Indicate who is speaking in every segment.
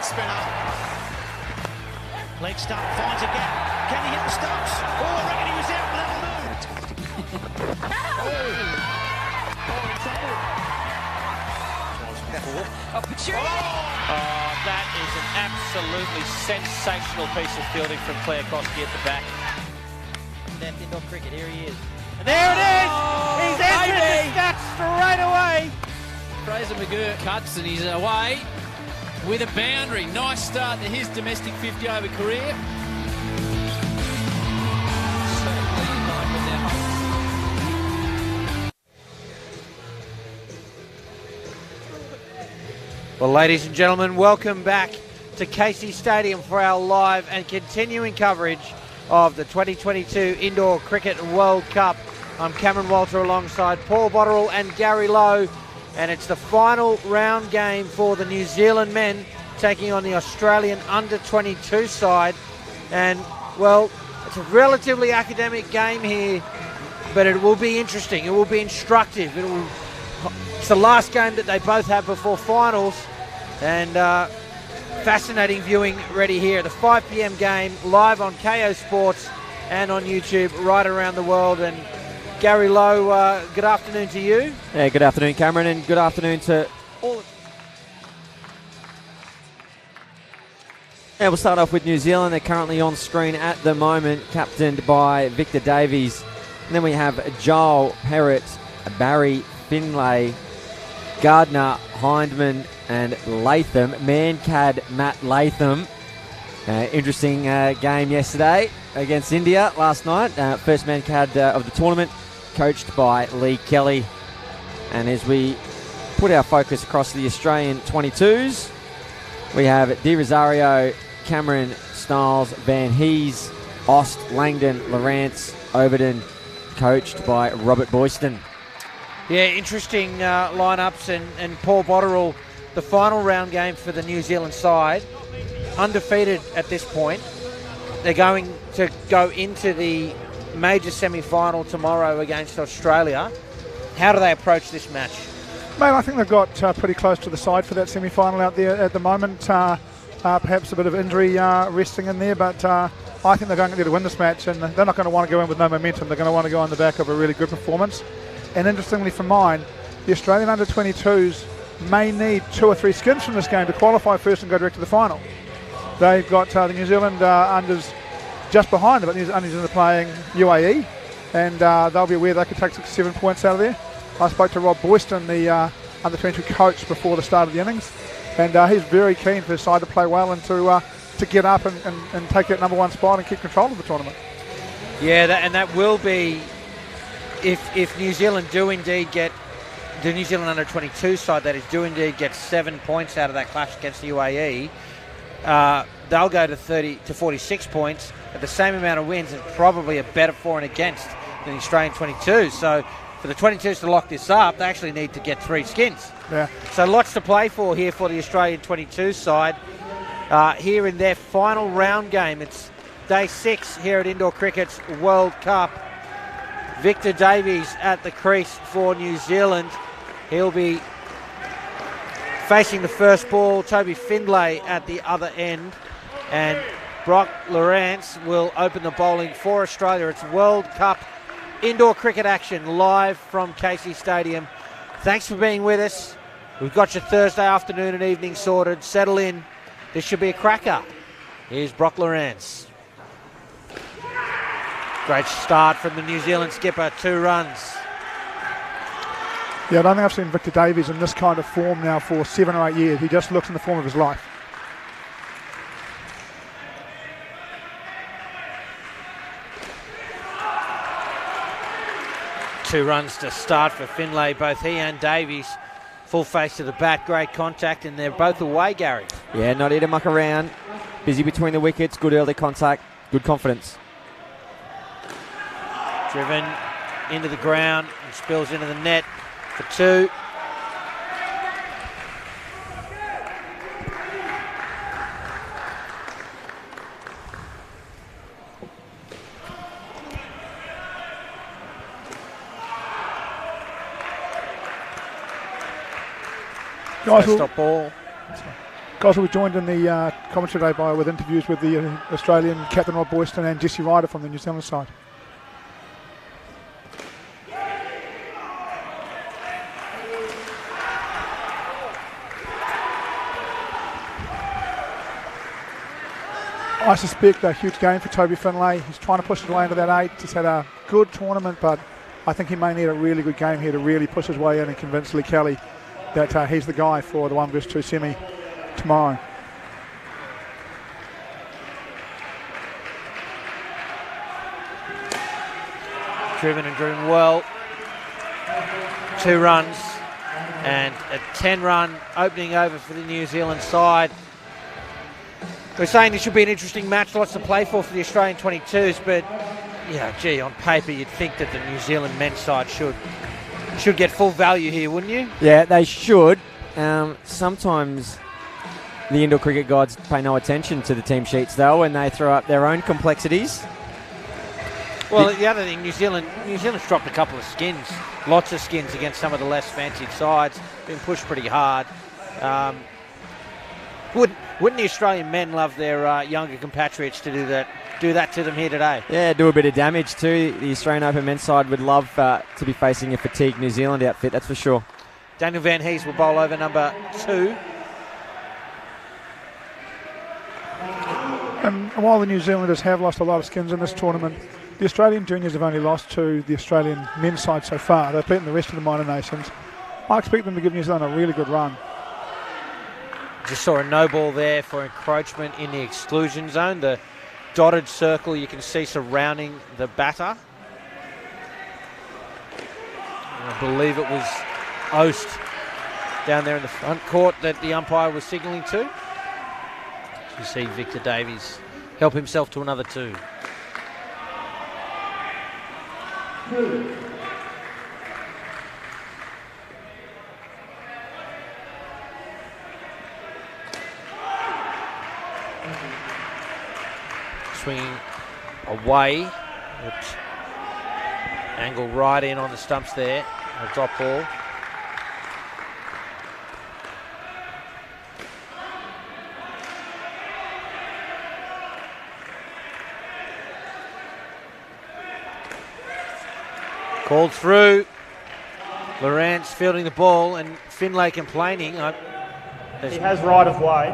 Speaker 1: spinner.
Speaker 2: Leg stump finds a gap. Can he hit the stumps? Oh, I reckon he was out, but that'll
Speaker 3: Oh, that is an absolutely sensational piece of fielding from Claire Koski at the back.
Speaker 2: Left indoor cricket, here he is.
Speaker 3: And there it is! He's entered the stats straight away!
Speaker 4: Fraser McGurk cuts and he's away with a boundary. Nice start to his domestic 50-over career.
Speaker 5: Well, ladies and gentlemen, welcome back to Casey Stadium for our live and continuing coverage of the 2022 Indoor Cricket World Cup. I'm Cameron Walter alongside Paul Botterill and Gary Lowe, and it's the final round game for the New Zealand men taking on the Australian under-22 side. And, well, it's a relatively academic game here, but it will be interesting. It will be instructive. It's the last game that they both have before finals, and fascinating viewing ready here. The 5 p.m. game live on KO Sports and on YouTube right around the world. And Gary Lowe, good afternoon to you.
Speaker 6: Yeah, good afternoon, Cameron, and good afternoon to all. Yeah, we'll start off with New Zealand. They're currently on screen at the moment, captained by Victor Davies. And then we have Joel Perrott, Barry Finlay, Gardner, Hindman and Latham. Mancad, Matt Latham. Interesting game yesterday against India last night. First Mancad of the tournament, coached by Lee Kelly. And as we put our focus across the Australian 22s, we have Di Rosario, Cameron, Stiles, Van Hees, Ost, Langdon, Lawrence, Overton, coached by Robert Boyston.
Speaker 5: Yeah, interesting lineups, and Paul Botterill, the final round game for the New Zealand side, undefeated at this point. They're going to go into the major semi-final tomorrow against Australia. How do they approach this match?
Speaker 1: Mate, I think they've got pretty close to the side for that semi-final out there at the moment. Perhaps a bit of injury resting in there, but I think they're going there to win this match, and they're not going to want to go in with no momentum. They're going to want to go on the back of a really good performance. And interestingly for mine, the Australian under-22s may need 2 or 3 skins from this game to qualify first and go direct to the final. They've got the New Zealand unders just behind them, but New Zealand are playing UAE, and they'll be aware they could take 6 or 7 points out of there. I spoke to Rob Boyston, the under-22 coach, before the start of the innings, and he's very keen for his side to play well and to get up and take that number 1 spot and keep control of the tournament.
Speaker 5: Yeah, and that will be, if New Zealand do indeed get, the New Zealand under-22 side, that is, do indeed get 7 points out of that clash against the UAE, they'll go to 30 to 46 points at the same amount of wins and probably a better for and against than the Australian 22s. So for the 22s to lock this up, they actually need to get 3 skins.
Speaker 1: Yeah.
Speaker 5: So lots to play for here for the Australian 22 side. Here in their final round game, it's day 6 here at Indoor Cricket's World Cup. Victor Davies at the crease for New Zealand. He'll be facing the first ball. Toby Findlay at the other end. And Brock Lawrence will open the bowling for Australia. It's World Cup indoor cricket action live from Casey Stadium. Thanks for being with us. We've got your Thursday afternoon and evening sorted. Settle in. This should be a cracker. Here's Brock Lawrence. Great start from the New Zealand skipper. 2 runs.
Speaker 1: Yeah, I don't think I've seen Victor Davies in this kind of form now for 7 or 8 years. He just looks in the form of his life.
Speaker 5: Two runs to start for Finlay. Both he and Davies full face to the bat. Great contact, and they're both away, Gary.
Speaker 6: Yeah, not here to muck around. Busy between the wickets, good early contact, good confidence.
Speaker 5: Driven into the ground and spills into the net for 2.
Speaker 1: Guys,
Speaker 5: Stop ball.
Speaker 1: Guys, we're joined in the commentary today with interviews with the Australian captain Rob Boyston and Jesse Ryder from the New Zealand side. I suspect a huge game for Toby Finlay. He's trying to push his way into that 8. He's had a good tournament, but I think he may need a really good game here to really push his way in and convince Lee Kelly that he's the guy for the 1 vs 2 semi tomorrow.
Speaker 5: Driven well. 2 runs and a 10-run opening over for the New Zealand side. We're saying this should be an interesting match, lots to play for the Australian 22s, but yeah, gee, on paper you'd think that the New Zealand men's side should get full value here, wouldn't you?
Speaker 6: Yeah, they should. Sometimes the indoor cricket gods pay no attention to the team sheets though, and they throw up their own complexities.
Speaker 5: Well, the other thing, New Zealand's dropped a couple of skins, lots of skins against some of the less fancied sides, been pushed pretty hard. Wouldn't the Australian men love their younger compatriots to do that to them here today? Yeah,
Speaker 6: do a bit of damage too. The Australian Open men's side would love to be facing a fatigued New Zealand outfit, that's for sure.
Speaker 5: Daniel Van Hees will bowl over number 2.
Speaker 1: And while the New Zealanders have lost a lot of skins in this tournament, the Australian juniors have only lost to the Australian men's side so far. They've beaten the rest of the minor nations. I expect them to give New Zealand a really good run.
Speaker 5: Just saw a no ball there for encroachment in the exclusion zone. The dotted circle you can see surrounding the batter. I believe it was Oast down there in the front court that the umpire was signalling to. You see Victor Davies help himself to another 2. Swinging away, angle right in on the stumps there, a drop ball. Called through. Lawrence fielding the ball and Finlay complaining.
Speaker 7: He has right of way,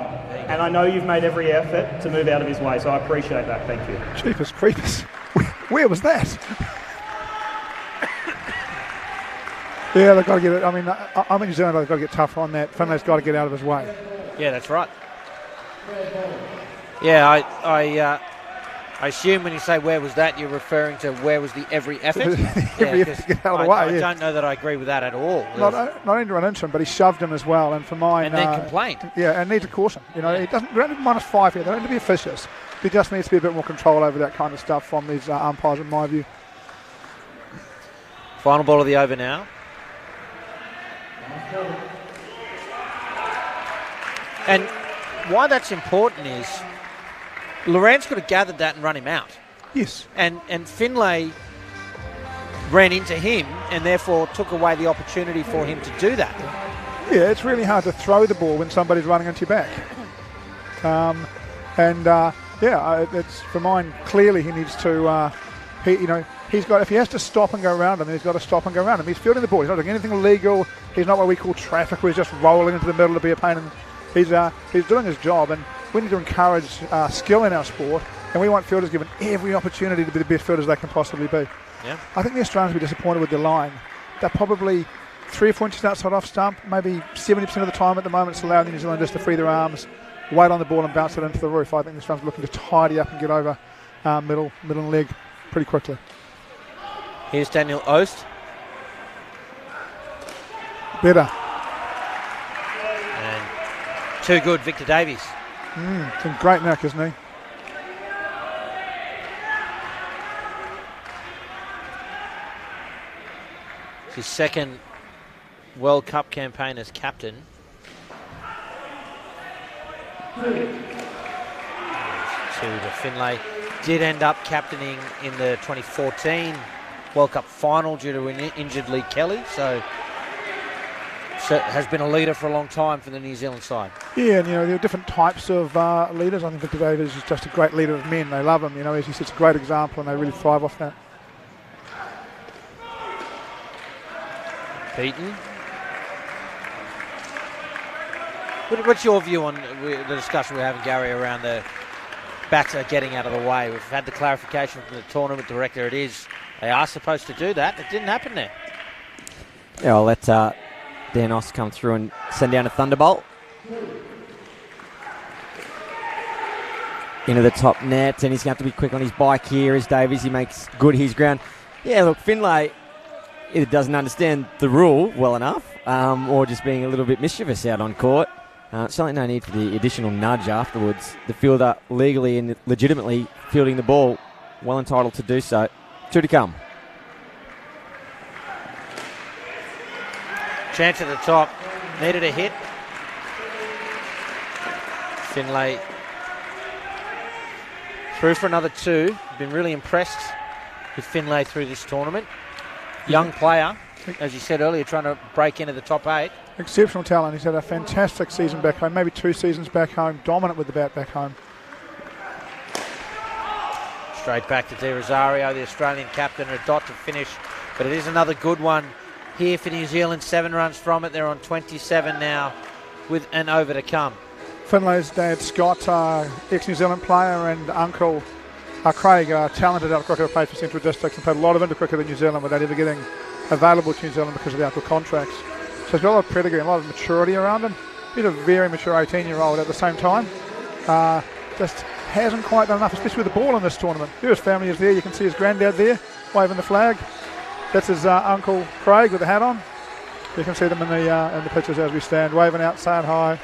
Speaker 7: and I know you've made every effort to move out of his way, so I appreciate that. Thank you.
Speaker 1: Jeepers creepers. Where was that? Yeah, they've got to get it. I mean, I'm in New Zealand, they've got to get tougher on that. Finlay's got to get out of his way.
Speaker 5: Yeah, that's right. Yeah, I assume when you say where was that, you're referring to where was the every effort?
Speaker 1: Every effort to get out of the way.
Speaker 5: I don't know that I agree with that at all.
Speaker 1: Not only to run into him, but he shoved him as well. And for mine,
Speaker 5: and then complained.
Speaker 1: Yeah, and needs a caution. You know, it doesn't. We don't need -5 here. They don't need to be officious. There just needs to be a bit more control over that kind of stuff from these umpires, in my view.
Speaker 5: Final ball of the over now. And why that's important is Lawrence could have gathered that and run him out.
Speaker 1: Yes.
Speaker 5: And Finlay ran into him and therefore took away the opportunity for him to do that.
Speaker 1: Yeah, it's really hard to throw the ball when somebody's running into your back. It's for mine. Clearly, he needs to. He's got. If he has to stop and go around him, then he's got to stop and go around him. He's fielding the ball. He's not doing anything illegal. He's not what we call traffic, where he's just rolling into the middle to be a pain. And he's doing his job, and we need to encourage skill in our sport, and we want fielders given every opportunity to be the best fielders they can possibly be.
Speaker 5: Yeah.
Speaker 1: I think the Australians will be disappointed with their line. They're probably 3 or 4 inches outside off stump, maybe 70% of the time at the moment. It's allowing the New Zealanders to free their arms, wait on the ball and bounce it into the roof. I think the Australians are looking to tidy up and get over middle and leg pretty quickly.
Speaker 5: Here's Daniel Oast.
Speaker 1: Better.
Speaker 5: And too good, Victor Davies.
Speaker 1: It's in great neck, isn't he?
Speaker 5: It's his second World Cup campaign as captain. To Finlay. Did end up captaining in the 2014 World Cup final due to an injured Lee Kelly. So has been a leader for a long time for the New Zealand side.
Speaker 1: Yeah, and there are different types of leaders. I think Victor Davies is just a great leader of men. They love him. As he sets a great example, and they really thrive off that.
Speaker 5: Beaton. What's your view on the discussion we're having, Gary, around the batter getting out of the way? We've had the clarification from the tournament director. They are supposed to do that. It didn't happen there.
Speaker 6: Yeah, I'll let Danos come through and send down a thunderbolt into the top net, and he's going to have to be quick on his bike here as Davies, he makes good his ground. Yeah, look, Finlay either doesn't understand the rule well enough or just being a little bit mischievous out on court. Certainly no need for the additional nudge afterwards. The fielder legally and legitimately fielding the ball, well entitled to do so. 2 to come.
Speaker 5: Chance at the top, needed a hit. Finlay through for another 2. Been really impressed with Finlay through this tournament. Young player, as you said earlier, trying to break into the top 8.
Speaker 1: Exceptional talent. He's had a fantastic season back home, maybe 2 seasons back home, dominant with the bat back home.
Speaker 5: Straight back to De Rosario, the Australian captain, a dot to finish, but it is another good one here for New Zealand. 7 runs from it. They're on 27 now with an over to come.
Speaker 1: Finlay's dad, Scott, ex-New Zealand player, and uncle Craig, talented out of cricket, played for Central Districts and played a lot of inter-cricket in New Zealand without ever getting available to New Zealand because of the outdoor contracts. So he's got a lot of pedigree and a lot of maturity around him. He's a very mature 18-year-old at the same time. Just hasn't quite done enough, especially with the ball in this tournament. Here his family is there. You can see his granddad there waving the flag. That's his uncle Craig with the hat on. You can see them in the pictures as we stand, waving out, saying hi.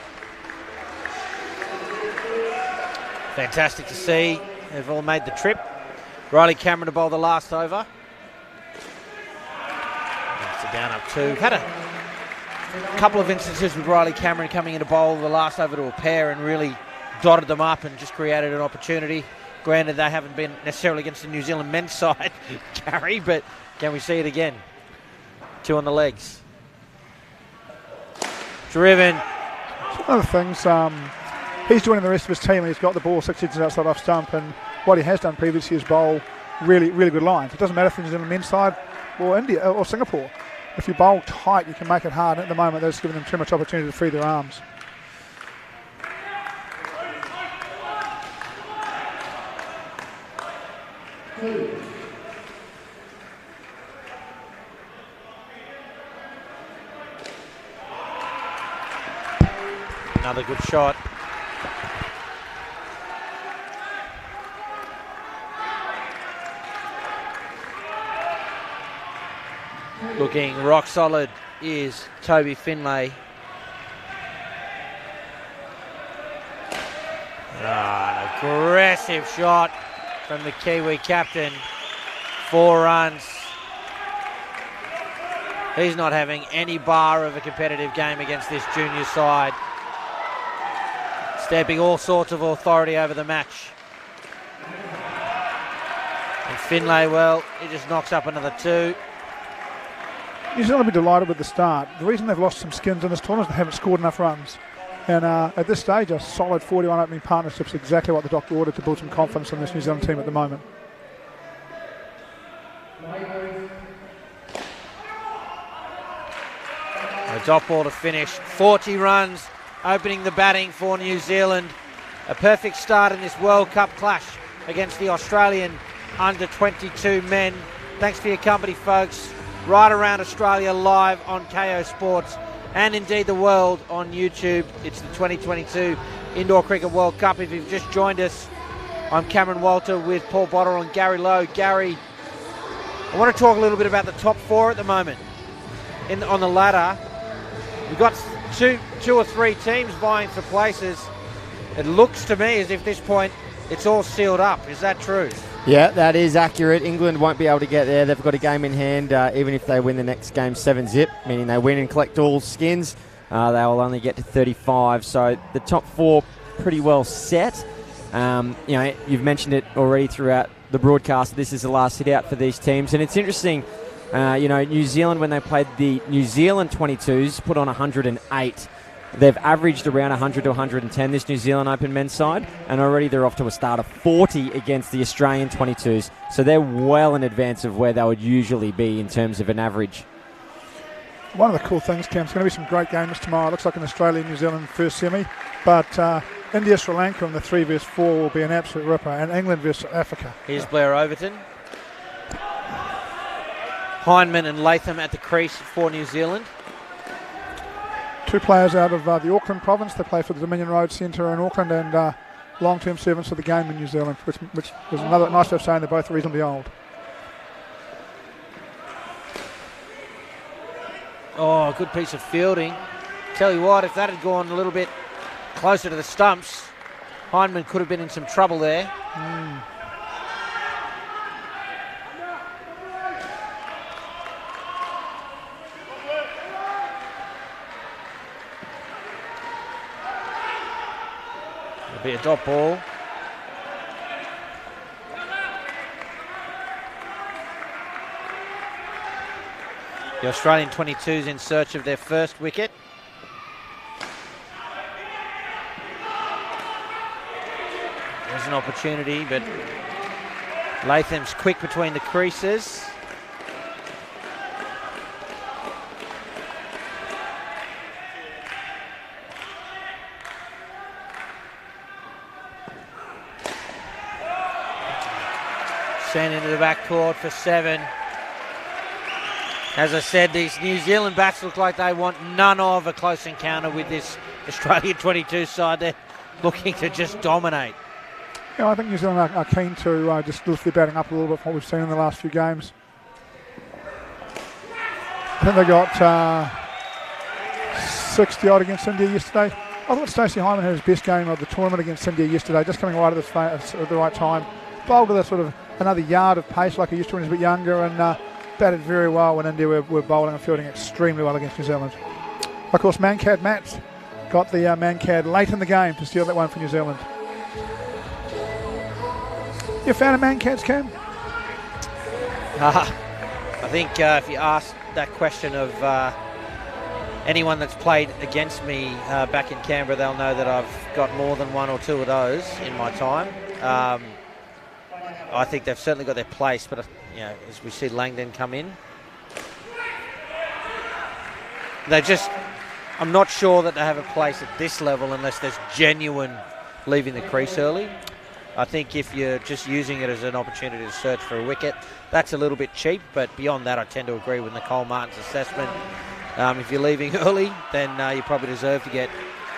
Speaker 5: Fantastic to see. They've all made the trip. Riley Cameron to bowl the last over. It's down up 2. Had a couple of instances with Riley Cameron coming in to bowl the last over to a pair and really dotted them up and just created an opportunity. Granted, they haven't been necessarily against the New Zealand men's side, Gary, but can we see it again? 2 on the legs. Driven.
Speaker 1: One of the things, he's joining the rest of his team and he's got the ball 6 inches outside off stump, and what he has done previously is bowl really, really good lines. It doesn't matter if it's New Zealand men's side or India or Singapore. If you bowl tight, you can make it hard. At the moment, that's giving them too much opportunity to free their arms.
Speaker 5: Another good shot. Looking rock solid is Toby Finlay. An aggressive shot from the Kiwi captain. 4 runs. He's not having any bar of a competitive game against this junior side. Stamping all sorts of authority over the match. And Finlay, well, he just knocks up another 2.
Speaker 1: New Zealand will be delighted with the start. The reason they've lost some skins in this tournament is they haven't scored enough runs. And at this stage, a solid 41 opening partnership is exactly what the doctor ordered to build some confidence in this New Zealand team at the moment.
Speaker 5: A dot ball to finish. 40 runs opening the batting for New Zealand. A perfect start in this World Cup clash against the Australian under-22 men. Thanks for your company, folks. Right around Australia live on KO Sports and indeed the world on YouTube. It's the 2022 Indoor Cricket World Cup. If you've just joined us, I'm Cameron Walter with Paul Botterill and Gary Lowe. Gary, I want to talk a little bit about the top 4 at the moment. On the ladder, we've got two or three teams vying for places. It looks to me as if at this point it's all sealed up. Is that true?
Speaker 6: Yeah, that is accurate. England won't be able to get there. They've got a game in hand. Even if they win the next game 7-zip, meaning they win and collect all skins, they will only get to 35. So the top 4 pretty well set. You've mentioned it already throughout the broadcast. This is the last hit out for these teams. And it's interesting, New Zealand, when they played the New Zealand 22s, put on 108. They've averaged around 100 to 110 this New Zealand Open men's side, and already they're off to a start of 40 against the Australian 22s. So they're well in advance of where they would usually be in terms of an average.
Speaker 1: One of the cool things, Cam, it's going to be some great games tomorrow. It looks like an Australia-New Zealand first semi, but India-Sri Lanka in the 3 vs 4 will be an absolute ripper, and England versus Africa.
Speaker 5: Here's Blair Overton. Hindman and Latham at the crease for New Zealand.
Speaker 1: 2 players out of the Auckland province. They play for the Dominion Road Centre in Auckland, and long-term servants for the game in New Zealand, which was another nice way of saying they're both reasonably old.
Speaker 5: Oh, good piece of fielding. Tell you what, if that had gone a little bit closer to the stumps, Hindman could have been in some trouble there. It'll be a dot ball. The Australian 22s in search of their first wicket. There's an opportunity, but Latham's quick between the creases. Sent into the backcourt for 7. As I said, these New Zealand bats look like they want none of a close encounter with this Australian 22 side. They're looking to just dominate.
Speaker 1: Yeah, I think New Zealand are keen to just lift their batting up a little bit from what we've seen in the last few games. I think they got 60-odd against India yesterday. I thought Stacey Hyman had his best game of the tournament against India yesterday, just coming right at the right time. Bowled with a sort of another yard of pace like he used to when he was a bit younger, and batted very well when India were bowling and fielding extremely well against New Zealand. Of course, Mankad Mats got the Mankad late in the game to steal that one for New Zealand. You a fan of Mankads, Cam?
Speaker 5: I think if you ask that question of anyone that's played against me back in Canberra, they'll know that I've got more than 1 or 2 of those in my time. I think they've certainly got their place, but as we see Langdon come in, I'm not sure that they have a place at this level unless there's genuine leaving the crease early. I think if you're just using it as an opportunity to search for a wicket, that's a little bit cheap, but beyond that I tend to agree with Nicole Martin's assessment. If you're leaving early, then you probably deserve to get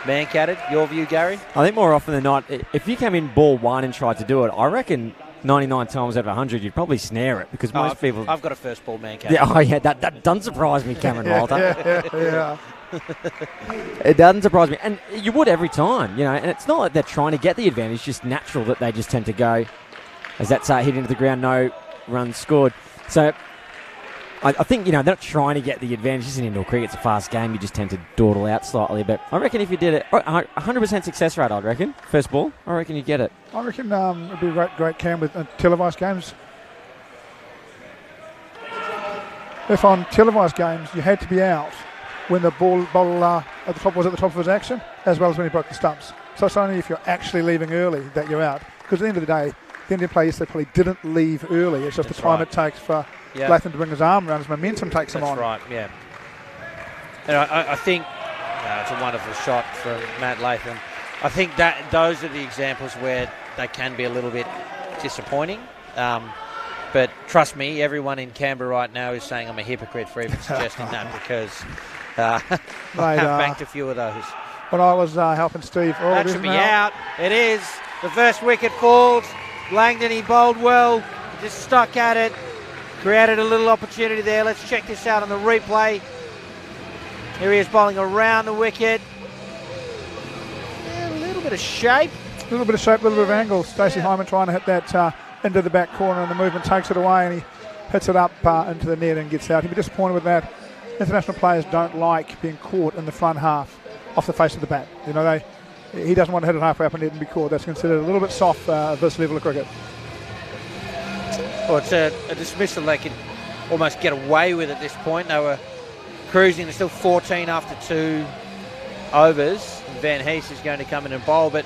Speaker 5: man-catted. Your view, Gary?
Speaker 6: I think more often than not, if you came in ball 1 and tried to do it, I reckon 99 times out of 100 you'd probably snare it, because most people...
Speaker 5: I've got a first ball man-catted.
Speaker 6: Yeah, that doesn't surprise me, Cameron Walter.
Speaker 1: Yeah.
Speaker 6: It doesn't surprise me, and you would every time, and it's not like they're trying to get the advantage, it's just natural that they just tend to go, as that's hit into the ground, no runs scored. So I think, they're not trying to get the advantage. It's an indoor cricket, it's a fast game, you just tend to dawdle out slightly, but I reckon if you did it, 100% success rate, I'd reckon, first ball, I reckon you'd get it.
Speaker 1: I reckon it'd be a great Cam with televised games. If on televised games you had to be out when the ball at the top was at the top of his action, as well as when he broke the stumps. So it's only if you're actually leaving early that you're out. Because at the end of the day, the Indian player yesterday probably didn't leave early. It's just the time it takes for Latham to bring his arm around. His momentum takes him on.
Speaker 5: That's right, yeah. And I think it's a wonderful shot from Matt Latham. I think that those are the examples where they can be a little bit disappointing. But trust me, everyone in Canberra right now is saying I'm a hypocrite for even suggesting that, because I have banked a few of those.
Speaker 1: When I was helping Steve...
Speaker 5: that should be out. It is. The first wicket falls. Langdon, he bowled well. He just stuck at it. Created a little opportunity there. Let's check this out on the replay. Here he is bowling around the wicket. Yeah, a little bit of shape.
Speaker 1: A little bit of shape, a little bit of angle. Stacey Hyman trying to hit that into the back corner, and the movement takes it away, and he hits it up into the net and gets out. He'd be disappointed with that. International players don't like being caught in the front half off the face of the bat. He doesn't want to hit it halfway up and net and be caught. That's considered a little bit soft at this level of cricket.
Speaker 5: Well, it's a dismissal they could almost get away with at this point. They were cruising. They're still 14 after 2 overs. Van Hees is going to come in and bowl, but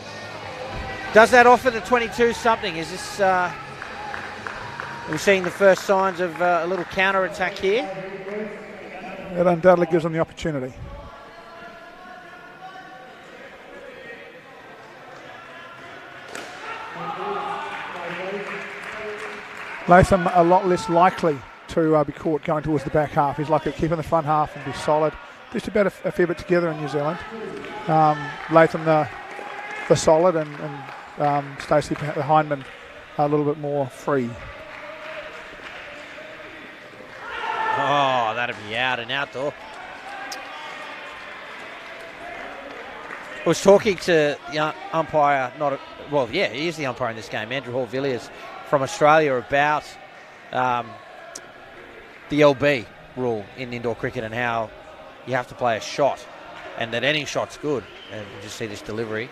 Speaker 5: does that offer the 22 something? Is this we're seeing the first signs of a little counter attack here?
Speaker 1: It undoubtedly gives them the opportunity. Latham a lot less likely to be caught going towards the back half. He's likely to keep in the front half and be solid. Just about a fair bit together in New Zealand. Latham the solid and Stacey the Hindman a little bit more free.
Speaker 5: Oh, that'd be out and outdoor. I was talking to the umpire, he is the umpire in this game, Andrew Hall-Villiers from Australia, about the LB rule in indoor cricket and how you have to play a shot and that any shot's good. And you just see this delivery.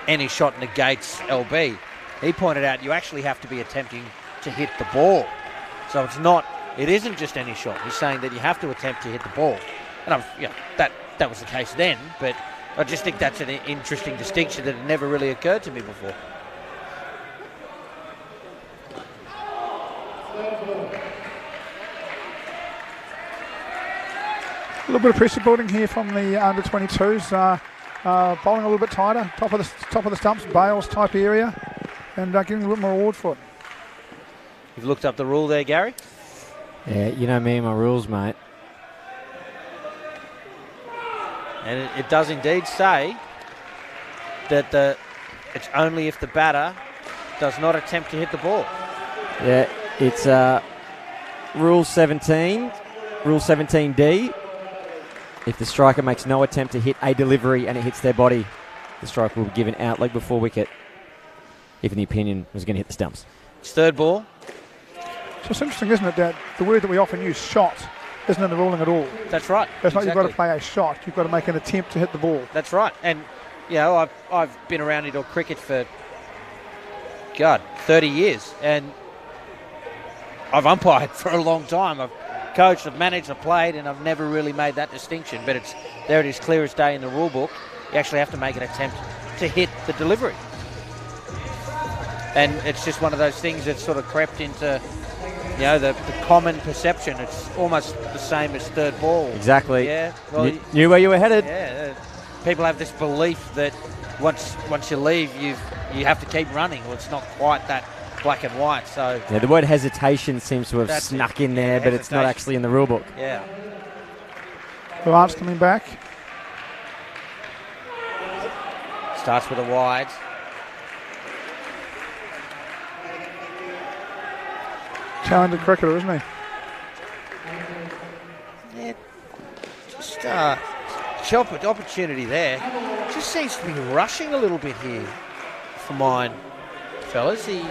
Speaker 5: Any shot negates LB. He pointed out you actually have to be attempting to hit the ball. So it isn't just any shot. He's saying that you have to attempt to hit the ball. And that was the case then, but I just think that's an interesting distinction that had never really occurred to me before.
Speaker 1: A little bit of pressure building here from the under-22s. Bowling a little bit tighter, top of the stumps, Bales type area, and getting a little more reward for it.
Speaker 5: You've looked up the rule there, Gary?
Speaker 6: Yeah, you know me and my rules, mate.
Speaker 5: And it does indeed say that it's only if the batter does not attempt to hit the ball.
Speaker 6: Yeah, it's Rule 17, Rule 17D. If the striker makes no attempt to hit a delivery and it hits their body, the striker will be given out leg before wicket, if in the opinion was going to hit the stumps.
Speaker 5: It's third ball.
Speaker 1: So it's interesting, isn't it, that the word that we often use, shot, isn't in the ruling at all.
Speaker 5: That's right.
Speaker 1: It's not you've got to play a shot, you've got to make an attempt to hit the ball.
Speaker 5: That's right. And, I've been around indoor cricket for, 30 years. And I've umpired for a long time. I've coached, I've managed, I've played, and I've never really made that distinction. But it is clear as day in the rule book. You actually have to make an attempt to hit the delivery. And it's just one of those things that's sort of crept into, the common perception. It's almost the same as third ball.
Speaker 6: Exactly.
Speaker 5: Yeah. Well,
Speaker 6: knew where you were headed.
Speaker 5: Yeah. People have this belief that once you leave, you have to keep running. Well, it's not quite that black and white. So
Speaker 6: yeah, the word hesitation seems to have snuck in there, but it's not actually in the rule book.
Speaker 5: Yeah.
Speaker 1: Lance coming back.
Speaker 5: Starts with a wide.
Speaker 1: Talented cricketer, isn't he?
Speaker 5: Yeah. Just opportunity there. Just seems to be rushing a little bit here for mine, fellas. He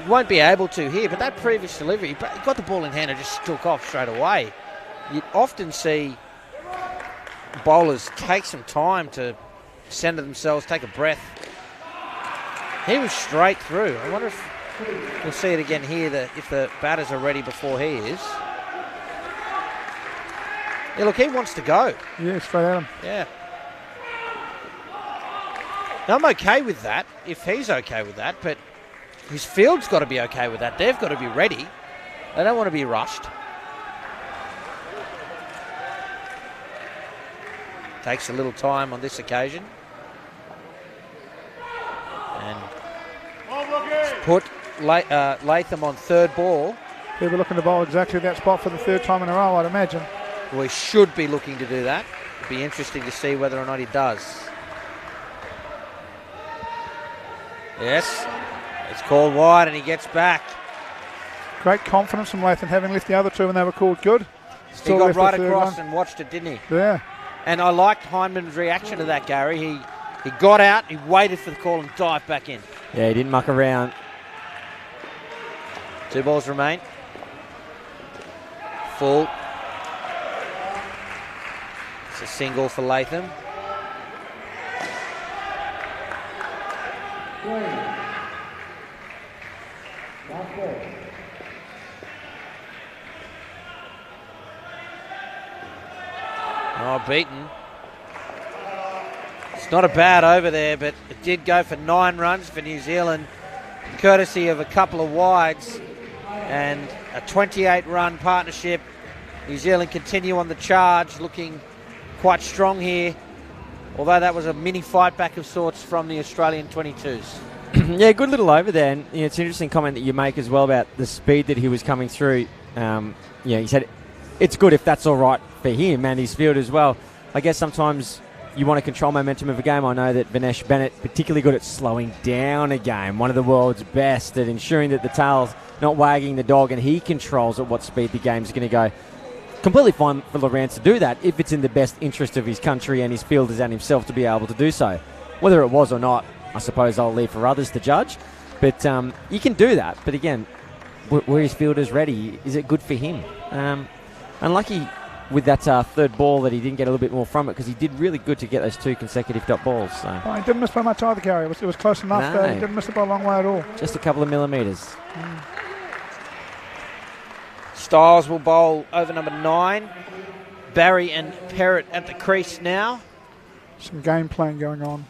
Speaker 5: won't be able to here, but that previous delivery, he got the ball in hand and just took off straight away. You'd often see bowlers take some time to center themselves, take a breath. He was straight through. I wonder if we'll see it again here, if the batters are ready before he is. Yeah, look, he wants to go.
Speaker 1: Yeah, straight at him.
Speaker 5: Yeah. Now, I'm okay with that, if he's okay with that, but his field's got to be okay with that. They've got to be ready. They don't want to be rushed. Takes a little time on this occasion. And put Latham on third ball.
Speaker 1: He'll be looking to bowl exactly that spot for the third time in a row, I'd imagine.
Speaker 5: Well, he should be looking to do that. It'll be interesting to see whether or not he does. Yes, it's called wide and he gets back.
Speaker 1: Great confidence from Latham, having left the other two when they were called good.
Speaker 5: He got right across and watched it, didn't he?
Speaker 1: Yeah.
Speaker 5: And I liked Hindman's reaction to that, Gary. He got out, he waited for the call and dived back in.
Speaker 6: Yeah, he didn't muck around.
Speaker 5: 2 balls remain. Full. It's a single for Latham. Oh, beaten. It's not a bad over there, but it did go for 9 runs for New Zealand, courtesy of a couple of wides and a 28-run partnership. New Zealand continue on the charge, looking quite strong here, although that was a mini fight back of sorts from the Australian 22s.
Speaker 6: Yeah, good little over there. And it's an interesting comment that you make as well about the speed that he was coming through. He said it's good if that's all right for him and his field as well. I guess sometimes you want to control momentum of a game. I know that Vinesh Bennett, particularly good at slowing down a game, one of the world's best at ensuring that the tail's not wagging the dog and he controls at what speed the game's going to go. Completely fine for Lawrence to do that if it's in the best interest of his country and his fielders and himself to be able to do so. Whether it was or not, I suppose I'll leave for others to judge. But you can do that. But again, were his fielders ready? Is it good for him? Unlucky with that third ball that he didn't get a little bit more from it, because he did really good to get those 2 consecutive dot balls. So.
Speaker 1: Oh, he didn't miss by much either, Gary. It was close enough.
Speaker 6: No.
Speaker 1: He didn't miss it by a long way at all.
Speaker 6: Just a couple of millimetres.
Speaker 5: Styles will bowl over number 9. Barry and Perrott at the crease now.
Speaker 1: Some game playing going on.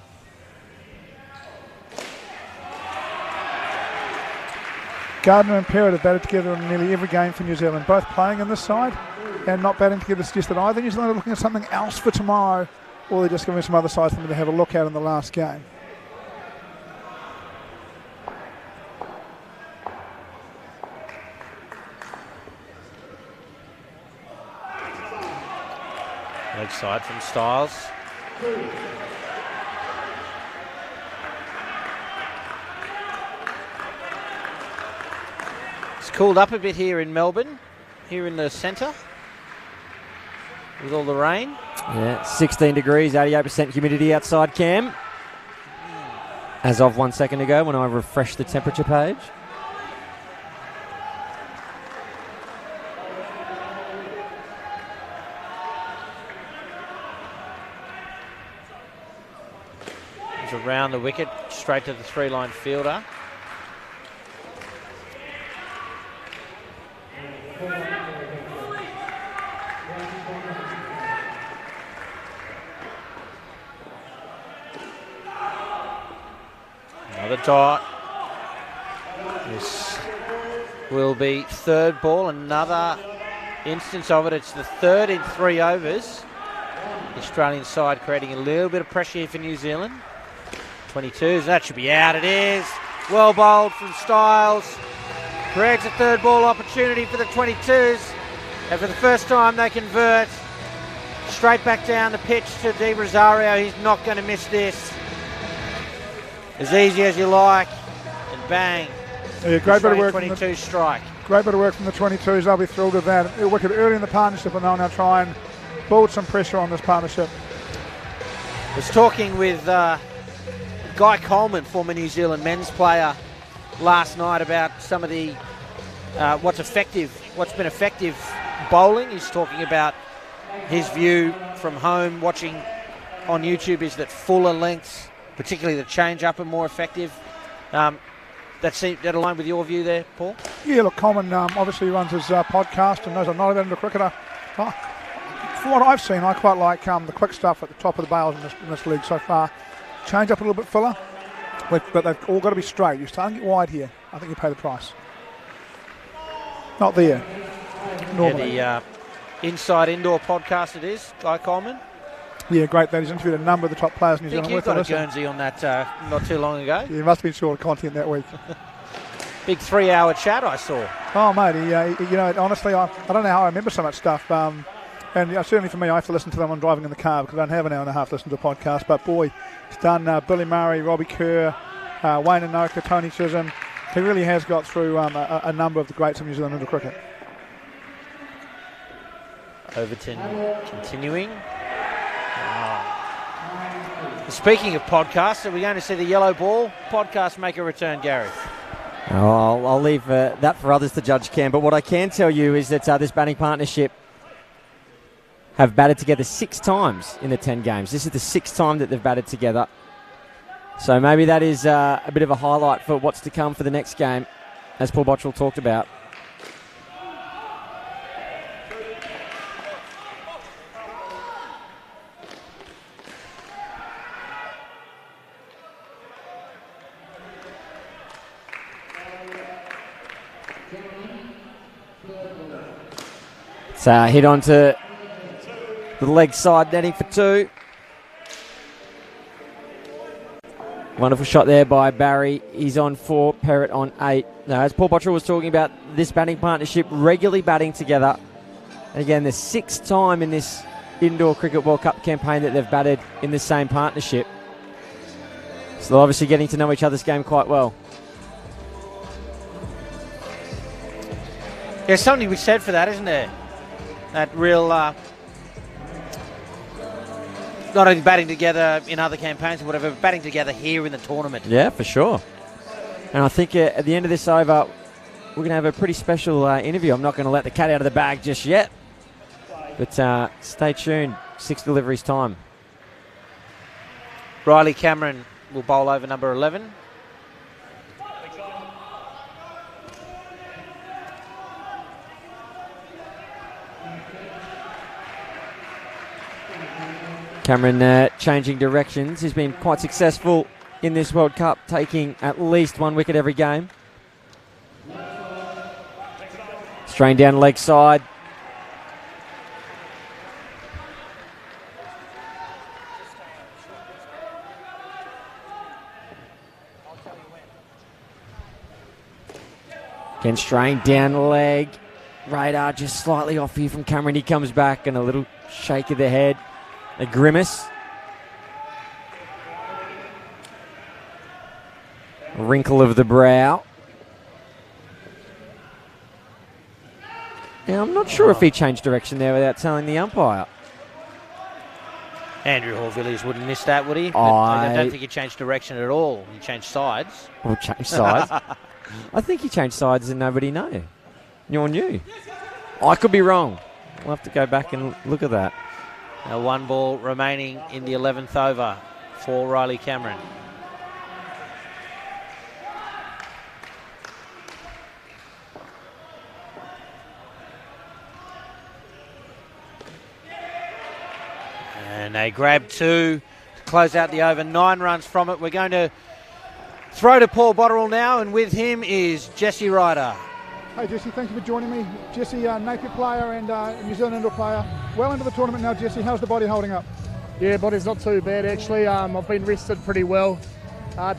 Speaker 1: Gardner and Perrott have batted together in nearly every game for New Zealand, both playing in this side and not batting together suggests that either New Zealand are looking at something else for tomorrow or they're just giving some other sides for them to have a look at in the last game.
Speaker 5: Leg side from Styles. It's cooled up a bit here in Melbourne, here in the centre, with all the rain.
Speaker 6: Yeah, 16 degrees, 88% humidity outside, Cam. As of 1 second ago when I refreshed the temperature page.
Speaker 5: It's around the wicket, straight to the 3-line fielder. Another dot. This will be third ball, another instance of it. It's the third in 3 overs. The Australian side creating a little bit of pressure here for New Zealand. 22s, that should be out. It is. Well bowled from Styles. Creates a third ball opportunity for the 22s. And for the first time they convert. Straight back down the pitch to Di Rosario. He's not going to miss this. As easy as you like. And bang.
Speaker 1: Yeah, great bit of work.
Speaker 5: 22 strike.
Speaker 1: Great bit of work from the 22s. They'll be thrilled with that. A wicket early in the partnership, and they'll now try and build some pressure on this partnership.
Speaker 5: I was talking with Guy Coleman, former New Zealand men's player, last night about some of the what's been effective bowling. He's talking about his view from home, watching on YouTube, is that fuller lengths, particularly the change-up, are more effective. That align with your view there, Paul?
Speaker 1: Yeah, look, Coleman obviously runs his podcast and knows I'm not even a cricketer. From what I've seen, I quite like the quick stuff at the top of the bails in this league so far. Change up a little bit fuller, but they've all got to be straight. You're starting to get wide here. I think you pay the price. Not there. Normally.
Speaker 5: Yeah, the Inside Indoor podcast it is, Guy Coleman.
Speaker 1: Yeah, great. That he's interviewed a number of the top players in New Zealand.
Speaker 5: You got a Guernsey on that not too long ago.
Speaker 1: Yeah, he must have been short of content that week.
Speaker 5: Big 3-hour chat I saw.
Speaker 1: Oh, mate, honestly, I don't know how I remember so much stuff. And certainly for me, I have to listen to them when I'm driving in the car because I don't have an hour and a half to listen to a podcast. But boy, he's done Billy Murray, Robbie Kerr, Wayne Anoka, Tony Chisholm. He really has got through a number of the greats of New Zealand into cricket.
Speaker 5: Overton continuing. Speaking of podcasts, are we going to see the Yellow Ball podcast make a return, Gary?
Speaker 6: Oh, I'll leave that for others to judge, Cam. But what I can tell you is that this batting partnership have batted together 6 times in the 10 games. This is the 6th time that they've batted together. So maybe that is a bit of a highlight for what's to come for the next game, as Paul Bottrell talked about. It's hit onto the leg side netting for 2. Wonderful shot there by Barry. He's on 4, Perrott on 8. Now, as Paul Bottrell was talking about, this batting partnership regularly batting together. And again, the 6th time in this Indoor Cricket World Cup campaign that they've batted in the same partnership. So they're obviously getting to know each other's game quite well.
Speaker 5: There's something to be said for that, isn't there? That real, not only batting together in other campaigns or whatever, but batting together here in the tournament.
Speaker 6: Yeah, for sure. And I think at the end of this over, we're going to have a pretty special interview. I'm not going to let the cat out of the bag just yet. But stay tuned. 6 deliveries time.
Speaker 5: Riley Cameron will bowl over number 11.
Speaker 6: Cameron changing directions. He's been quite successful in this World Cup, taking at least 1 wicket every game. Strain down leg side. Again, strain down leg. Radar just slightly off here from Cameron. He comes back and a little shake of the head. A grimace. A wrinkle of the brow. Now, I'm not sure if he changed direction there without telling the umpire.
Speaker 5: Andrew Hall-Villiers wouldn't miss that, would he? But I don't think he changed direction at all. He changed sides.
Speaker 6: Or changed sides. I think he changed sides and nobody knew. You knew. I could be wrong. We'll have to go back and look at that.
Speaker 5: Now 1 ball remaining in the 11th over for Riley Cameron. And they grab 2 to close out the over. 9 runs from it. We're going to throw to Paul Bottrell now, and with him is Jesse Ryder.
Speaker 1: Hey Jesse, thank you for joining me. Jesse, Napier player and New Zealand indoor player. Well into the tournament now, Jesse. How's the body holding up?
Speaker 8: Yeah, body's not too bad actually. I've been rested pretty well.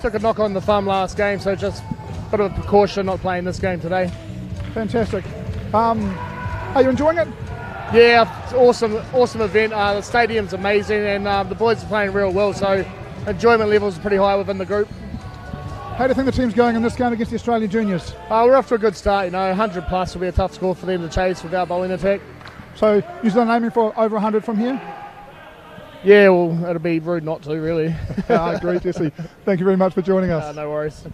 Speaker 8: Took a knock on the thumb last game, so just a bit of a precaution not playing this game today.
Speaker 1: Fantastic. Are you enjoying it?
Speaker 8: Yeah, it's awesome event. The stadium's amazing and the boys are playing real well, so enjoyment levels are pretty high within the group.
Speaker 1: How do you think the team's going in this game against the Australian juniors?
Speaker 8: We're off to a good start, 100 plus will be a tough score for them to chase with our bowling attack.
Speaker 1: So New Zealand aiming for over 100 from here?
Speaker 8: Yeah, well, it'll be rude not to, really.
Speaker 1: I agree, Jesse. Thank you very much for joining us.
Speaker 8: No worries.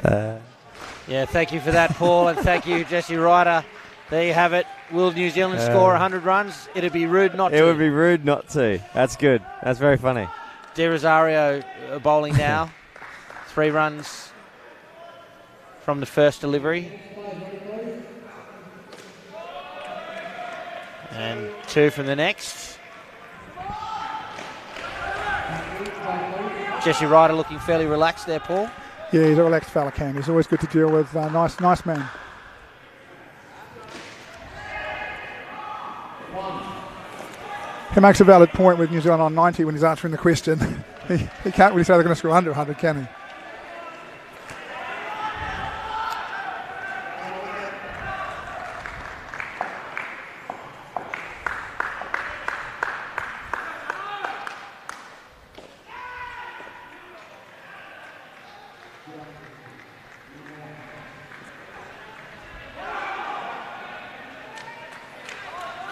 Speaker 5: Yeah, thank you for that, Paul, and thank you, Jesse Ryder. There you have it. Will New Zealand score 100 runs? It'd be rude not to.
Speaker 6: It would be rude not to. That's good. That's very funny.
Speaker 5: De Rosario bowling now. 3 runs from the first delivery. And 2 from the next. Jesse Ryder looking fairly relaxed there, Paul.
Speaker 1: Yeah, he's a relaxed fella, Cam. He's always good to deal with. Nice man. He makes a valid point with New Zealand on 90 when he's answering the question. he can't really say they're going to score under 100, can he?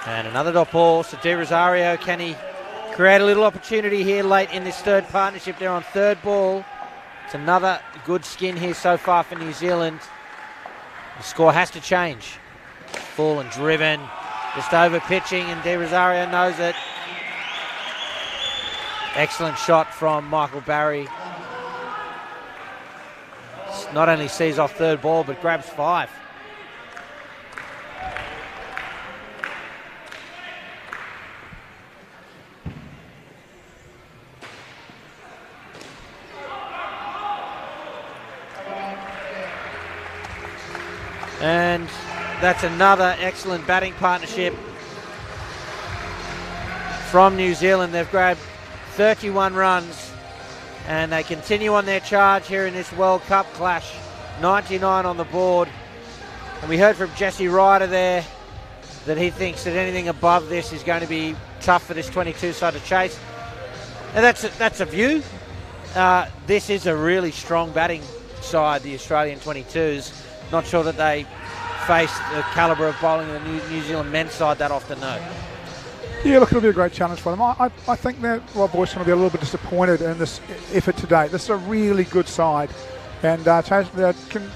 Speaker 5: And another dot ball, so De Rosario, can he create a little opportunity here late in this third partnership? They're on 3rd ball. It's another good skin here so far for New Zealand. The score has to change. Full and driven, just over pitching, and De Rosario knows it. Excellent shot from Michael Barry. Not only sees off 3rd ball, but grabs 5. And That's another excellent batting partnership from New Zealand. They've grabbed 31 runs and they continue on their charge here in this World Cup clash. 99 on the board. And we heard from Jesse Ryder there that he thinks that anything above this is going to be tough for this 22 side to chase. And that's a view. This is a really strong batting side, the Australian 22s. Not sure that they face the calibre of bowling in the New Zealand men's side that often, no.
Speaker 1: Yeah, look, it'll be a great challenge for them. I think that Rob Boyce will be a little bit disappointed in this effort today. This is a really good side, and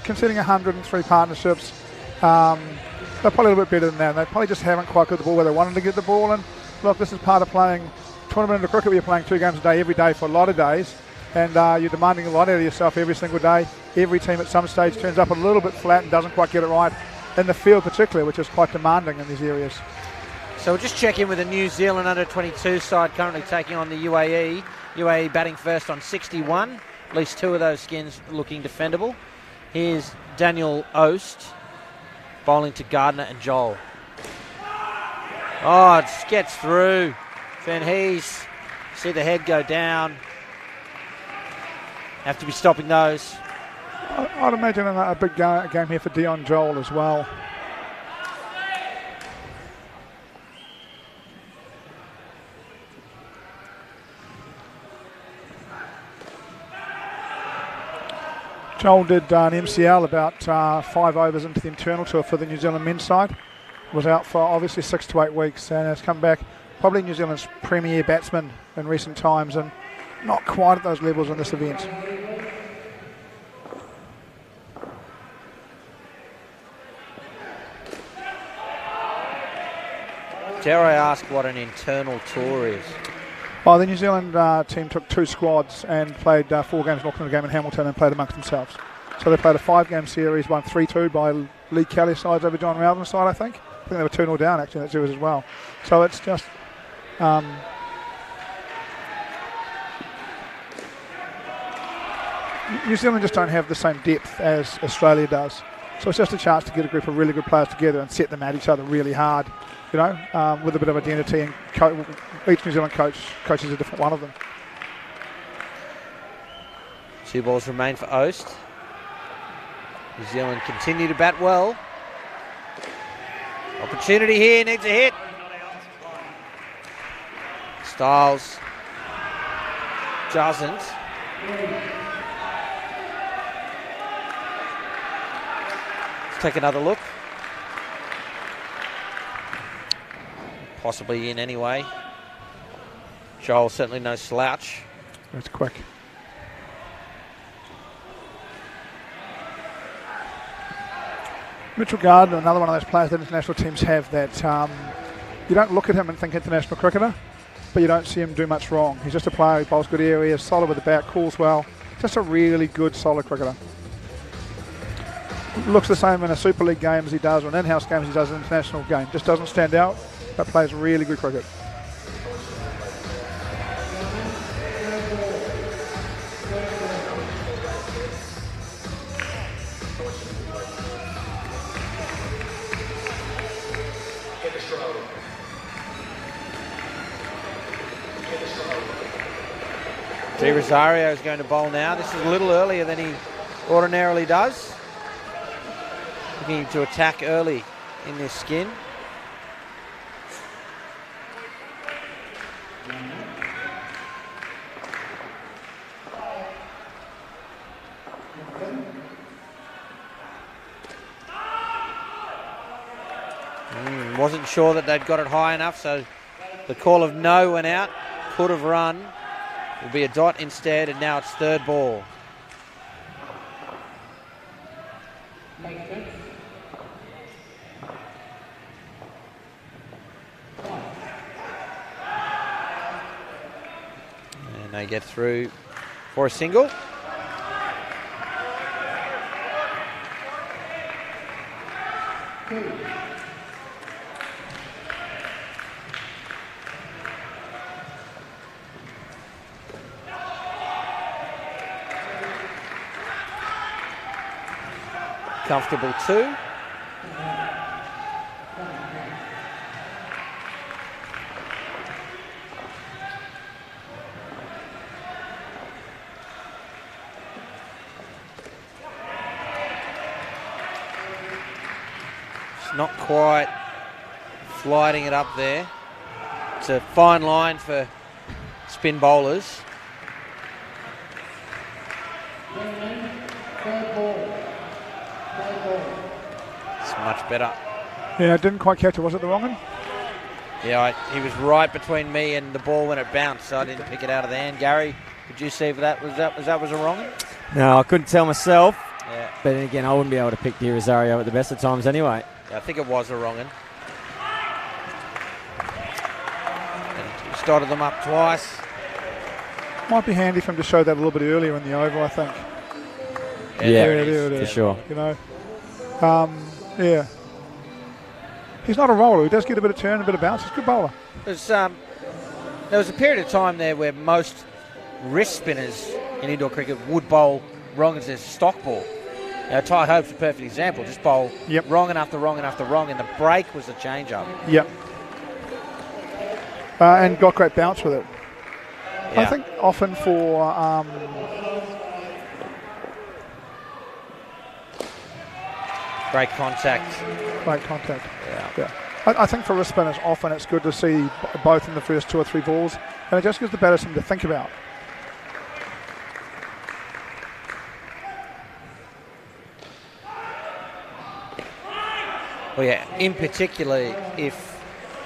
Speaker 1: conceding 103 partnerships, they're probably a little bit better than that. They probably just haven't quite got the ball where they wanted to get the ball. And look, this is part of playing tournament of cricket where you're playing 2 games a day every day for a lot of days, and you're demanding a lot out of yourself every single day. Every team at some stage turns up a little bit flat and doesn't quite get it right, in the field particularly, which is quite demanding in these areas.
Speaker 5: So we'll just check in with the New Zealand under-22 side currently taking on the UAE. UAE batting first on 61. At least 2 of those skins looking defendable. Here's Daniel Oast bowling to Gardner and Joel. Oh, it gets through. Van Hees, see the head go down. Have to be stopping those.
Speaker 1: I'd imagine a big game here for Dion Joel as well. Joel did an MCL about 5 overs into the internal tour for the New Zealand men's side. Was out for obviously 6 to 8 weeks and has come back probably New Zealand's premier batsman in recent times, and not quite at those levels in this event.
Speaker 5: Dare I ask what an internal tour is?
Speaker 1: Well, the New Zealand team took 2 squads and played 4 games in Auckland, a game in Hamilton, and played amongst themselves. So they played a 5-game series, won 3-2 by Lee Kelly's sides over John Rowden's side, I think. I think they were 2-0 down actually in that series as well. So it's just New Zealand just don't have the same depth as Australia does. So it's just a chance to get a group of really good players together and set them at each other really hard, you know, with a bit of identity, and each New Zealand coach coaches a different one of them.
Speaker 5: 2 balls remain for Oast. New Zealand continue to bat well. Opportunity here, needs a hit. Styles doesn't. Let's take another look. Possibly in anyway. Joel certainly no slouch.
Speaker 1: That's quick. Mitchell Gardner, another one of those players that international teams have that you don't look at him and think international cricketer, but you don't see him do much wrong. He's just a player who bowls good areas, solid with the bat, calls well. Just a really good, solid cricketer. Looks the same in a Super League game as he does, or an in-house game as he does in an international game. Just doesn't stand out, but plays really good cricket.
Speaker 5: De Rosario is going to bowl now. This is a little earlier than he ordinarily does. Looking to attack early in this skin. Wasn't sure that they'd got it high enough, so the call of no went out. Could have run. Will be a dot instead, and now it's 3rd ball. And they get through for a single. Comfortable 2. Just not quite flighting it up there. It's a fine line for spin bowlers. It's much better.
Speaker 1: Yeah, didn't quite catch it. Was it the wrong one?
Speaker 5: Yeah, he was right between me and the ball when it bounced, so I didn't pick it out of the hand. Gary, could you see if that was a wrong one?
Speaker 6: No, I couldn't tell myself.
Speaker 5: Yeah.
Speaker 6: But then again, I wouldn't be able to pick De Rosario at the best of times anyway.
Speaker 5: Yeah, I think it was a wrong one. And he started them up twice.
Speaker 1: Might be handy for him to show that a little bit earlier in the over, I think.
Speaker 6: Yeah,
Speaker 1: there it is.
Speaker 6: For sure.
Speaker 1: You know, yeah. He's not a roller. He does get a bit of turn, a bit of bounce. He's a good bowler.
Speaker 5: There was a period of time there where most wrist spinners in indoor cricket would bowl wrong as a stock ball. Ty Hope's a perfect example. Just bowl wrong and after wrong and after wrong, and the break was the change-up.
Speaker 1: Yep. And got great bounce with it.
Speaker 5: Yeah.
Speaker 1: I think often for
Speaker 5: great contact.
Speaker 1: great contact.
Speaker 5: Yeah.
Speaker 1: I think for wrist spinners, often it's good to see both in the first 2 or 3 balls, and it just gives the batter something to think about.
Speaker 5: Well, yeah, in particular, if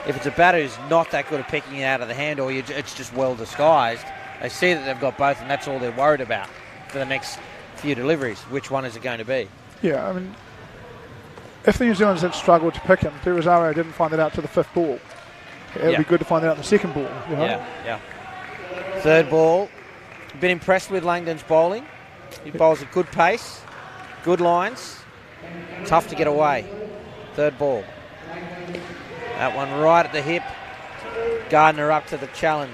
Speaker 5: it's a batter who's not that good at picking it out of the hand, or it's just well disguised, they see that they've got both, and that's all they're worried about for the next few deliveries. Which one is it going to be?
Speaker 1: Yeah, I mean, if the New Zealanders had struggled to pick him, De Rosario didn't find that out to the 5th ball. It would be good to find that out in the 2nd ball. You know?
Speaker 5: Yeah. 3rd ball. Been impressed with Langdon's bowling. He bowls at good pace, good lines, tough to get away. 3rd ball. That one right at the hip. Gardner up to the challenge.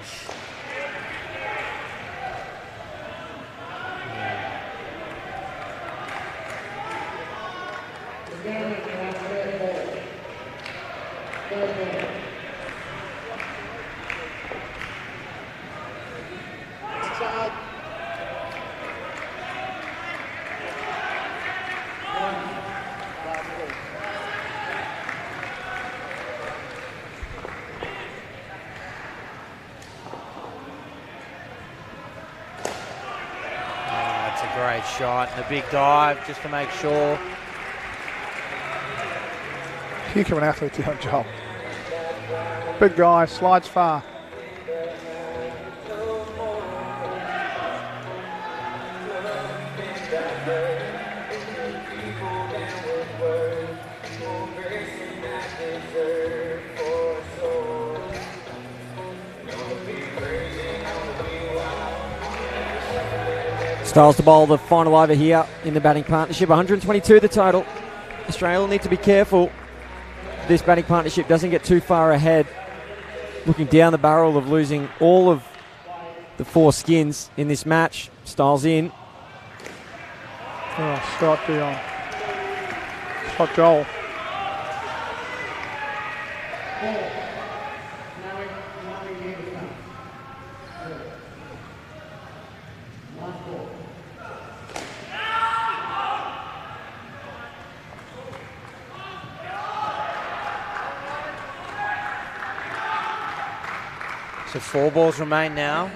Speaker 5: Great shot and a big dive just to make sure.
Speaker 1: Heck of an athlete, Joel. Big guy, slides far.
Speaker 6: Styles to bowl the final over here in the batting partnership. 122 the total. Australia will need to be careful. This batting partnership doesn't get too far ahead. Looking down the barrel of losing all of the 4 skins in this match. Styles in.
Speaker 1: Oh, Scott Dion. Scott Joel.
Speaker 5: So 4 balls remain now.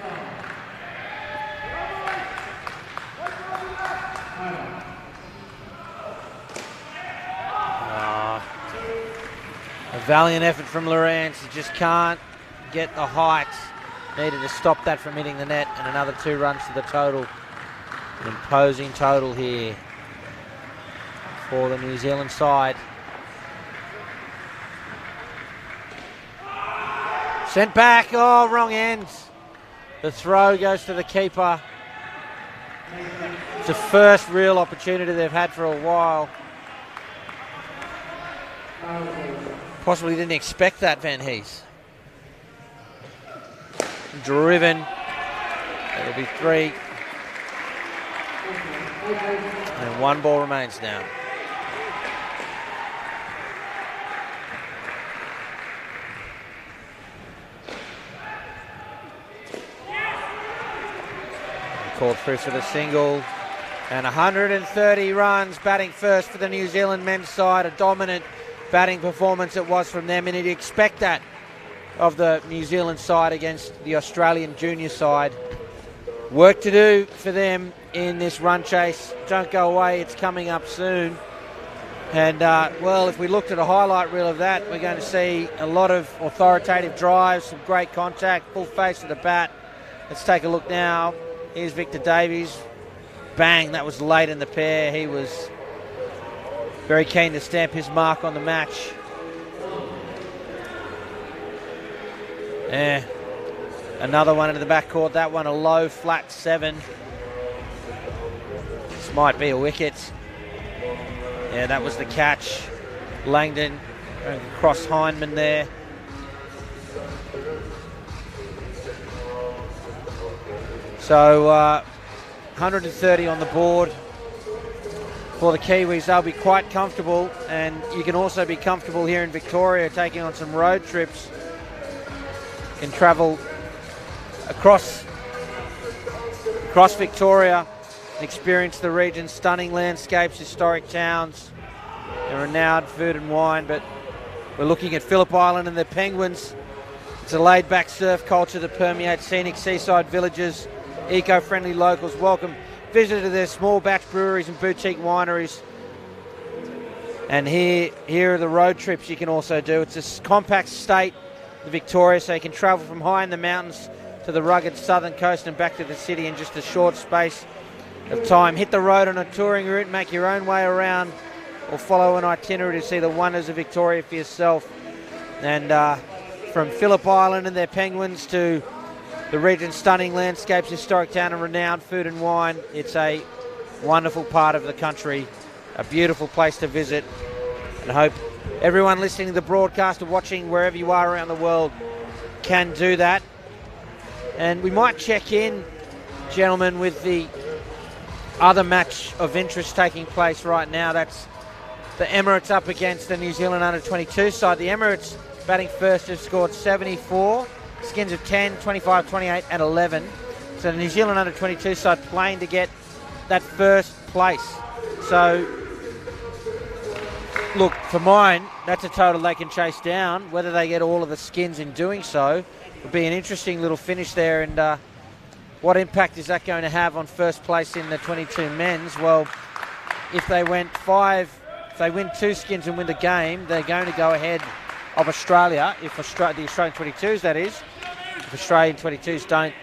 Speaker 5: A valiant effort from Lawrence. He just can't get the height needed to stop that from hitting the net, and another 2 runs to the total. An imposing total here for the New Zealand side. Sent back, oh, wrong end. The throw goes to the keeper. It's the first real opportunity they've had for a while. Possibly didn't expect that, Van Hees. Driven. It'll be 3. And 1 ball remains now. Called through for the single, and 130 runs batting first for the New Zealand men's side. A dominant batting performance it was from them, and you'd expect that of the New Zealand side against the Australian junior side. Work to do for them in this run chase. Don't go away, it's coming up soon. And, well, if we looked at a highlight reel of that, we're going to see a lot of authoritative drives, some great contact, full face of the bat. Let's take a look now. Here's Victor Davies. Bang, that was late in the pair. He was very keen to stamp his mark on the match. Yeah, another one into the backcourt. That one a low, flat 7. This might be a wicket. Yeah, that was the catch. Langdon across Hindman there. So 130 on the board for the Kiwis. They'll be quite comfortable, and you can also be comfortable here in Victoria taking on some road trips. You can travel across Victoria, experience the region's stunning landscapes, historic towns, and renowned food and wine. But we're looking at Phillip Island and the Penguins. It's a laid-back surf culture that permeates scenic seaside villages. Eco-friendly locals welcome visitors to their small batch breweries and boutique wineries. And here are the road trips you can also do. It's a compact state, the Victoria, so you can travel from high in the mountains to the rugged southern coast and back to the city in just a short space of time. Hit the road on a touring route, make your own way around, or follow an itinerary to see the wonders of Victoria for yourself. And from Phillip Island and their Penguins to the region's stunning landscapes, historic town and renowned food and wine, it's a wonderful part of the country, a beautiful place to visit. And I hope everyone listening to the broadcast or watching wherever you are around the world can do that. And we might check in, gentlemen, with the other match of interest taking place right now. That's the Emirates up against the New Zealand under-22 side. The Emirates batting first have scored 74, skins of 10, 25, 28 and 11. So the New Zealand under-22 side playing to get that first place. So, look, for mine, that's a total they can chase down. Whether they get all of the skins in doing so would be an interesting little finish there. And what impact is that going to have on first place in the 22 men's? Well, if they win 2 skins and win the game, they're going to go ahead of Australia. If the Australian 22s, that is, if Australian 22s don't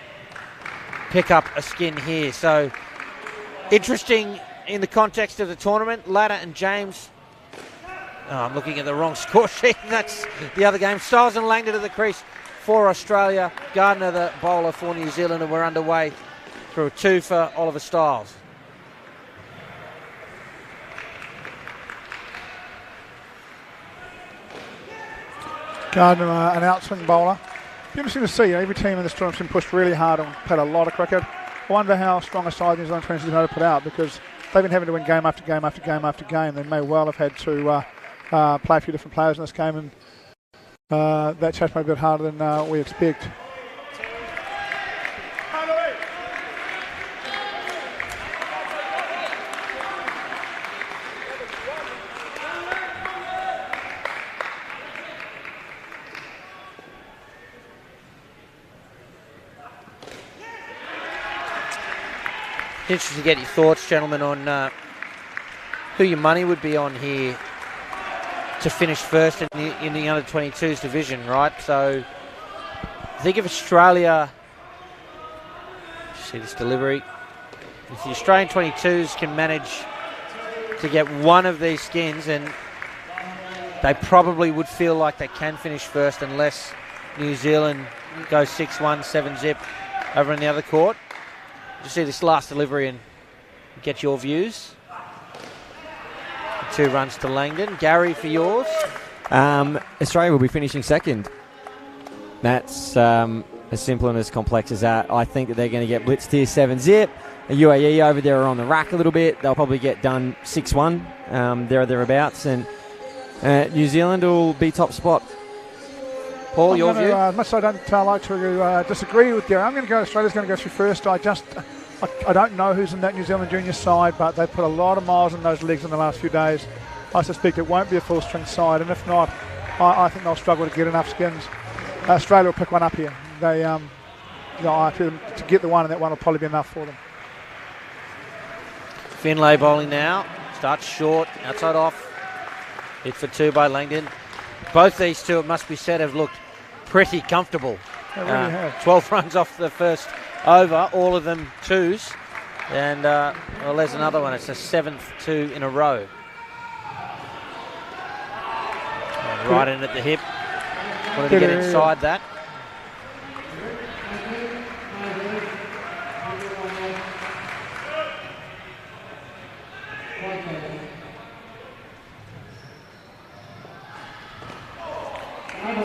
Speaker 5: pick up a skin here. So interesting in the context of the tournament. Ladder and James. Oh, I'm looking at the wrong score sheet. That's the other game. Styles and Langdon to the crease for Australia. Gardner the bowler for New Zealand, and we're underway through a 2 for Oliver Styles.
Speaker 1: Gardner, an outswing bowler. Interesting to see. Every team in this tournament's been pushed really hard and played a lot of cricket. I wonder how strong a side New Zealand 20s know to put out, because they've been having to win game after game after game after game. They may well have had to play a few different players in this game, and that chase may be a bit harder than we expect.
Speaker 5: Interesting to get your thoughts, gentlemen, on who your money would be on here to finish first in the under-22s division, right? So think of Australia. See this delivery. If the Australian 22s can manage to get one of these skins, and they probably would feel like they can finish first unless New Zealand goes 6-1, 7-zip over in the other court. Just see this last delivery and get your views. 2 runs to Langdon. Gary, for yours?
Speaker 6: Australia will be finishing second. That's as simple and as complex as that. I think that they're going to get blitzed here 7-zip. The UAE over there are on the rack a little bit. They'll probably get done 6-1, there or thereabouts. And New Zealand will be top spot.
Speaker 5: Paul, your view?
Speaker 1: As much as I don't like to disagree with Gary, I'm going to go Australia's going to go through first. I don't know who's in that New Zealand junior side, but they put a lot of miles in those legs in the last few days. I suspect it won't be a full string side, and if not, I think they'll struggle to get enough skins. Australia will pick one up here. They, I feel them to get the one, and that one will probably be enough for them.
Speaker 5: Finlay bowling now. Starts short, outside off. Hit for 2 by Langdon. Both these two, it must be said, have looked pretty comfortable.
Speaker 1: They really have.
Speaker 5: 12 runs off the first over, all of them 2s. And, well, there's another one. It's a 7th 2 in a row. And right in at the hip. Wanted to get inside that.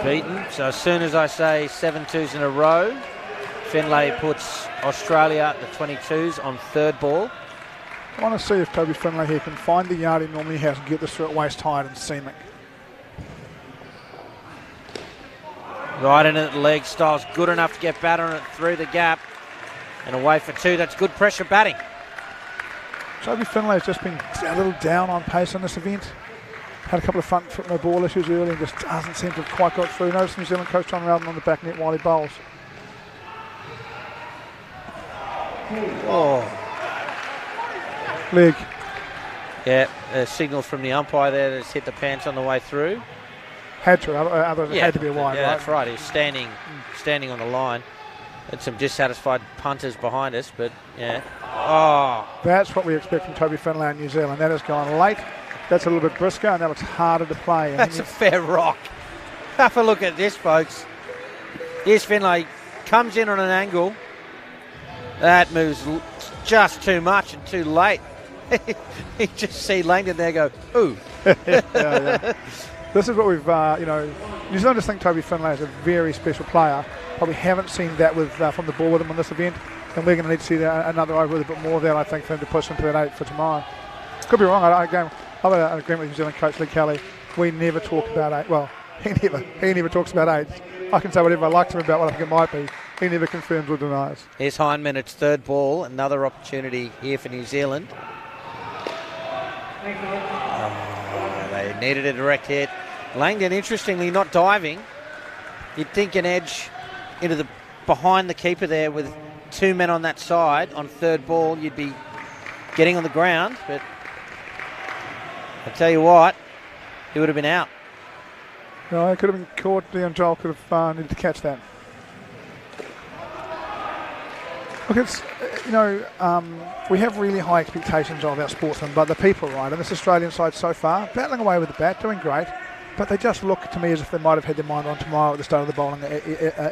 Speaker 5: Beaten. So as soon as I say 7 2s in a row, Finlay puts Australia at the 22s on 3rd ball.
Speaker 1: I want to see if Toby Finlay here can find the yard he normally has and get this through at waist height and seaming.
Speaker 5: Right in at the leg. Styles good enough to get bat on it through the gap. And away for 2. That's good pressure batting.
Speaker 1: Toby Finlay has just been a little down on pace in this event. Had a couple of front foot no ball issues early and just doesn't seem to have quite got through. Notice New Zealand coach John Rowden on the back net while he bowls.
Speaker 5: Oh.
Speaker 1: Leg.
Speaker 5: Yeah, a signal from the umpire there that's hit the pants on the way through.
Speaker 1: Had to, otherwise it had to be a wide,
Speaker 5: yeah,
Speaker 1: right?
Speaker 5: That's right. He was standing on the line. Had some dissatisfied punters behind us, but yeah. Oh.
Speaker 1: That's what we expect from Toby Finlay in New Zealand. That has gone late. That's a little bit brisker, and that looks harder to play.
Speaker 5: That's a fair rock. Have a look at this, folks. Here's Finlay. Comes in on an angle. That moves just too much and too late. You just see Langdon there go, ooh.
Speaker 1: yeah. This is what we've, New Zealand just think Toby Finlay is a very special player. Probably haven't seen that with from the ball with him on this event, and we're going to need to see another over with a bit more of that, I think, for him to push into that 8 for tomorrow. Could be wrong. I've got an agreement with New Zealand coach Lee Kelly. We never talk about 8. Well, he never talks about 8. I can say whatever I like to him about what I think it might be. He never confirms or denies.
Speaker 5: Here's Hindman, it's 3rd ball. Another opportunity here for New Zealand. Oh, they needed a direct hit. Langdon, interestingly, not diving. You'd think an edge into the behind the keeper there with 2 men on that side. On 3rd ball, you'd be getting on the ground, but I tell you what, he would have been out.
Speaker 1: No, it could have been caught. Leon Joel could have needed to catch that. Look, it's, we have really high expectations of our sportsmen, but the people, right, and this Australian side so far, battling away with the bat, doing great, but they just look to me as if they might have had their mind on tomorrow at the start of the bowling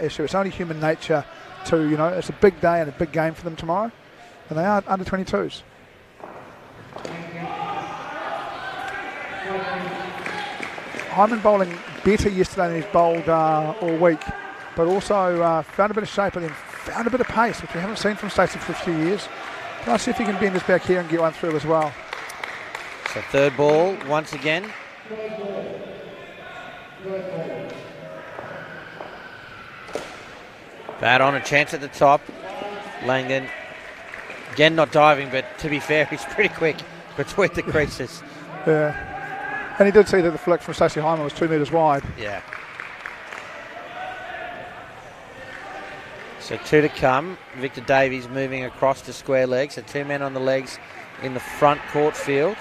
Speaker 1: issue. It's only human nature to, it's a big day and a big game for them tomorrow, and they are under 22s. Hyman bowling better yesterday than he's bowled all week, but also found a bit of shape and then found a bit of pace, which we haven't seen from Stacey for a few years. Let's see if he can bend us back here and get one through as well.
Speaker 5: So 3rd ball once again. Bat on, a chance at the top. Langdon, again not diving, but to be fair, he's pretty quick between the creases.
Speaker 1: Yeah. And he did see that the flick from Stacey Hyman was 2 metres wide.
Speaker 5: Yeah. So 2 to come. Victor Davies moving across to square legs. So 2 men on the legs in the front court field.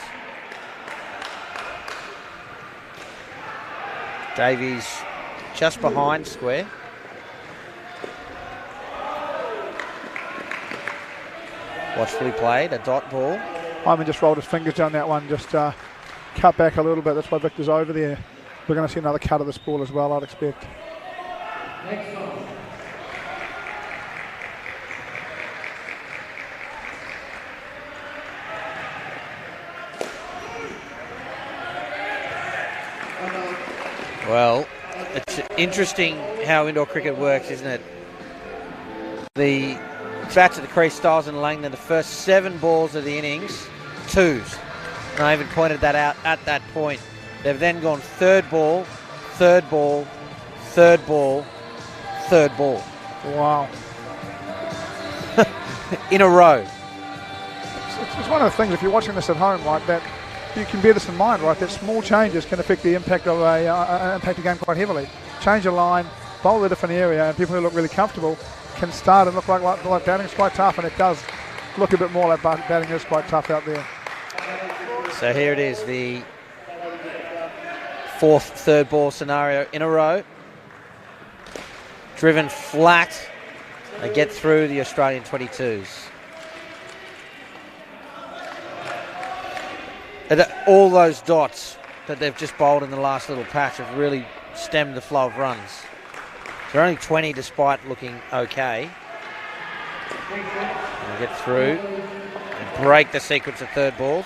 Speaker 5: Davies just behind square. Watchfully played, a dot ball.
Speaker 1: Hyman just rolled his fingers down that one, just cut back a little bit. That's why Victor's over there. We're going to see another cut of this ball as well, I'd expect.
Speaker 5: Well, it's interesting how indoor cricket works, isn't it? The bats at the crease, Styles and Langdon, the first 7 balls of the innings, 2s. And I even pointed that out at that point. They've then gone 3rd ball, 3rd ball, 3rd ball, 3rd ball.
Speaker 1: Wow.
Speaker 5: In a row.
Speaker 1: It's one of the things, if you're watching this at home, right, that you can bear this in mind, right? That small changes can affect the impact of impact the game quite heavily. Change a line, bowl a different area, and people who look really comfortable can start and look like batting's quite tough, and it does look a bit more like batting is quite tough out there.
Speaker 5: So here it is, the fourth third ball scenario in a row. Driven flat, they get through the Australian 22s. And all those dots that they've just bowled in the last little patch have really stemmed the flow of runs. They're only 20 despite looking okay. And get through and break the sequence of third balls.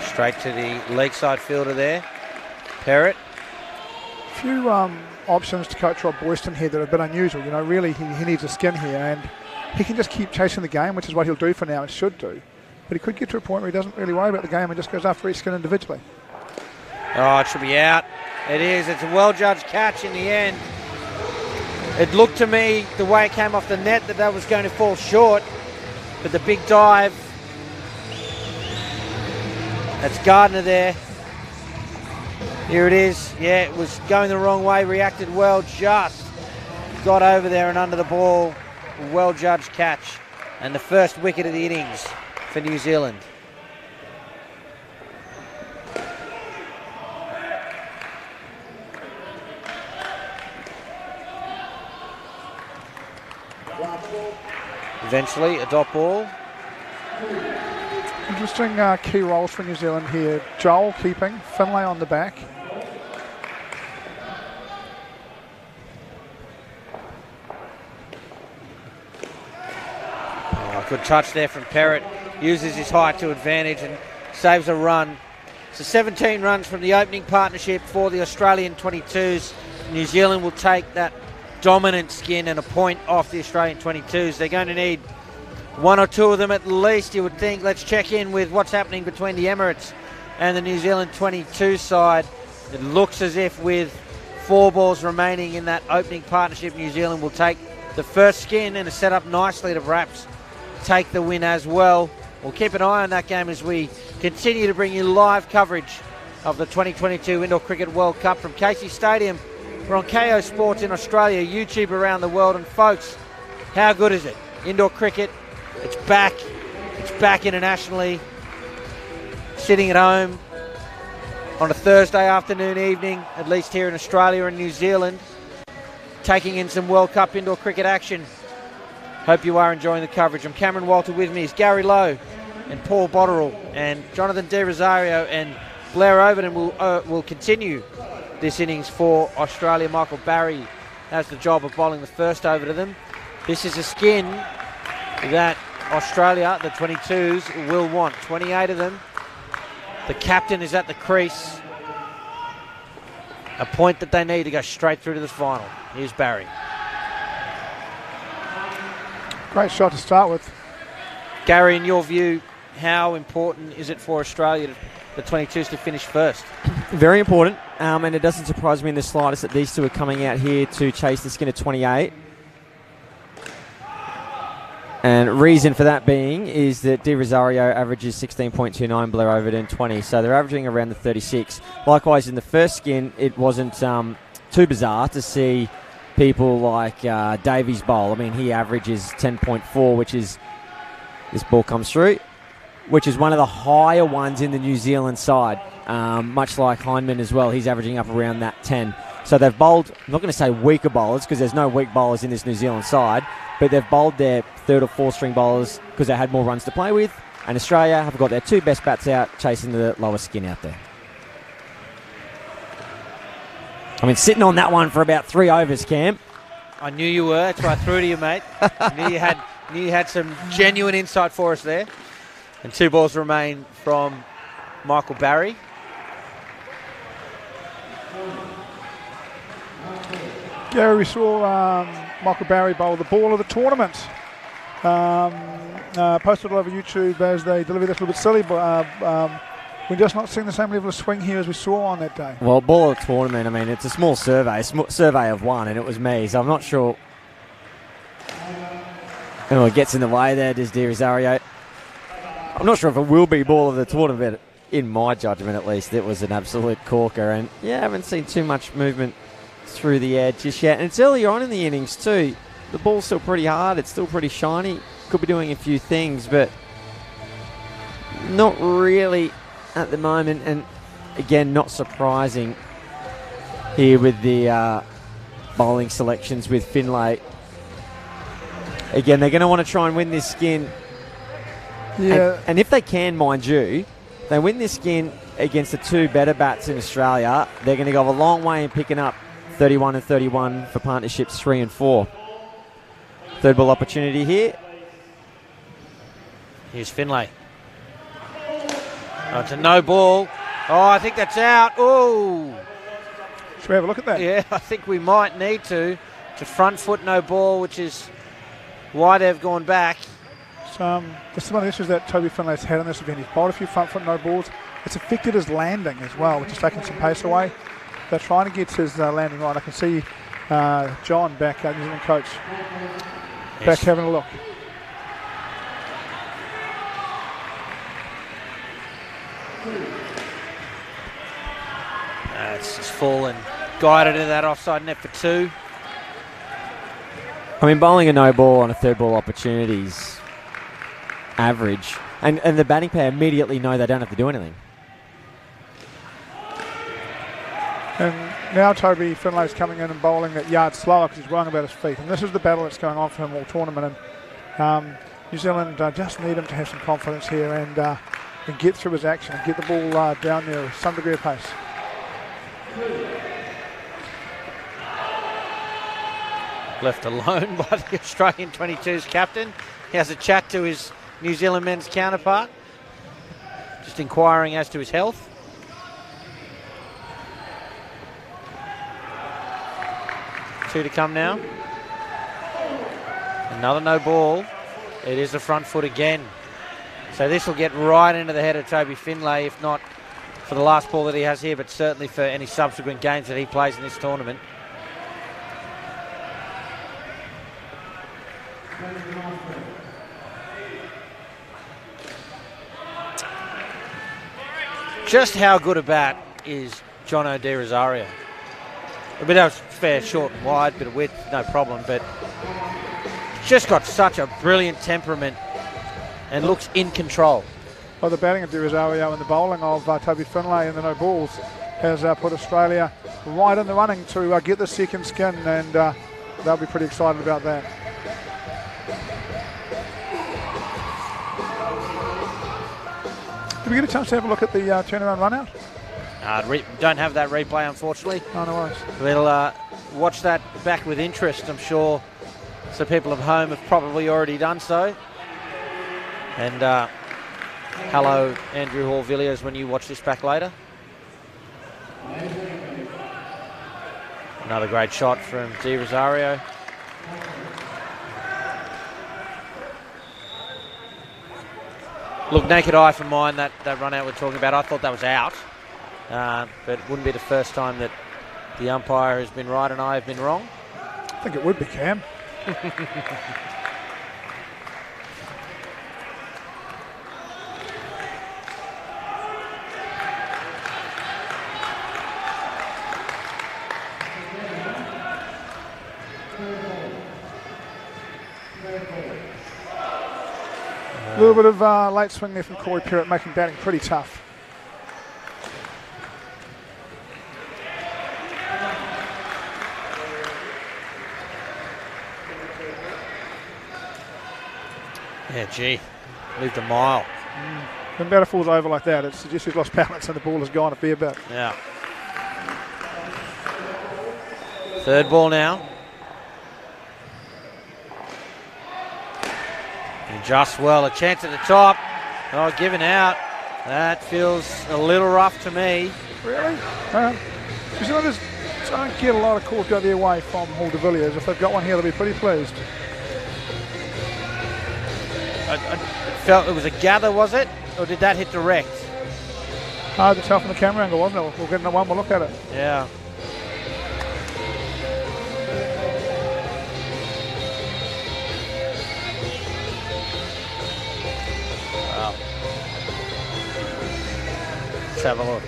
Speaker 5: Straight to the leg side fielder there, Perrott.
Speaker 1: A few options to coach Rob Boyston here that have been unusual. You know, really he needs a skin here, and he can just keep chasing the game, which is what he'll do for now and should do. But he could get to a point where he doesn't really worry about the game and just goes after each skin individually.
Speaker 5: Oh, it should be out. It is. It's a well-judged catch in the end. It looked to me, the way it came off the net, that was going to fall short. But the big dive, that's Gardner there. Here it is. Yeah, it was going the wrong way, reacted well, just got over there and under the ball. Well-judged catch. And the first wicket of the innings for New Zealand. Eventually, a dot ball.
Speaker 1: Interesting key roles for New Zealand here. Joel keeping, Finlay on the back.
Speaker 5: Oh, good touch there from Perrott. Uses his height to advantage and saves a run. So 17 runs from the opening partnership for the Australian 22s. New Zealand will take that dominant skin and a point off the Australian 22s. They're going to need one or two of them at least, you would think. Let's check in with what's happening between the Emirates and the New Zealand 22 side. It looks as if with 4 balls remaining in that opening partnership, New Zealand will take the first skin and is set up nicely to perhaps take the win as well. We'll keep an eye on that game as we continue to bring you live coverage of the 2022 Indoor Cricket World Cup from Casey Stadium. We're on KO Sports in Australia, YouTube around the world, and folks, how good is it? Indoor cricket, it's back internationally. Sitting at home on a Thursday afternoon evening, at least here in Australia and New Zealand, taking in some World Cup indoor cricket action. Hope you are enjoying the coverage. I'm Cameron Walter. With me is Gary Lowe and Paul Botterill, and Jonathan De Rosario and Blair Overton will continue this innings for Australia. Michael Barry has the job of bowling the first over to them. This is a skin that Australia, the 22s, will want. 28 of them. The captain is at the crease. A point that they need to go straight through to the final. Here's Barry.
Speaker 1: Great shot to start with.
Speaker 5: Gary, in your view, how important is it for Australia, the 22s, to finish first?
Speaker 6: Very important, and it doesn't surprise me in the slightest that these two are coming out here to chase the skin of 28. And reason for that being is that De Rosario averages 16.29, Blair Overton 20, so they're averaging around the 36. Likewise, in the first skin, it wasn't too bizarre to see people like Davies bowl. I mean, he averages 10.4, which is, this ball comes through, which is one of the higher ones in the New Zealand side, much like Hindman as well. He's averaging up around that 10. So they've bowled, I'm not going to say weaker bowlers because there's no weak bowlers in this New Zealand side, but they've bowled their third or fourth string bowlers because they had more runs to play with, and Australia have got their 2 best bats out chasing the lower skin out there. I mean, sitting on that one for about 3 overs, Cam.
Speaker 5: I knew you were. That's why I threw to you, mate. I knew you had some genuine insight for us there. And 2 balls remain from Michael Barry.
Speaker 1: Yeah, we saw Michael Barry bowl the ball of the tournament. Posted all over YouTube as they deliver this little bit silly We're just not seeing the same level of swing here as we saw on that day.
Speaker 6: Well, ball of the tournament, I mean, it's a small survey of one, and it was me, so I'm not sure. Oh, it gets in the way there, does De Rosario. I'm not sure if it will be ball of the tournament, in my judgment at least. It was an absolute corker, and yeah, I haven't seen too much movement through the air just yet. And it's earlier on in the innings too. The ball's still pretty hard, it's still pretty shiny. Could be doing a few things, but not really at the moment. And again, not surprising here with the bowling selections with Finlay. Again, they're going to want to try and win this skin.
Speaker 1: Yeah.
Speaker 6: And if they can, mind you, they win this skin against the two better bats in Australia, they're going to go a long way in picking up 31 and 31 for partnerships 3 and 4. Third ball opportunity here.
Speaker 5: Here's Finlay. Oh, it's a no ball. Oh, I think that's out. Oh.
Speaker 1: Should we have a look at that?
Speaker 5: Yeah, I think we might need to. It's a front foot no ball, which is why they've gone back.
Speaker 1: This is one of the issues that Toby Finlay's had in this event. He's bowled a few front foot no balls. It's affected his landing as well, which is taking some pace away. They're trying to get his landing right. I can see John back, New Zealand coach, back having a look.
Speaker 5: It's just fallen, guided into that offside net for 2.
Speaker 6: I mean, bowling a no ball on a third ball opportunities average, and the batting pair immediately know they don't have to do anything.
Speaker 1: And now Toby Finlay's coming in and bowling that yard slower because he's worrying about his feet. And this is the battle that's going on for him all tournament. And New Zealand just need him to have some confidence here and get through his action and get the ball down there with some degree of pace.
Speaker 5: Left alone by the Australian 22's captain. He has a chat to his New Zealand men's counterpart, just inquiring as to his health. Two to come now. Another no ball. It is a front foot again. So this will get right into the head of Toby Finlay, if not for the last ball that he has here, but certainly for any subsequent games that he plays in this tournament. Just how good a bat is Jono De Rosario? A bit of fair, short and wide, bit of width, no problem, but just got such a brilliant temperament and looks in control.
Speaker 1: Well, the batting of De Rosario and the bowling of Toby Finlay and the no balls has put Australia right in the running to get the second skin, and they'll be pretty excited about that. Did we get a chance to have a look at the turnaround run out?
Speaker 5: Don't have that replay, unfortunately.
Speaker 1: Oh, no worries.
Speaker 5: We'll watch that back with interest, I'm sure. So people at home have probably already done so. And hello, Andrew Hall-Villiers, when you watch this back later. Another great shot from De Rosario. Look, naked eye for mine, that run out we're talking about, I thought that was out. But it wouldn't be the first time that the umpire has been right and I have been wrong.
Speaker 1: I think it would be, Cam. A little bit of late swing there from Corey Perrott, making batting pretty tough.
Speaker 5: Yeah, gee, moved a mile.
Speaker 1: When batter falls over like that, it suggests he's lost balance and the ball has gone a fair bit.
Speaker 5: Yeah. Third ball now. And just well, a chance at the top. Oh, given out. That feels a little rough to me.
Speaker 1: Really? New Zealanders don't get a lot of calls go their way from Hall de Villiers. If they've got one here, they'll be pretty pleased.
Speaker 5: I felt it was a gather, was it? Or did that hit direct?
Speaker 1: Hard to tell from the camera angle, wasn't it? We'll get one more look at it.
Speaker 5: Yeah. Wow. Let's have a look.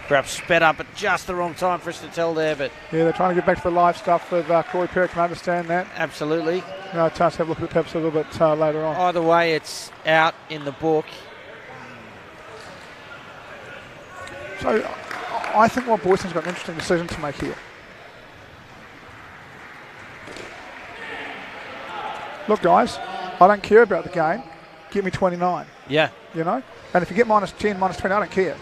Speaker 5: Perhaps sped up at just the wrong time for us to tell there, but...
Speaker 1: Yeah, they're trying to get back to the live stuff with Corey Perry. Can understand that.
Speaker 5: Absolutely.
Speaker 1: No, a chance to have a look at the perhaps a little bit later on.
Speaker 5: Either way, it's out in the book.
Speaker 1: So, I think Rob Boyston's got an interesting decision to make here. Look, guys, I don't care about the game. Give me 29.
Speaker 5: Yeah.
Speaker 1: You know? And if you get minus 10, minus 20, I don't care.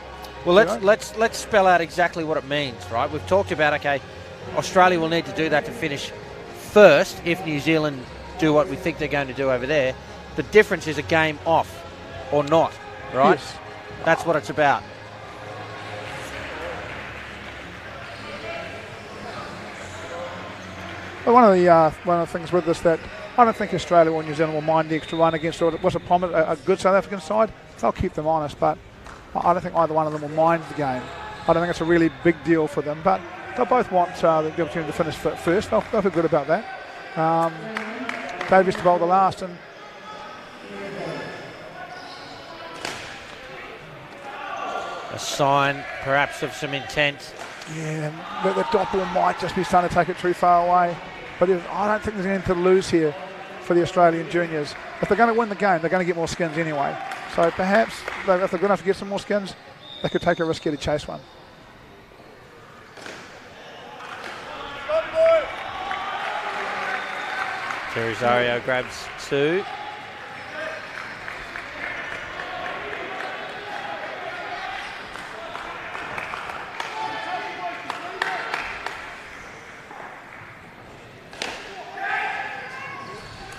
Speaker 5: Well, let's spell out exactly what it means, right? We've talked about, okay, Australia will need to do that to finish first if New Zealand do what we think they're going to do over there. The difference is a game off or not, right?
Speaker 1: Yes.
Speaker 5: That's what it's about.
Speaker 1: But one of the things with this that I don't think Australia or New Zealand will mind the extra run against what's a good South African side. They'll keep them honest, but I don't think either one of them will mind the game. I don't think it's a really big deal for them, but they'll both want the opportunity to finish first. They'll feel good about that. Davies to bowl the last, and
Speaker 5: A sign, perhaps, of some intent.
Speaker 1: yeah, the dot ball might just be starting to take it too far away. But I don't think there's anything to lose here for the Australian juniors. If they're going to win the game, they're going to get more skins anyway. So perhaps if they're good enough to get some more skins, they could take a risk here to chase one.
Speaker 5: Rosario grabs 2.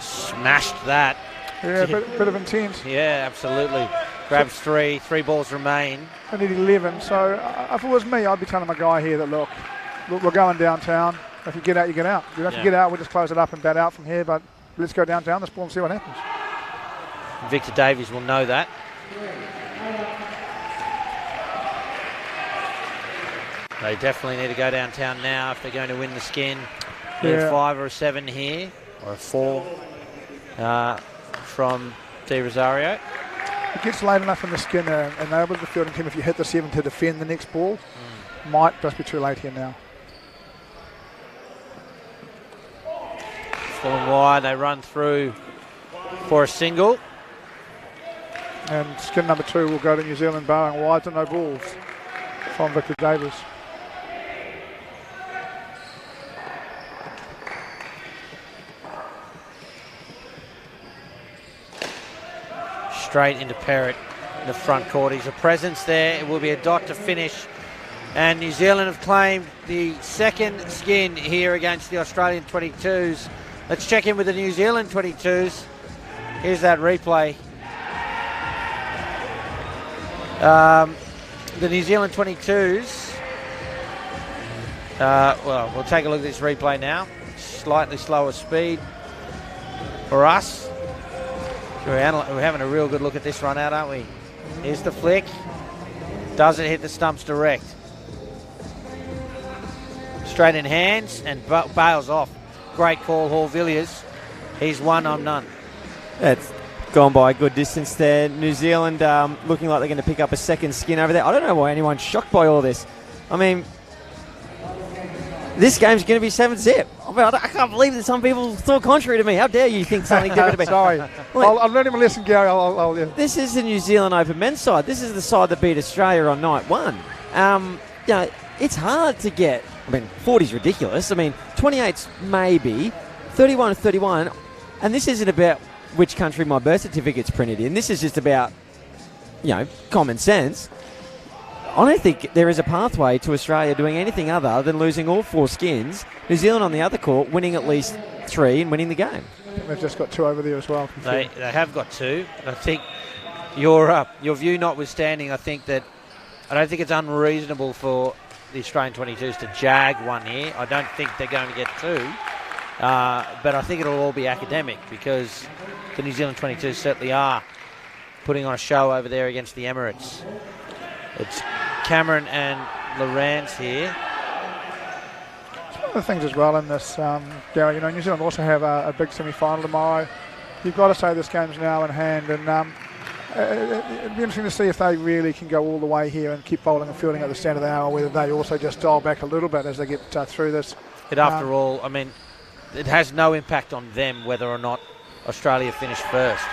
Speaker 5: Smashed that.
Speaker 1: Yeah, a bit of intent.
Speaker 5: Yeah, absolutely. Grabs 3 balls remain.
Speaker 1: I need 11. So if it was me, I'd be telling my guy here that look, we're going downtown. If you get out, you get out. You don't have to get out, we'll just close it up and bat out from here, but let's go downtown, let's ball and see what happens.
Speaker 5: Victor Davies will know that. They definitely need to go downtown now if they're going to win the skin. Need a 5 or a 7 here, or a 4 from De Rosario.
Speaker 1: It gets late enough in the skin and they're able to fielding team if you hit the 7 to defend the next ball. Might just be too late here now.
Speaker 5: Full and wide, they run through for a single.
Speaker 1: And skin number 2 will go to New Zealand, barring wides and no balls from Victor Davies.
Speaker 5: Straight into Perrott in the front court. He's a presence there. It will be a dot to finish. And New Zealand have claimed the second skin here against the Australian 22s. Let's check in with the New Zealand 22s. Here's that replay. The New Zealand 22s. Well, we'll take a look at this replay now. Slightly slower speed for us. We're having a real good look at this run out, aren't we? Here's the flick. Does it hit the stumps direct? Straight in hands and bails off. Great call, Hall Villiers. He's one, I'm none.
Speaker 6: It's gone by a good distance there. New Zealand looking like they're going to pick up a second skin over there. I don't know why anyone's shocked by all this. I mean, this game's going to be 7-zip. I can't believe that some people thought contrary to me. How dare you think something different?
Speaker 1: Sorry. I'll learn him a lesson, Gary. Yeah.
Speaker 6: This is the New Zealand Open men's side. This is the side that beat Australia on night 1. It's hard to get. 40's ridiculous. 28's maybe. 31 to 31. And this isn't about which country my birth certificate's printed in. This is just about, common sense. I don't think there is a pathway to Australia doing anything other than losing all 4 skins. New Zealand on the other court, winning at least 3 and winning the game.
Speaker 1: They've just got 2 over there as well.
Speaker 5: They have got 2. I think your view notwithstanding, I don't think it's unreasonable for the Australian 22s to jag 1 here. I don't think they're going to get 2. But I think it'll all be academic because the New Zealand 22 certainly are putting on a show over there against the Emirates. It's Cameron and Lawrence here.
Speaker 1: It's one of the things as well in this, Gary, you know, New Zealand also have a big semi-final tomorrow. You've got to say this game's now in hand, and it'd be interesting to see if they really can go all the way here and keep bowling and fielding at the standard of the hour, whether they also just dial back a little bit as they get through this.
Speaker 5: After all, I mean, it has no impact on them whether or not Australia finish first,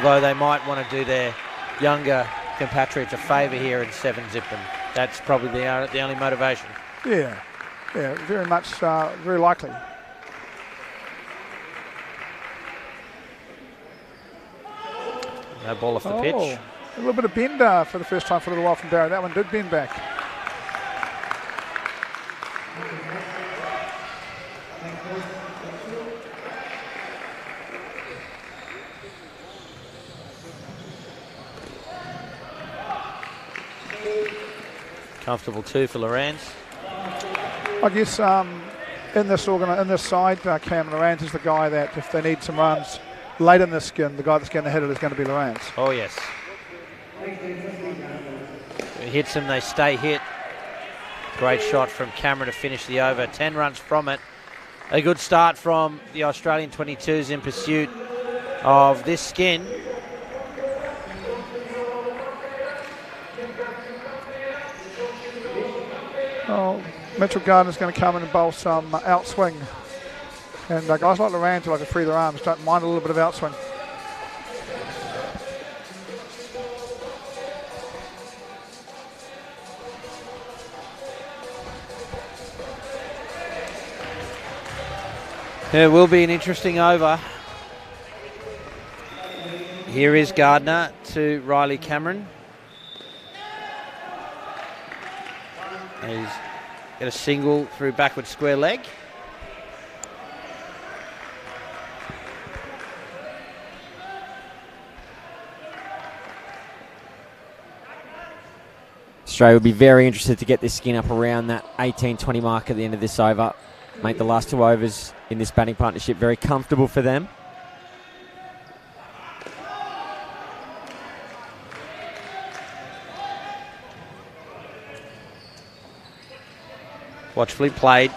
Speaker 5: though they might want to do their younger compatriots a favour here and 7-zip them. That's probably the only motivation.
Speaker 1: Yeah, very much, very likely.
Speaker 5: No ball off the pitch.
Speaker 1: A little bit of bend for the first time for a little while from Barry. That one did bend back.
Speaker 5: Comfortable too for Lawrence.
Speaker 1: I guess in this side, Cam Lawrence is the guy that if they need some runs late in the skin, the guy that's going to hit it is going to be Lawrence.
Speaker 5: Oh yes. He hits them, they stay hit. Great shot from Cameron to finish the over. 10 runs from it. A good start from the Australian 22s in pursuit of this skin.
Speaker 1: Oh, Mitchell Gardner's going to come in and bowl some outswing. And guys like Lawrence who like to free their arms don't mind a little bit of outswing.
Speaker 5: It will be an interesting over. Here is Gardner to Riley Cameron. He's got a single through backward square leg.
Speaker 6: Australia will be very interested to get this skin up around that 18-20 mark at the end of this over. Make the last 2 overs in this batting partnership very comfortable for them.
Speaker 5: Watchfully played.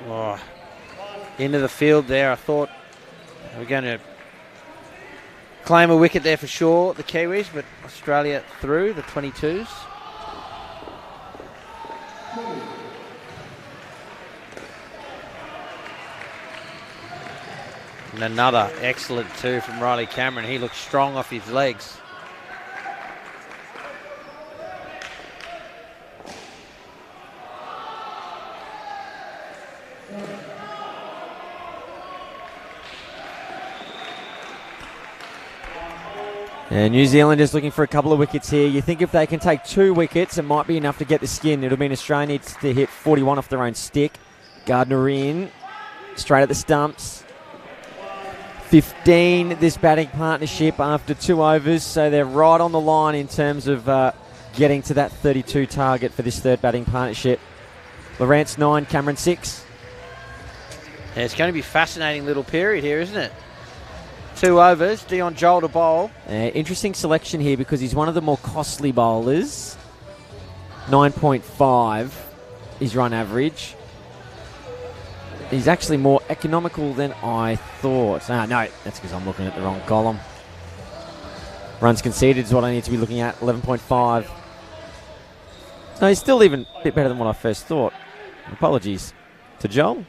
Speaker 5: Oh, into the field there. I thought we're going to claim a wicket there for sure, the Kiwis, but Australia through, the 22s. And another excellent two from Riley Cameron. He looks strong off his legs.
Speaker 6: And New Zealand is looking for a couple of wickets here. You think if they can take 2 wickets, it might be enough to get the skin. It'll mean Australia needs to hit 41 off their own stick. Gardner in, straight at the stumps. 15 this batting partnership after 2 overs, so they're right on the line in terms of getting to that 32 target for this third batting partnership. Lawrence 9, Cameron 6.
Speaker 5: Yeah, it's going to be a fascinating little period here, isn't it? 2 overs, Dion Joel to bowl.
Speaker 6: Interesting selection here because he's one of the more costly bowlers. 9.5 his run average. He's actually more economical than I thought. No, that's because I'm looking at the wrong column. Runs conceded is what I need to be looking at, 11.5. No, he's still even a bit better than what I first thought. Apologies to Joel.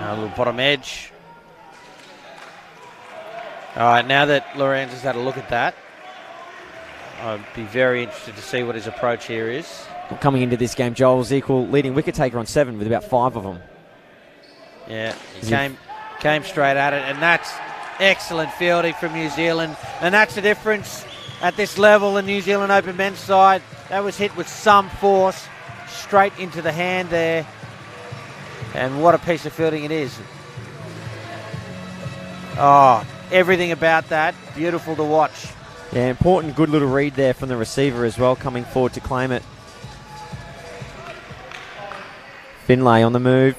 Speaker 5: A little bottom edge. All right, now that Lawrence has had a look at that, I'd be very interested to see what his approach here is.
Speaker 6: Well, coming into this game, Joel's equal leading wicket taker on 7 with about 5 of them.
Speaker 5: Yeah, he came straight at it, and that's excellent fielding from New Zealand, and that's the difference at this level. The New Zealand Open men's side, that was hit with some force straight into the hand there. And what a piece of fielding it is. Oh, everything about that. Beautiful to watch.
Speaker 6: Yeah, important, good little read there from the receiver as well, coming forward to claim it. Finlay on the move.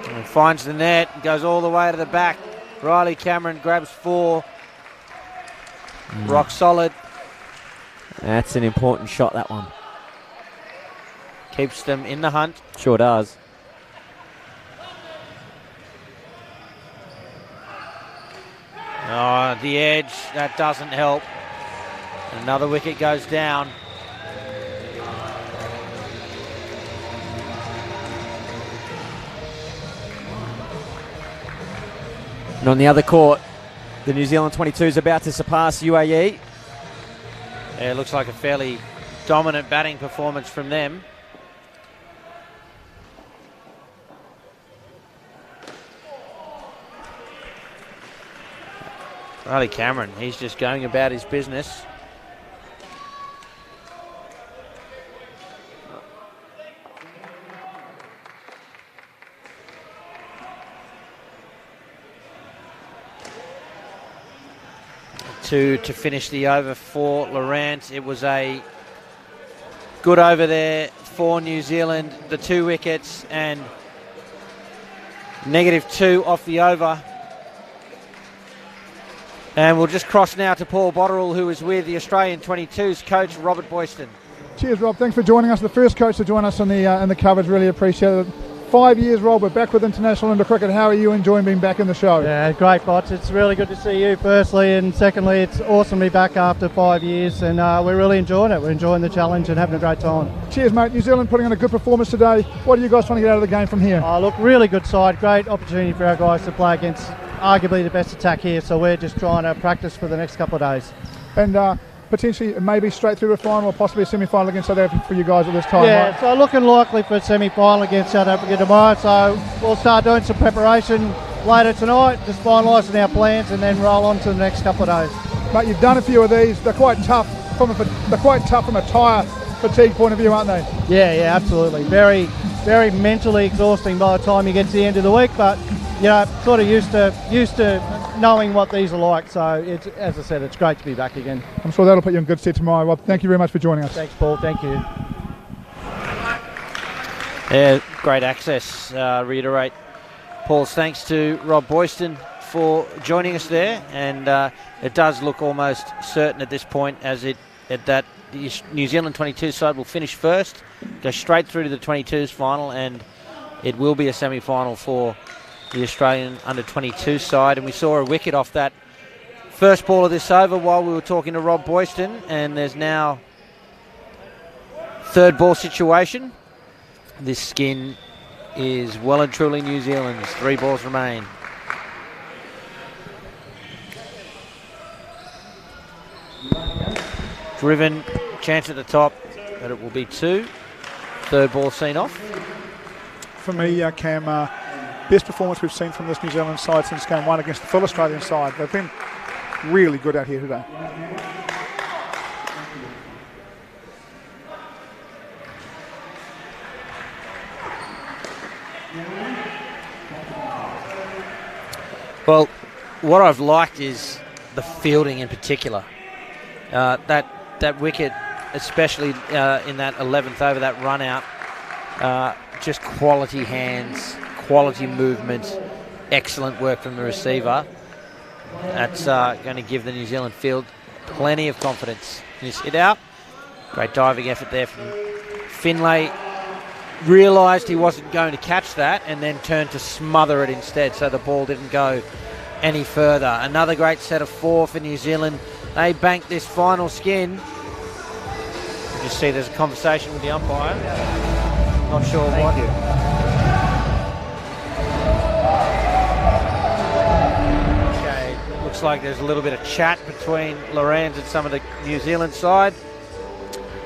Speaker 5: And finds the net, goes all the way to the back. Riley Cameron grabs 4. Rock solid.
Speaker 6: That's an important shot, that one.
Speaker 5: Keeps them in the hunt.
Speaker 6: Sure does.
Speaker 5: Oh, the edge, that doesn't help. Another wicket goes down.
Speaker 6: And on the other court, the New Zealand 22 is about to surpass UAE.
Speaker 5: Yeah, it looks like a fairly dominant batting performance from them. Riley Cameron, he's just going about his business. To finish the over for Lawrence. It was a good over there for New Zealand. The 2 wickets and -2 off the over. And we'll just cross now to Paul Botterill, who is with the Australian 22's coach, Robert Boyston.
Speaker 1: Cheers, Rob. Thanks for joining us. The first coach to join us in the coverage. Really appreciate it. 5 years, Rob. We're back with international indoor cricket. How are you enjoying being back in the show?
Speaker 9: Yeah, great, Bots. It's really good to see you, firstly, and secondly, it's awesome to be back after 5 years, and we're really enjoying it. We're enjoying the challenge and having a great time.
Speaker 1: Cheers, mate. New Zealand putting in a good performance today. What are you guys trying to get out of the game from here?
Speaker 9: Look, really good side. Great opportunity for our guys to play against arguably the best attack here, so we're just trying to practice for the next couple of days.
Speaker 1: And potentially maybe straight through to a final or possibly a semi-final against South Africa for you guys at this time,
Speaker 9: Yeah,
Speaker 1: right?
Speaker 9: so looking likely for a semi-final against South Africa tomorrow, so we'll start doing some preparation later tonight, just finalising our plans and then roll on to the next couple of days.
Speaker 1: Mate, you've done a few of these. They're quite tough from a tyre fatigue point of view, aren't they?
Speaker 9: Yeah, absolutely. Very, very mentally exhausting by the time you get to the end of the week, but you know, sort of used to knowing what these are like. So it's, as I said, it's great to be back again.
Speaker 1: I'm sure that'll put you in good stead tomorrow, Rob. Thank you very much for joining us.
Speaker 9: Thanks, Paul. Thank you.
Speaker 5: Yeah, great access. Reiterate Paul's thanks to Rob Boyston for joining us there, and it does look almost certain at this point that the New Zealand 22 side will finish first, go straight through to the 22s final, and it will be a semi-final for the Australian under-22 side. And we saw a wicket off that first ball of this over while we were talking to Rob Boyston, and there's now third ball situation. This skin is well and truly New Zealand's. 3 balls remain. Driven, chance at the top, but it will be 2. Third ball seen off.
Speaker 1: For me, Cam, best performance we've seen from this New Zealand side since game 1 against the full Australian side. They've been really good out here today.
Speaker 5: Well, what I've liked is the fielding in particular. That wicket, especially in that 11th over, that run out, just quality hands, quality movement, excellent work from the receiver. That's going to give the New Zealand field plenty of confidence. He's hit out. Great diving effort there from Finlay. Realised he wasn't going to catch that and then turned to smother it instead, so the ball didn't go any further. Another great set of 4 for New Zealand. They banked this final skin. You just see there's a conversation with the umpire. Not sure what. Okay, looks like there's a little bit of chat between Lorenz and some of the New Zealand side.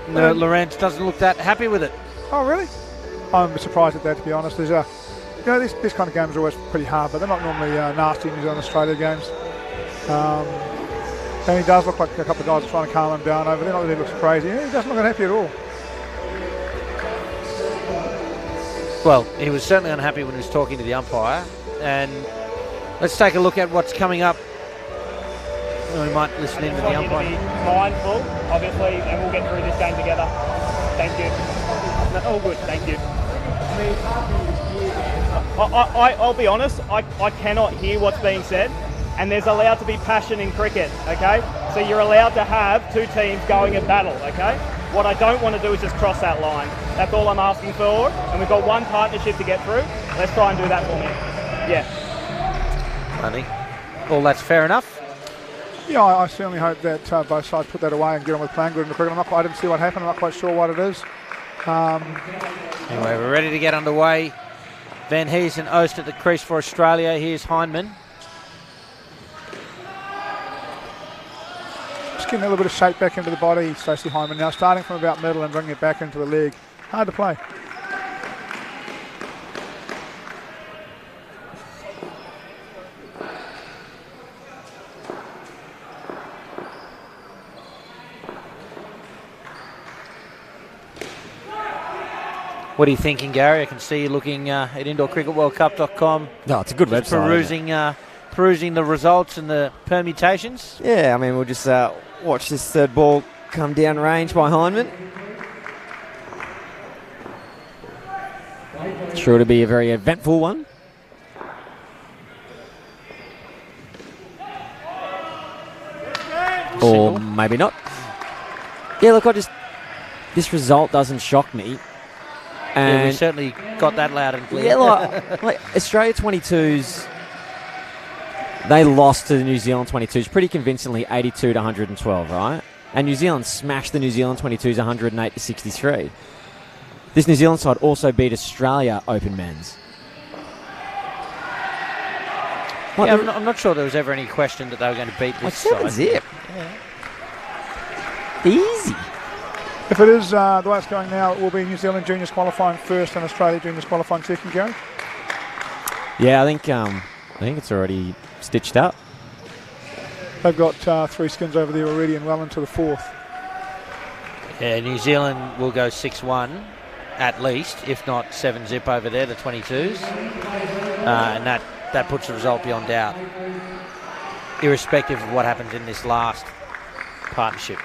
Speaker 5: No, Lorenz doesn't look that happy with it.
Speaker 1: Oh, really? I'm surprised at that, to be honest. There's these kind of games are always pretty hard, but they're not normally nasty New Zealand-Australia games. And he does look like a couple of guys are trying to calm him down over there. Not that he looks crazy. He doesn't look happy at all.
Speaker 5: Well, he was certainly unhappy when he was talking to the umpire. And let's take a look at what's coming up. We might listen in to the umpire.
Speaker 7: Be mindful, obviously, and we'll get through this game together. Thank you. No, all good, thank you. I'll be honest, I cannot hear what's being said, and there's allowed to be passion in cricket, okay? So you're allowed to have two teams going at battle, okay? What I don't want to do is just cross that line. That's all I'm asking for, and we've got one partnership to get through. Let's try and do that for me. Yeah.
Speaker 5: I think all that's fair enough.
Speaker 1: Yeah, I certainly hope that both sides put that away and get on with playing good in the cricket. I didn't see what happened. I'm not quite sure what it is.
Speaker 5: Anyway, we're ready to get underway. Van Hees and Oost at the crease for Australia. Here's Hindman.
Speaker 1: Just getting a little bit of shape back into the body, Stacey Hyman now, starting from about middle and bringing it back into the leg. Hard to play.
Speaker 5: What are you thinking, Gary? I can see you looking at indoorcricketworldcup.com.
Speaker 6: No, it's a good website.
Speaker 5: Perusing the results and the permutations.
Speaker 6: Yeah, I mean, we'll just watch this third ball come down range by Hindman. Sure to be a very eventful one. Or maybe not. Yeah, look, this result doesn't shock me.
Speaker 5: And we certainly got that loud and clear.
Speaker 6: Yeah, like Australia 22s, they lost to the New Zealand 22s pretty convincingly, 82 to 112, right? And New Zealand smashed the New Zealand 22s 108 to 63. This New Zealand side also beat Australia Open Men's.
Speaker 5: Yeah, I'm not sure there was ever any question that they were going to beat this side.
Speaker 6: Zip. Yeah. Easy.
Speaker 1: If it is the way it's going now, it will be New Zealand juniors qualifying first and Australia juniors qualifying second, Gary.
Speaker 6: Yeah, I think it's already stitched up.
Speaker 1: They've got 3 skins over there already and well into the 4th.
Speaker 5: Yeah, New Zealand will go 6-1 at least, if not 7-zip over there, the 22s. And that puts the result beyond doubt, irrespective of what happens in this last partnership.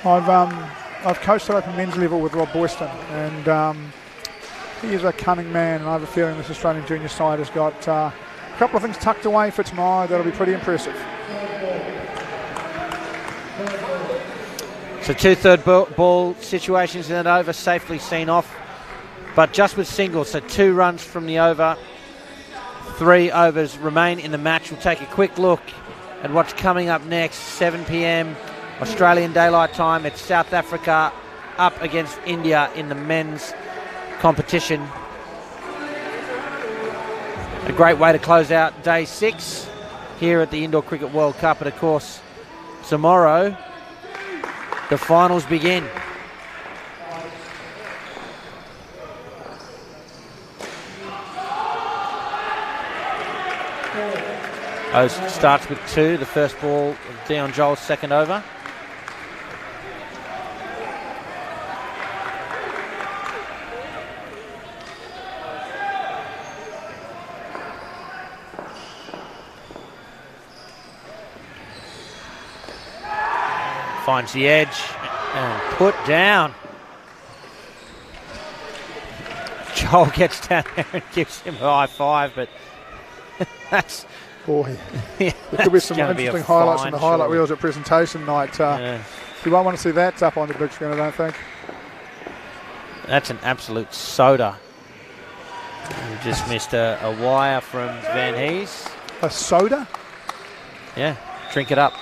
Speaker 1: I've coached at Open Men's level with Rob Boyston, and he is a cunning man, and I have a feeling this Australian junior side has got a couple of things tucked away for tomorrow that'll be pretty impressive.
Speaker 5: So 2 third ball situations in that over, safely seen off, but just with singles, so 2 runs from the over, 3 overs remain in the match. We'll take a quick look at what's coming up next, 7 p.m. Australian Daylight Time. It's South Africa up against India in the men's competition. A great way to close out day 6 here at the Indoor Cricket World Cup. And of course, tomorrow, the finals begin. Oost starts with 2, the first ball of Dion Joel's second over. Finds the edge and put down. Joel gets down there and gives him a high five, but that's...
Speaker 1: Boy,
Speaker 5: yeah,
Speaker 1: there could be some interesting highlights on the highlight reels at presentation night. You won't want to see that up on the big screen, I don't think.
Speaker 5: That's an absolute soda. We just missed a wire from Van Hees.
Speaker 1: A soda?
Speaker 5: Yeah, drink it up.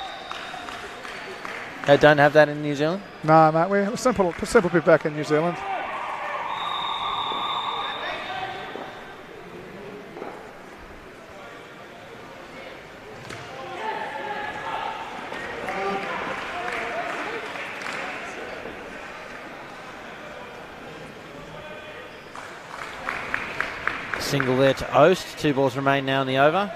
Speaker 5: They don't have that in New Zealand?
Speaker 1: No, mate, we're simple people back in New Zealand.
Speaker 5: Single there to Oost. 2 balls remain now in the over.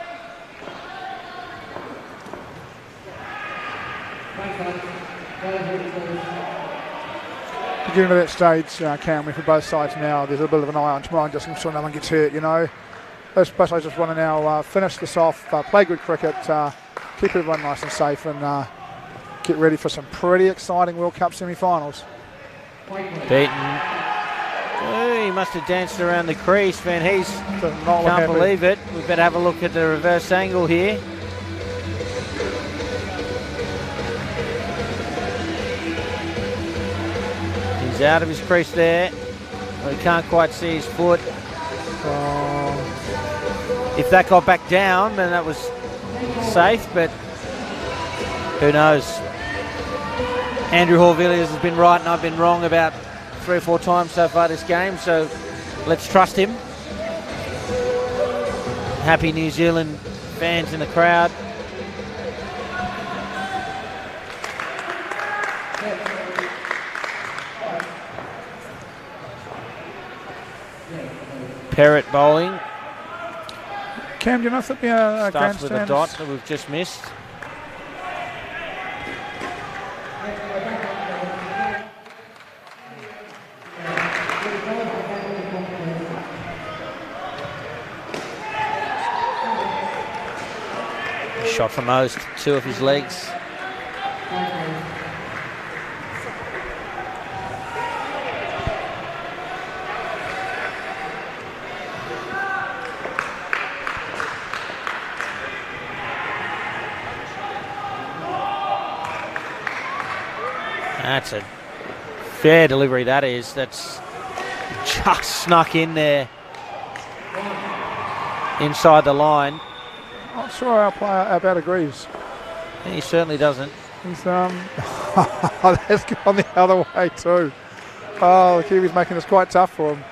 Speaker 1: getting to that stage, Cam, where for both sides now, there's a bit of an eye on tomorrow, just to make sure no one gets hurt, you know. Both sides just want to now finish this off, play good cricket, keep everyone nice and safe, and get ready for some pretty exciting World Cup semi-finals.
Speaker 5: Beaten. Oh, he must have danced around the crease, Van Hees. Can't believe it. We better have a look at the reverse angle here. He's out of his crease there. We can't quite see his foot. If that got back down, then that was safe, but who knows? Andrew Hall-Villiers has been right and I've been wrong about 3 or 4 times so far this game, so let's trust him. Happy New Zealand fans in the crowd. Perrott bowling.
Speaker 1: Cam, do you know if there'll be a
Speaker 5: Starts with a
Speaker 1: grandstand?
Speaker 5: dot that we've just missed. Shot from O's to 2 of his legs. That's a fair delivery, that is. That's just snuck in there inside the line.
Speaker 1: I'm sure our bat agrees.
Speaker 5: He certainly doesn't.
Speaker 1: He's that's gone the other way too. Oh, the Kiwi's making this quite tough for him.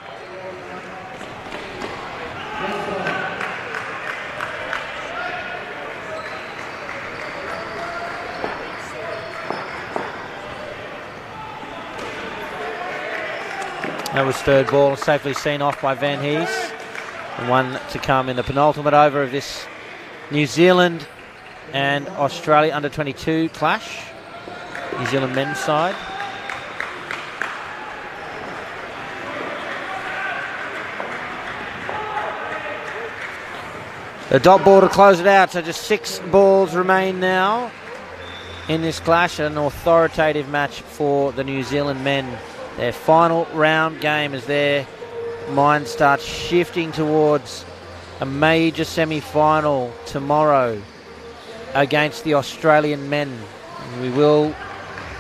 Speaker 5: That was third ball, safely seen off by Van Hees. And one to come in the penultimate over of this New Zealand and Australia under-22 clash. New Zealand men's side. The dot ball to close it out, so just 6 balls remain now in this clash. An authoritative match for the New Zealand men. Their final round game as their mind starts shifting towards a major semi-final tomorrow against the Australian men. And we will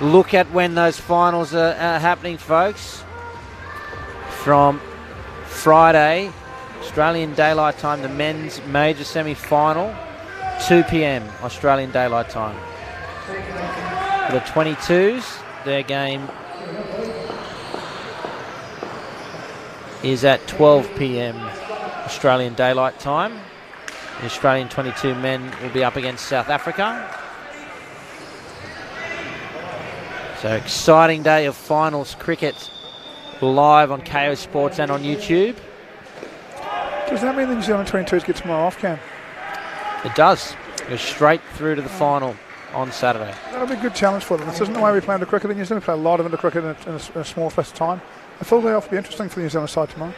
Speaker 5: look at when those finals are happening, folks. From Friday, Australian Daylight Time, the men's major semi-final, 2 p.m. Australian Daylight Time. For the 22s, their game is at 12 p.m. Australian Daylight Time. The Australian 22 men will be up against South Africa. So exciting day of finals cricket live on KO Sports and on YouTube.
Speaker 1: Does that mean the New Zealand 22s get tomorrow off, Cam?
Speaker 5: It does. Goes straight through to the final on Saturday.
Speaker 1: That'll be a good challenge for them. This isn't the way we play into cricket in New Zealand. We play a lot of into cricket in a small space of time. A full day off will be interesting for the New Zealand side tomorrow.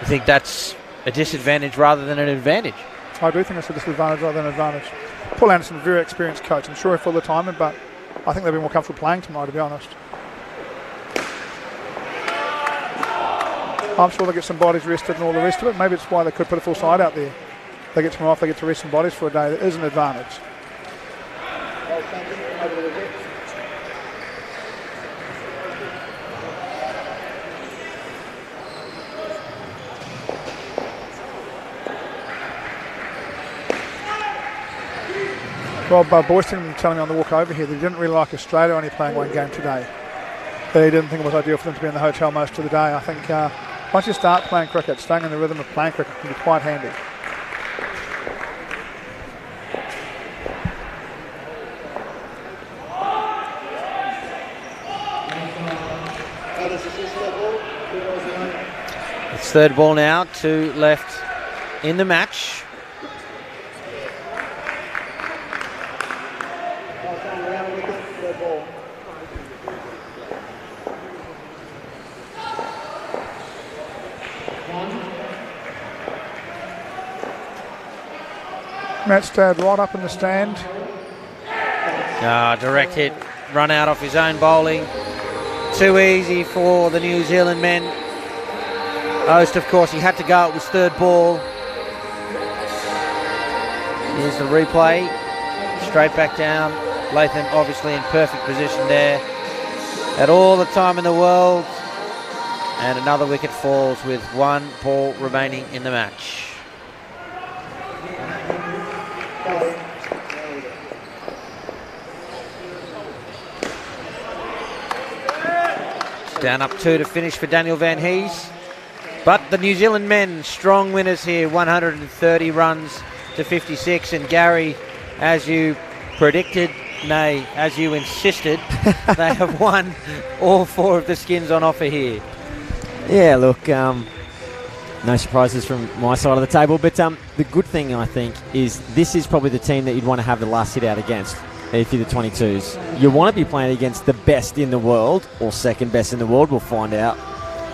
Speaker 5: I think that's a disadvantage rather than an advantage.
Speaker 1: I do think it's a disadvantage rather than an advantage. Paul Anderson, a very experienced coach. I'm sure he'll fill the time in, but I think they'll be more comfortable playing tomorrow, to be honest. I'm sure they'll get some bodies rested and all the rest of it. Maybe it's why they could put a full side out there. They get tomorrow off, they get to rest some bodies for a day. That is an advantage. Rob Boyston telling me on the walk over here that he didn't really like Australia only playing one game today. That he didn't think it was ideal for them to be in the hotel most of the day. I think once you start playing cricket, staying in the rhythm of playing cricket can be quite handy.
Speaker 5: It's third ball now, 2 left in the match.
Speaker 1: Matt Stad right up in the stand.
Speaker 5: Direct hit, run out off his own bowling. Too easy for the New Zealand men. Oast, of course, he had to go. It was third ball. Here's the replay. Straight back down. Latham obviously in perfect position there. Had all the time in the world. And another wicket falls with 1 ball remaining in the match. Down up 2 to finish for Daniel Van Hees. But the New Zealand men, strong winners here, 130 runs to 56. And Gary, as you predicted, nay, as you insisted, they have won all 4 of the skins on offer here.
Speaker 6: Yeah, look, no surprises from my side of the table. But the good thing, I think, is this is probably the team that you'd want to have the last hit out against. If you're the 22s, you want to be playing against the best in the world or second best in the world. We'll find out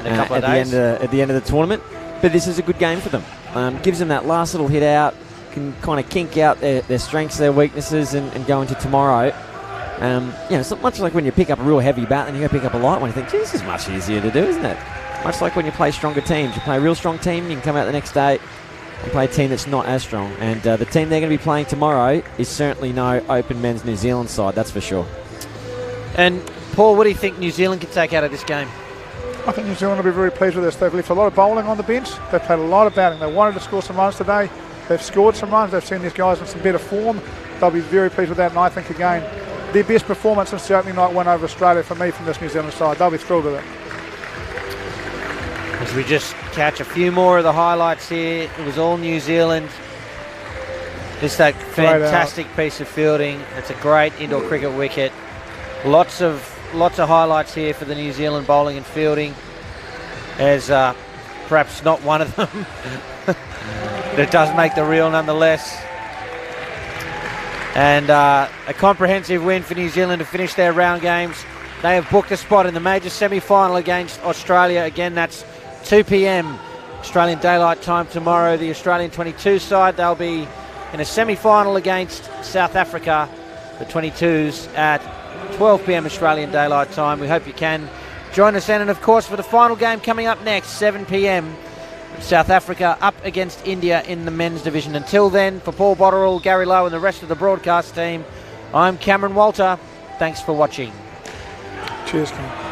Speaker 5: in a couple of
Speaker 6: days.
Speaker 5: At
Speaker 6: the end of the tournament. But this is a good game for them. Gives them that last little hit out, can kind of kink out their strengths, their weaknesses, and go into tomorrow. It's not much like when you pick up a real heavy bat and you go pick up a light one. You think, gee, this is much easier to do, isn't it? Much like when you play stronger teams. You play a real strong team, you can come out the next day and play a team that's not as strong. And the team they're going to be playing tomorrow is certainly no open men's New Zealand side, that's for sure.
Speaker 5: And Paul, what do you think New Zealand can take out of this game?
Speaker 1: I think New Zealand will be very pleased with this. They've left a lot of bowling on the bench. They've played a lot of batting. They wanted to score some runs today. They've scored some runs. They've seen these guys in some better form. They'll be very pleased with that. And I think, again, their best performance since the opening night win over Australia for me from this New Zealand side. They'll be thrilled with it.
Speaker 5: As we just catch a few more of the highlights here, it was all New Zealand. Just that fantastic piece of fielding. It's a great indoor cricket wicket. Lots of highlights here for the New Zealand bowling and fielding. As perhaps not one of them, but it does make the reel nonetheless. And a comprehensive win for New Zealand to finish their round games. They have booked a spot in the major semi-final against Australia. Again, that's 2 p.m. Australian Daylight Time tomorrow. The Australian 22 side, they'll be in a semi-final against South Africa, the 22s, at 12 p.m. Australian Daylight Time. We hope you can join us then. And of course, for the final game coming up next, 7 p.m, South Africa up against India in the men's division. Until then, for Paul Botterill, Gary Lowe and the rest of the broadcast team, I'm Cameron Walter. Thanks for watching.
Speaker 1: Cheers, Cam.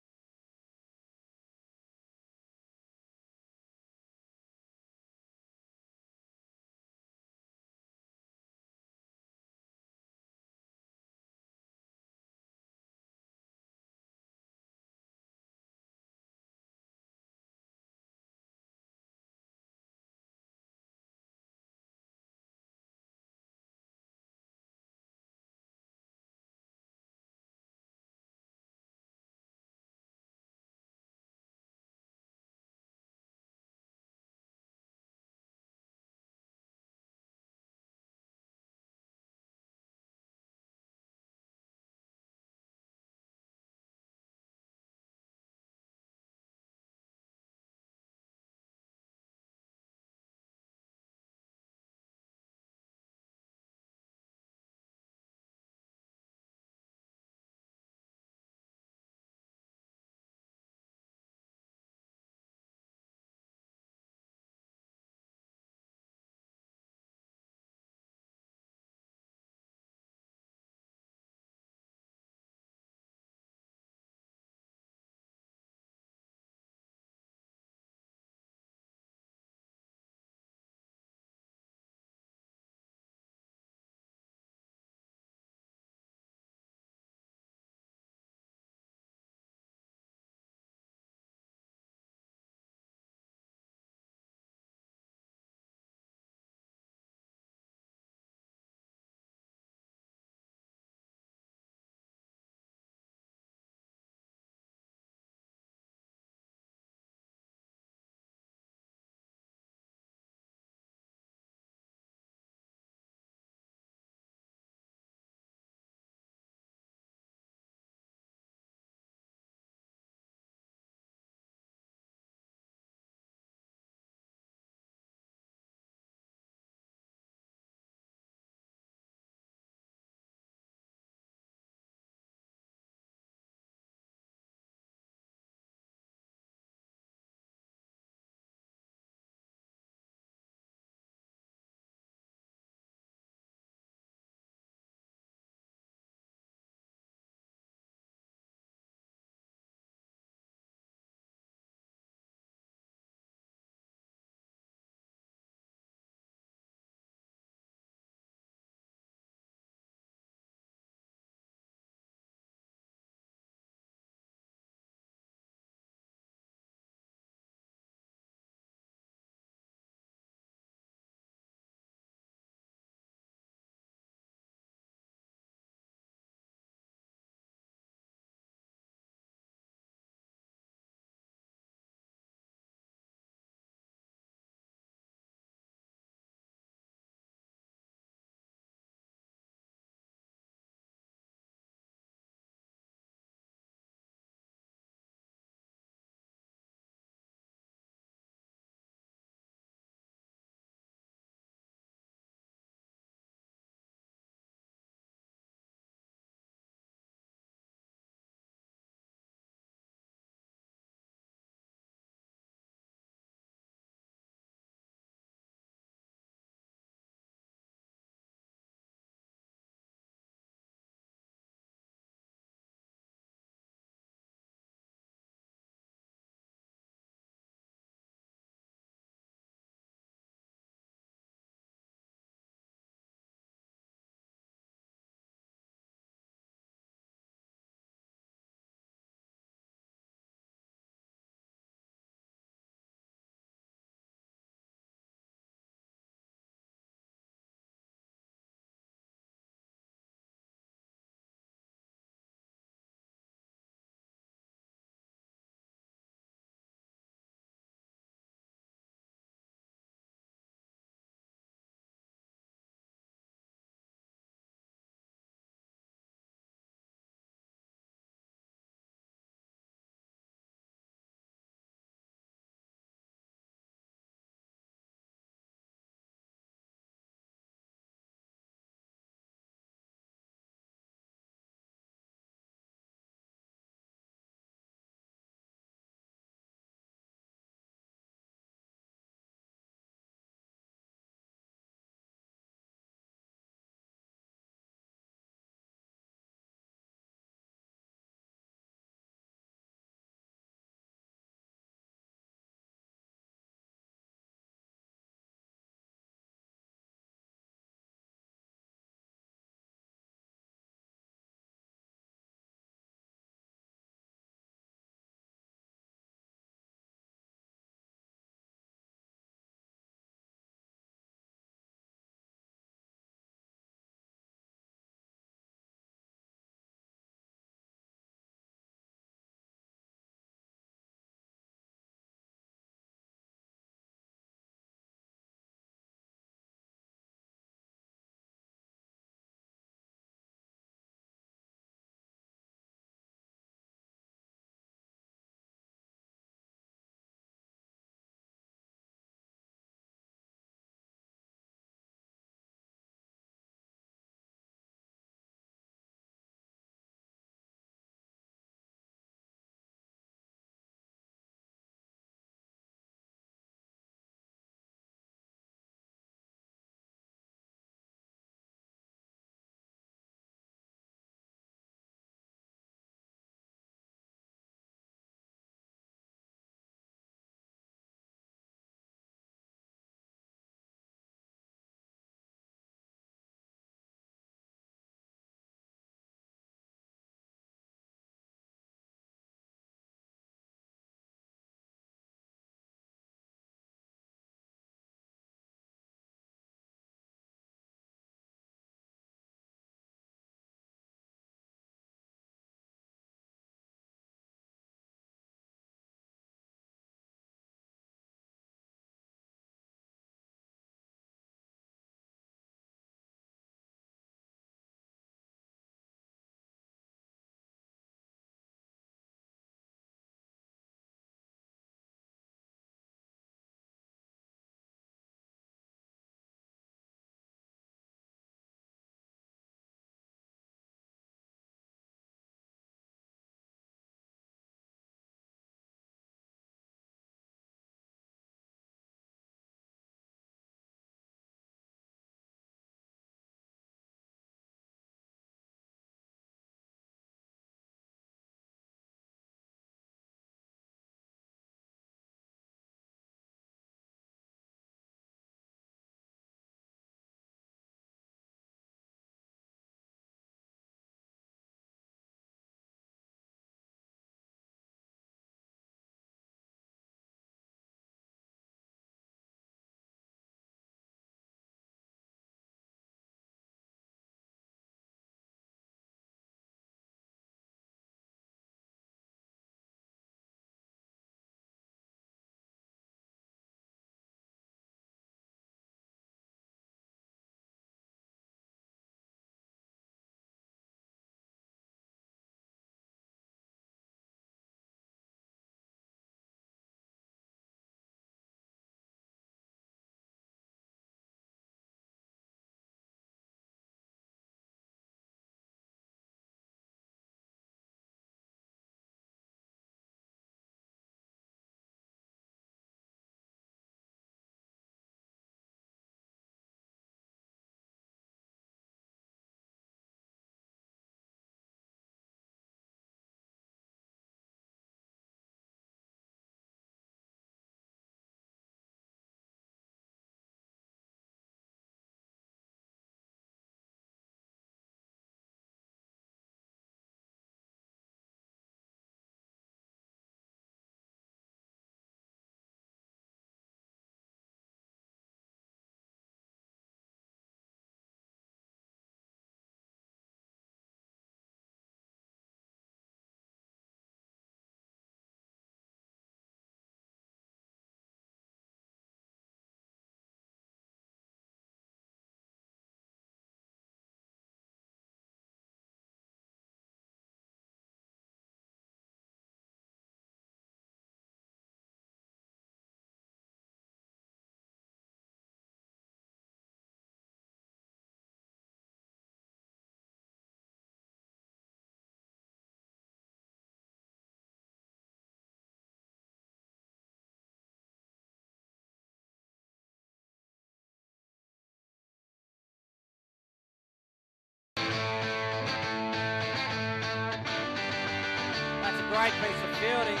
Speaker 5: great piece of fielding.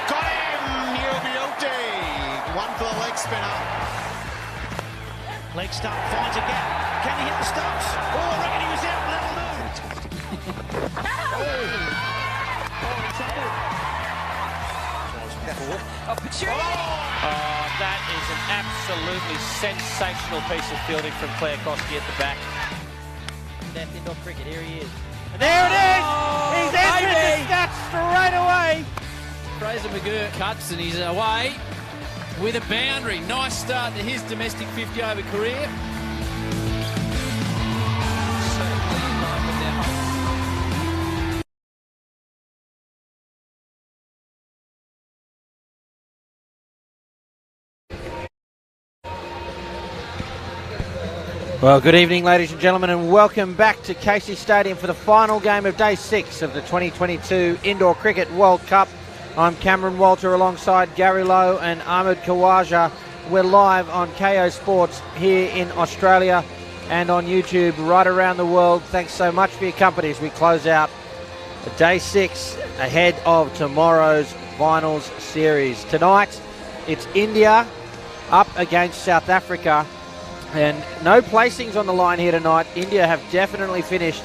Speaker 2: Got him! He'll be OT. One for the leg spinner. Leg stump finds a gap. Can he hit the stumps? Oh, I reckon he was out. That'll do.
Speaker 3: Oh, that is an absolutely sensational piece of fielding from Claire Koski at the back.
Speaker 5: Death indoor cricket, here he is. And there it is! He's entered the stats straight away!
Speaker 4: Fraser McGurk cuts and he's away with a boundary. Nice start to his domestic 50-over career.
Speaker 5: Well, good evening, ladies and gentlemen, and welcome back to Casey Stadium for the final game of Day 6 of the 2022 Indoor Cricket World Cup. I'm Cameron Walter alongside Gary Lowe and Ahmed Khawaja. We're live on KO Sports here in Australia and on YouTube right around the world. Thanks so much for your company as we close out Day 6 ahead of tomorrow's finals series. Tonight, it's India up against South Africa. And no placings on the line here tonight. India have definitely finished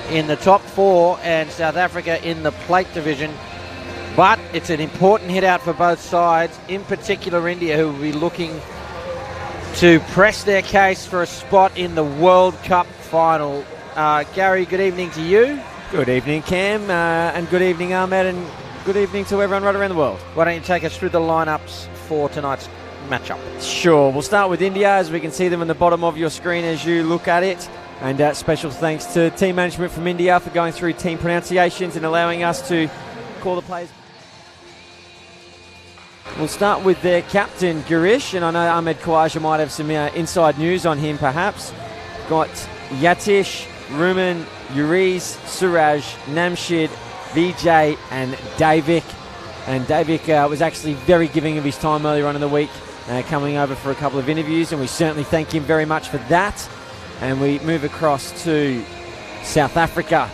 Speaker 5: in the top 4 and South Africa in the plate division. But it's an important hit out for both sides, in particular India, who will be looking to press their case for a spot in the World Cup final. Gary, good evening to you.
Speaker 6: Good evening, Cam, and good evening, Ahmed, and good evening to everyone right around the world.
Speaker 5: Why don't you take us through the lineups for tonight's matchup?
Speaker 6: Sure, we'll start with India as we can see them in the bottom of your screen as you look at it. And special thanks to team management from India for going through team pronunciations and allowing us to call the plays. We'll start with their captain, Girish, and I know Ahmed Khawaja might have some inside news on him perhaps. Got Yatish, Ruman, Uriz, Suraj, Namshid, Vijay and Davik. And Davik was actually very giving of his time earlier on in the week, coming over for a couple of interviews, and we certainly thank him very much for that. And we move across to South Africa.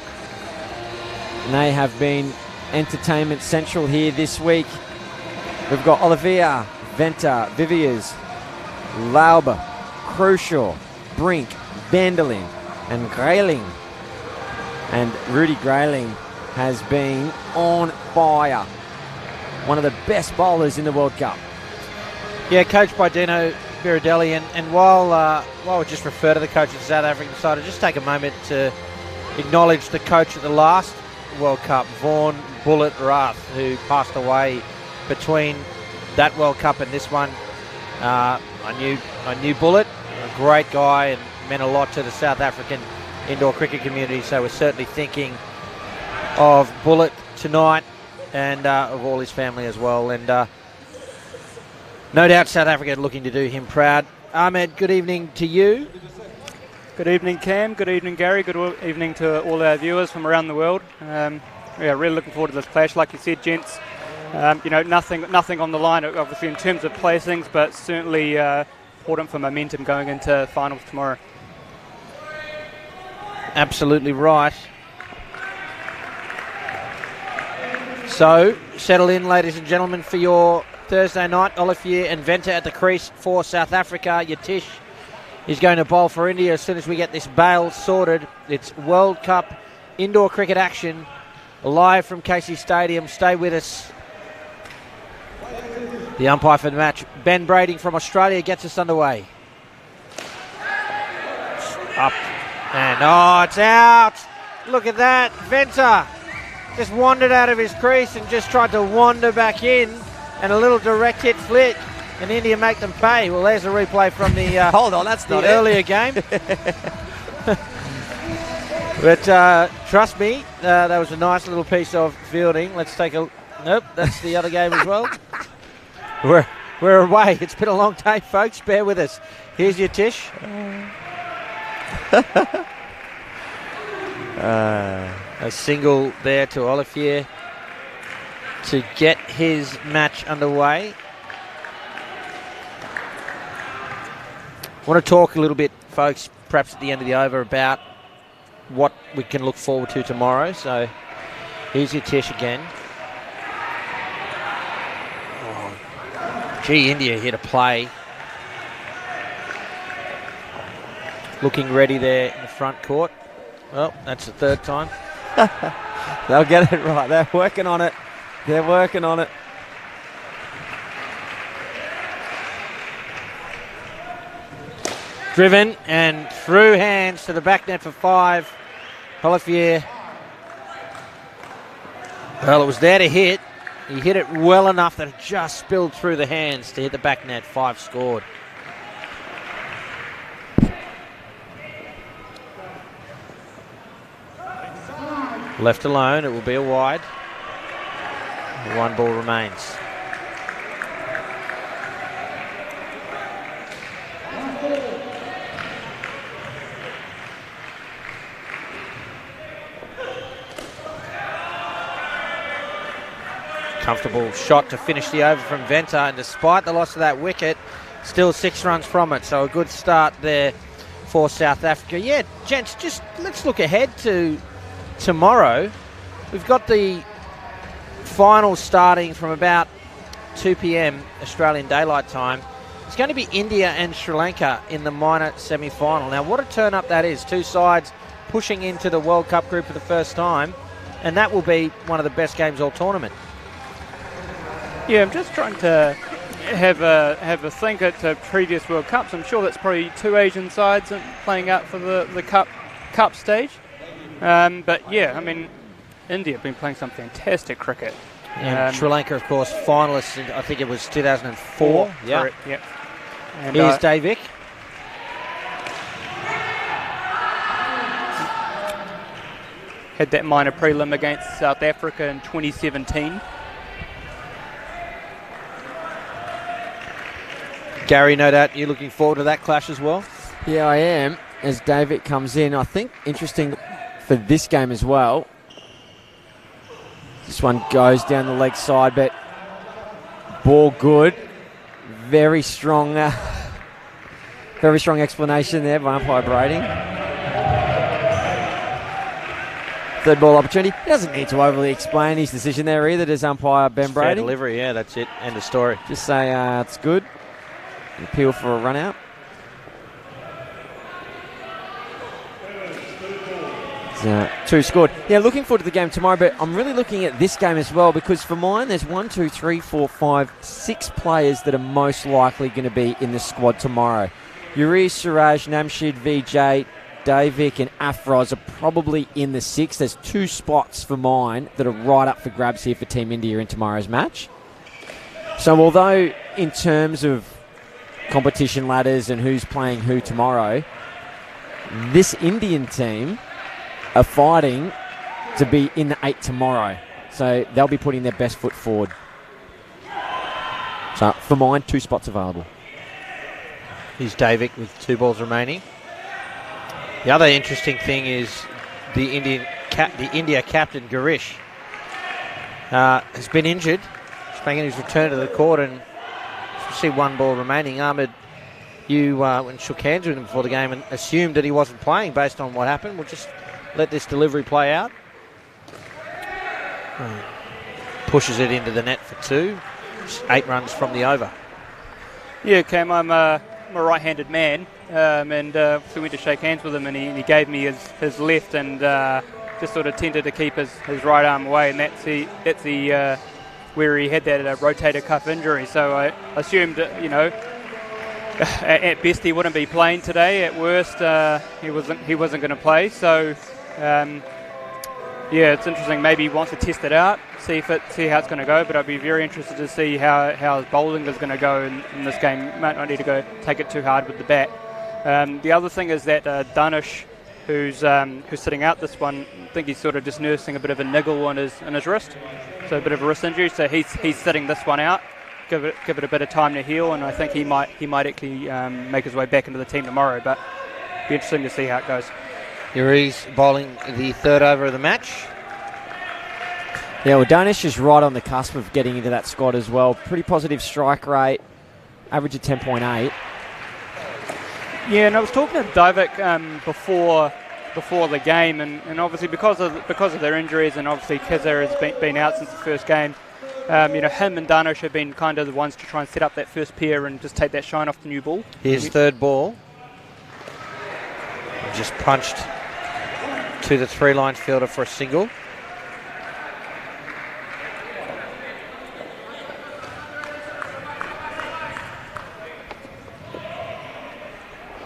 Speaker 6: And they have been entertainment central here this week. We've got Olivia, Venter, Viviers, Lauber, Crushaw, Brink, Vanderlyn and Grayling. And Rudy Grayling has been on fire. One of the best bowlers in the World Cup.
Speaker 5: Yeah, coached by Dino Biradelli, and while we just refer to the coach of the South African side, I'll just take a moment to acknowledge the coach at the last World Cup, Vaughan Bullet Rath, who passed away between that World Cup and this one. I knew Bullet, a great guy, and meant a lot to the South African indoor cricket community, so we're certainly thinking of Bullet tonight and of all his family as well. And no doubt South Africa looking to do him proud. Ahmed, good evening to you.
Speaker 10: Good evening, Cam. Good evening, Gary. Good evening to all our viewers from around the world. Really looking forward to this clash. Like you said, gents, nothing on the line, obviously, in terms of placings, but certainly important for momentum going into finals tomorrow.
Speaker 5: Absolutely right. So, settle in, ladies and gentlemen, for your Thursday night. Olivier and Venter at the crease for South Africa. Yatish is going to bowl for India as soon as we get this bail sorted. It's World Cup indoor cricket action live from Casey Stadium. Stay with us. The umpire for the match, Ben Brading from Australia, gets us underway. Up. And it's out. Look at that. Venter just wandered out of his crease and just tried to wander back in, and a little direct hit flick, and India make them pay. Well, there's a replay from the
Speaker 6: hold on, that's
Speaker 5: the
Speaker 6: not
Speaker 5: earlier game. But trust me, that was a nice little piece of fielding. Let's take a nope. That's the other game as well. We're away. It's been a long day, folks. Bear with us. Here's your Tish. A single there to Olivier to get his match underway. I want to talk a little bit, folks, perhaps at the end of the over, about what we can look forward to tomorrow. So here's your Tish again. Oh, gee, India here to play. Looking ready there in the front court. Well, that's the third time.
Speaker 6: They'll get it right. They're working on it. They're working on it.
Speaker 5: Driven and through hands to the back net for 5. Polifier. Well, it was there to hit. He hit it well enough that it just spilled through the hands to hit the back net. 5 scored. Left alone, it will be a wide. 1 ball remains. Comfortable shot to finish the over from Venter, and despite the loss of that wicket, still 6 runs from it, so a good start there for South Africa. Yeah, gents, just let's look ahead to tomorrow. We've got the final starting from about 2 p.m. Australian Daylight Time. It's going to be India and Sri Lanka in the minor semi-final. Now, what a turn-up that is. 2 sides pushing into the World Cup group for the first time, and that will be one of the best games all tournament.
Speaker 10: Yeah, I'm just trying to have a think at previous World Cups. I'm sure that's probably 2 Asian sides playing out for the cup stage. But yeah, I mean, India have been playing some fantastic cricket.
Speaker 5: And Sri Lanka, of course, finalists in, I think it was 2004. Yeah.
Speaker 10: Correct, yep. And
Speaker 5: here's Davik.
Speaker 10: Had that minor prelim against South Africa in 2017.
Speaker 5: Gary, no doubt you're looking forward to that clash as well?
Speaker 6: Yeah, I am, as David comes in. I think interesting for this game as well. This one goes down the leg side, but ball good. Very strong explanation there by umpire Brading. Third ball opportunity. He doesn't need to overly explain his decision there either, does umpire Ben Brading.
Speaker 5: Fair delivery, yeah, that's it. End of story.
Speaker 6: Just say it's good. Appeal for a run out. So, 2 scored. Yeah, looking forward to the game tomorrow, but I'm really looking at this game as well, because for mine, there's 1, 2, 3, 4, 5, 6 players that are most likely going to be in the squad tomorrow. Uri, Suraj, Namshid, Vijay, Davik and Afroz are probably in the 6. There's 2 spots for mine that are right up for grabs here for Team India in tomorrow's match. So although in terms of competition ladders and who's playing who tomorrow, this Indian team are fighting to be in the 8 tomorrow. So they'll be putting their best foot forward. So for mine, 2 spots available.
Speaker 5: Here's Davik with 2 balls remaining. The other interesting thing is the India captain, Girish, has been injured. He's making his return to the court, and you see 1 ball remaining. Ahmed, you went and shook hands with him before the game and assumed that he wasn't playing based on what happened. We'll just let this delivery play out. Pushes it into the net for 2. Just 8 runs from the over.
Speaker 10: Yeah, Cam, I'm a right-handed man, and so we went to shake hands with him, and he gave me his left, and just sort of tended to keep his right arm away, and that's the where he had that rotator cuff injury. So I assumed, at best he wouldn't be playing today. At worst, he wasn't going to play. So yeah, it's interesting. Maybe he wants to test it out, see how it's going to go. But I'd be very interested to see how his bowling is going to go in this game. Might not need to go take it too hard with the bat. The other thing is that Danish, who's sitting out this one, I think he's sort of just nursing a bit of a niggle on his wrist, so a bit of a wrist injury. So he's sitting this one out. Give it a bit of time to heal, and I think he might actually make his way back into the team tomorrow. But be interesting to see how it goes.
Speaker 5: Uri's bowling the 3rd over of the match.
Speaker 6: Yeah, well, Danish is right on the cusp of getting into that squad as well. Pretty positive strike rate, average of 10.8.
Speaker 10: Yeah, and I was talking to Davik before before the game, and obviously because of their injuries, and obviously Kizza has been out since the first game. Him and Darno have been kind of the ones to try and set up that first pair and just take that shine off the new ball.
Speaker 5: Here's third ball. Just punched to the three-line fielder for a single.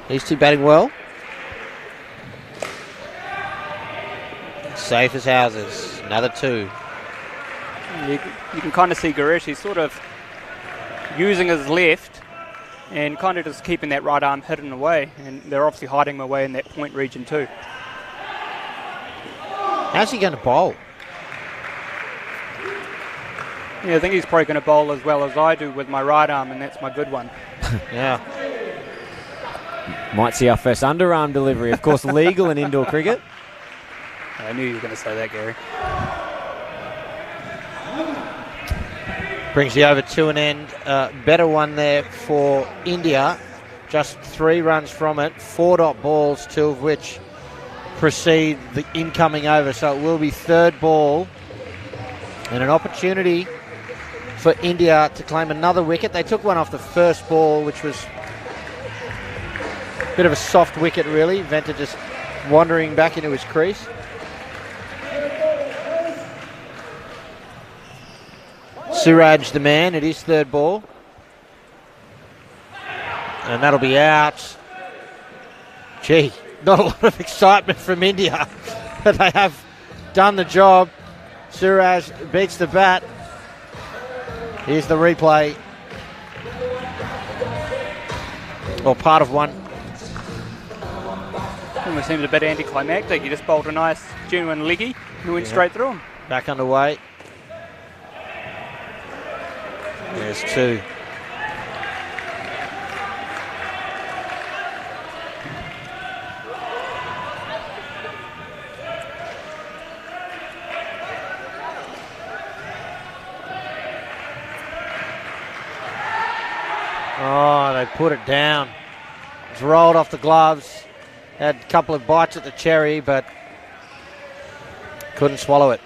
Speaker 5: These two batting well. Safe as houses. Another two.
Speaker 10: You can kind of see Garish, he's sort of using his left and kind of just keeping that right arm hidden away, and they're obviously hiding him away in that point region too.
Speaker 5: How's he going to bowl?
Speaker 10: Yeah, I think he's probably going to bowl as well as I do with my right arm, and that's my good one.
Speaker 5: Yeah.
Speaker 6: Might see our first underarm delivery. Of course, legal in indoor cricket.
Speaker 10: I knew you were going to say that, Gary.
Speaker 5: Brings the over to an end. Better one there for India. Just 3 runs from it. 4 dot balls, 2 of which precede the incoming over. So it will be third ball and an opportunity for India to claim another wicket. They took one off the first ball, which was a bit of a soft wicket, really. Venter just wandering back into his crease. Suraj the man, it is third ball. And that'll be out. Gee, not a lot of excitement from India, but they have done the job. Suraj beats the bat. Here's the replay. Or part of one.
Speaker 10: Almost seemed a bit anticlimactic. You just bowled a nice, genuine leggy and went straight through him.
Speaker 5: Back underway. There's 2. Oh, they put it down. It's rolled off the gloves. Had a couple of bites at the cherry, but couldn't swallow it.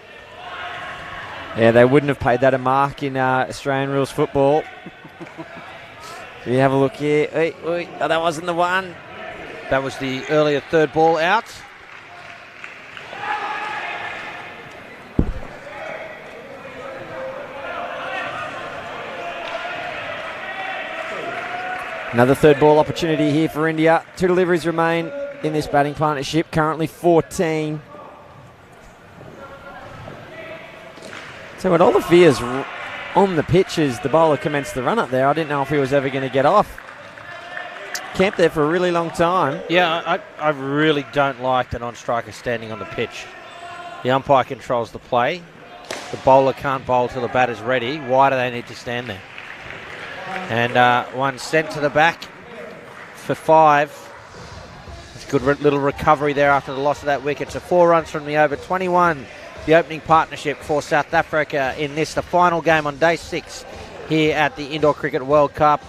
Speaker 6: Yeah, they wouldn't have paid that a mark in Australian rules football. We have a look here. Oh, that wasn't the one.
Speaker 5: That was the earlier third ball out.
Speaker 6: Another third ball opportunity here for India. 2 deliveries remain in this batting partnership. Currently 14. So when all the fears on the pitch as the bowler commenced the run up there, I didn't know if he was ever going to get off. Camped there for a really long time.
Speaker 5: Yeah, I really don't like the non-striker standing on the pitch. The umpire controls the play. The bowler can't bowl till the batter's ready. Why do they need to stand there? And one sent to the back for 5. It's a good little recovery there after the loss of that wicket. So 4 runs from the over. 21, the opening partnership for South Africa in this, the final game on day 6 here at the Indoor Cricket World Cup.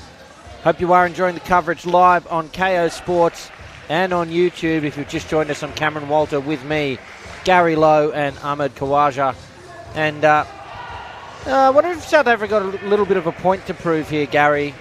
Speaker 5: Hope you are enjoying the coverage live on KO Sports and on YouTube. If you've just joined us, I'm Cameron Walter with me, Gary Lowe and Ahmed Khawaja. And I wonder if South Africa got a little bit of a point to prove here, Gary.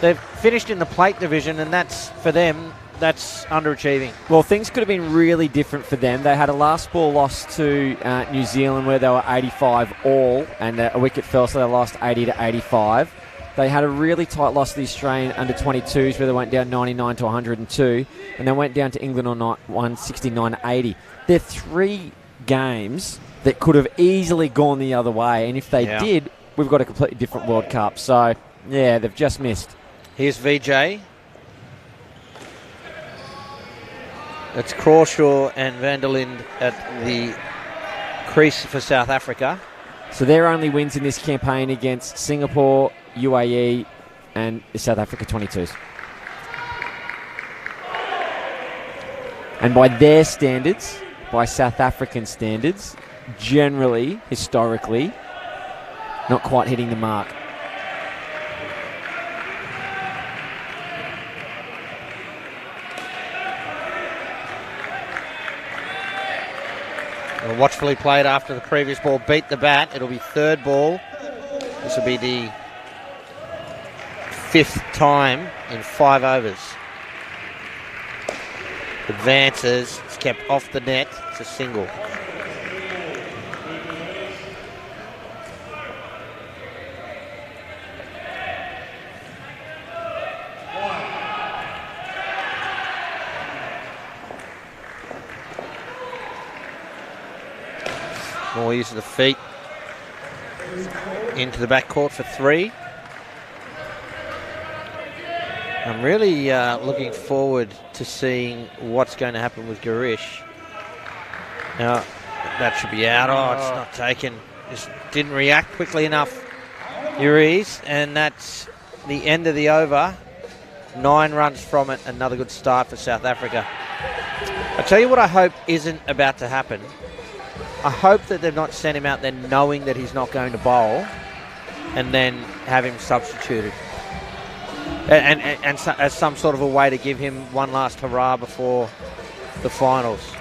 Speaker 5: They've finished in the plate division, and that's, for them, that's underachieving.
Speaker 6: Well, things could have been really different for them. They had a last ball loss to New Zealand where they were 85 all, and a wicket fell, so they lost 80 to 85. They had a really tight loss to the Australian under-22s where they went down 99 to 102, and they went down to England on 169 to 80. They're 3 games that could have easily gone the other way, and if they did, we've got a completely different World Cup. So, yeah, they've just missed.
Speaker 5: Here's VJ. It's Crawshaw and Van der Linde at the crease for South Africa.
Speaker 6: So their only wins in this campaign against Singapore, UAE and the South Africa 22s. And by their standards, by South African standards, generally, historically, not quite hitting the mark.
Speaker 5: Watchfully played after the previous ball beat the bat. It'll be third ball. This will be the 5th time in 5 overs. Advances. It's kept off the net. It's a single. More use of the feet into the backcourt for 3. I'm really looking forward to seeing what's going to happen with Garish. Now, that should be out. Oh, it's not taken. Just didn't react quickly enough, Uriz, and that's the end of the over. 9 runs from it. Another good start for South Africa. I tell you what I hope isn't about to happen. I hope that they've not sent him out there knowing that he's not going to bowl and then have him substituted. And as some sort of a way to give him one last hurrah before the finals.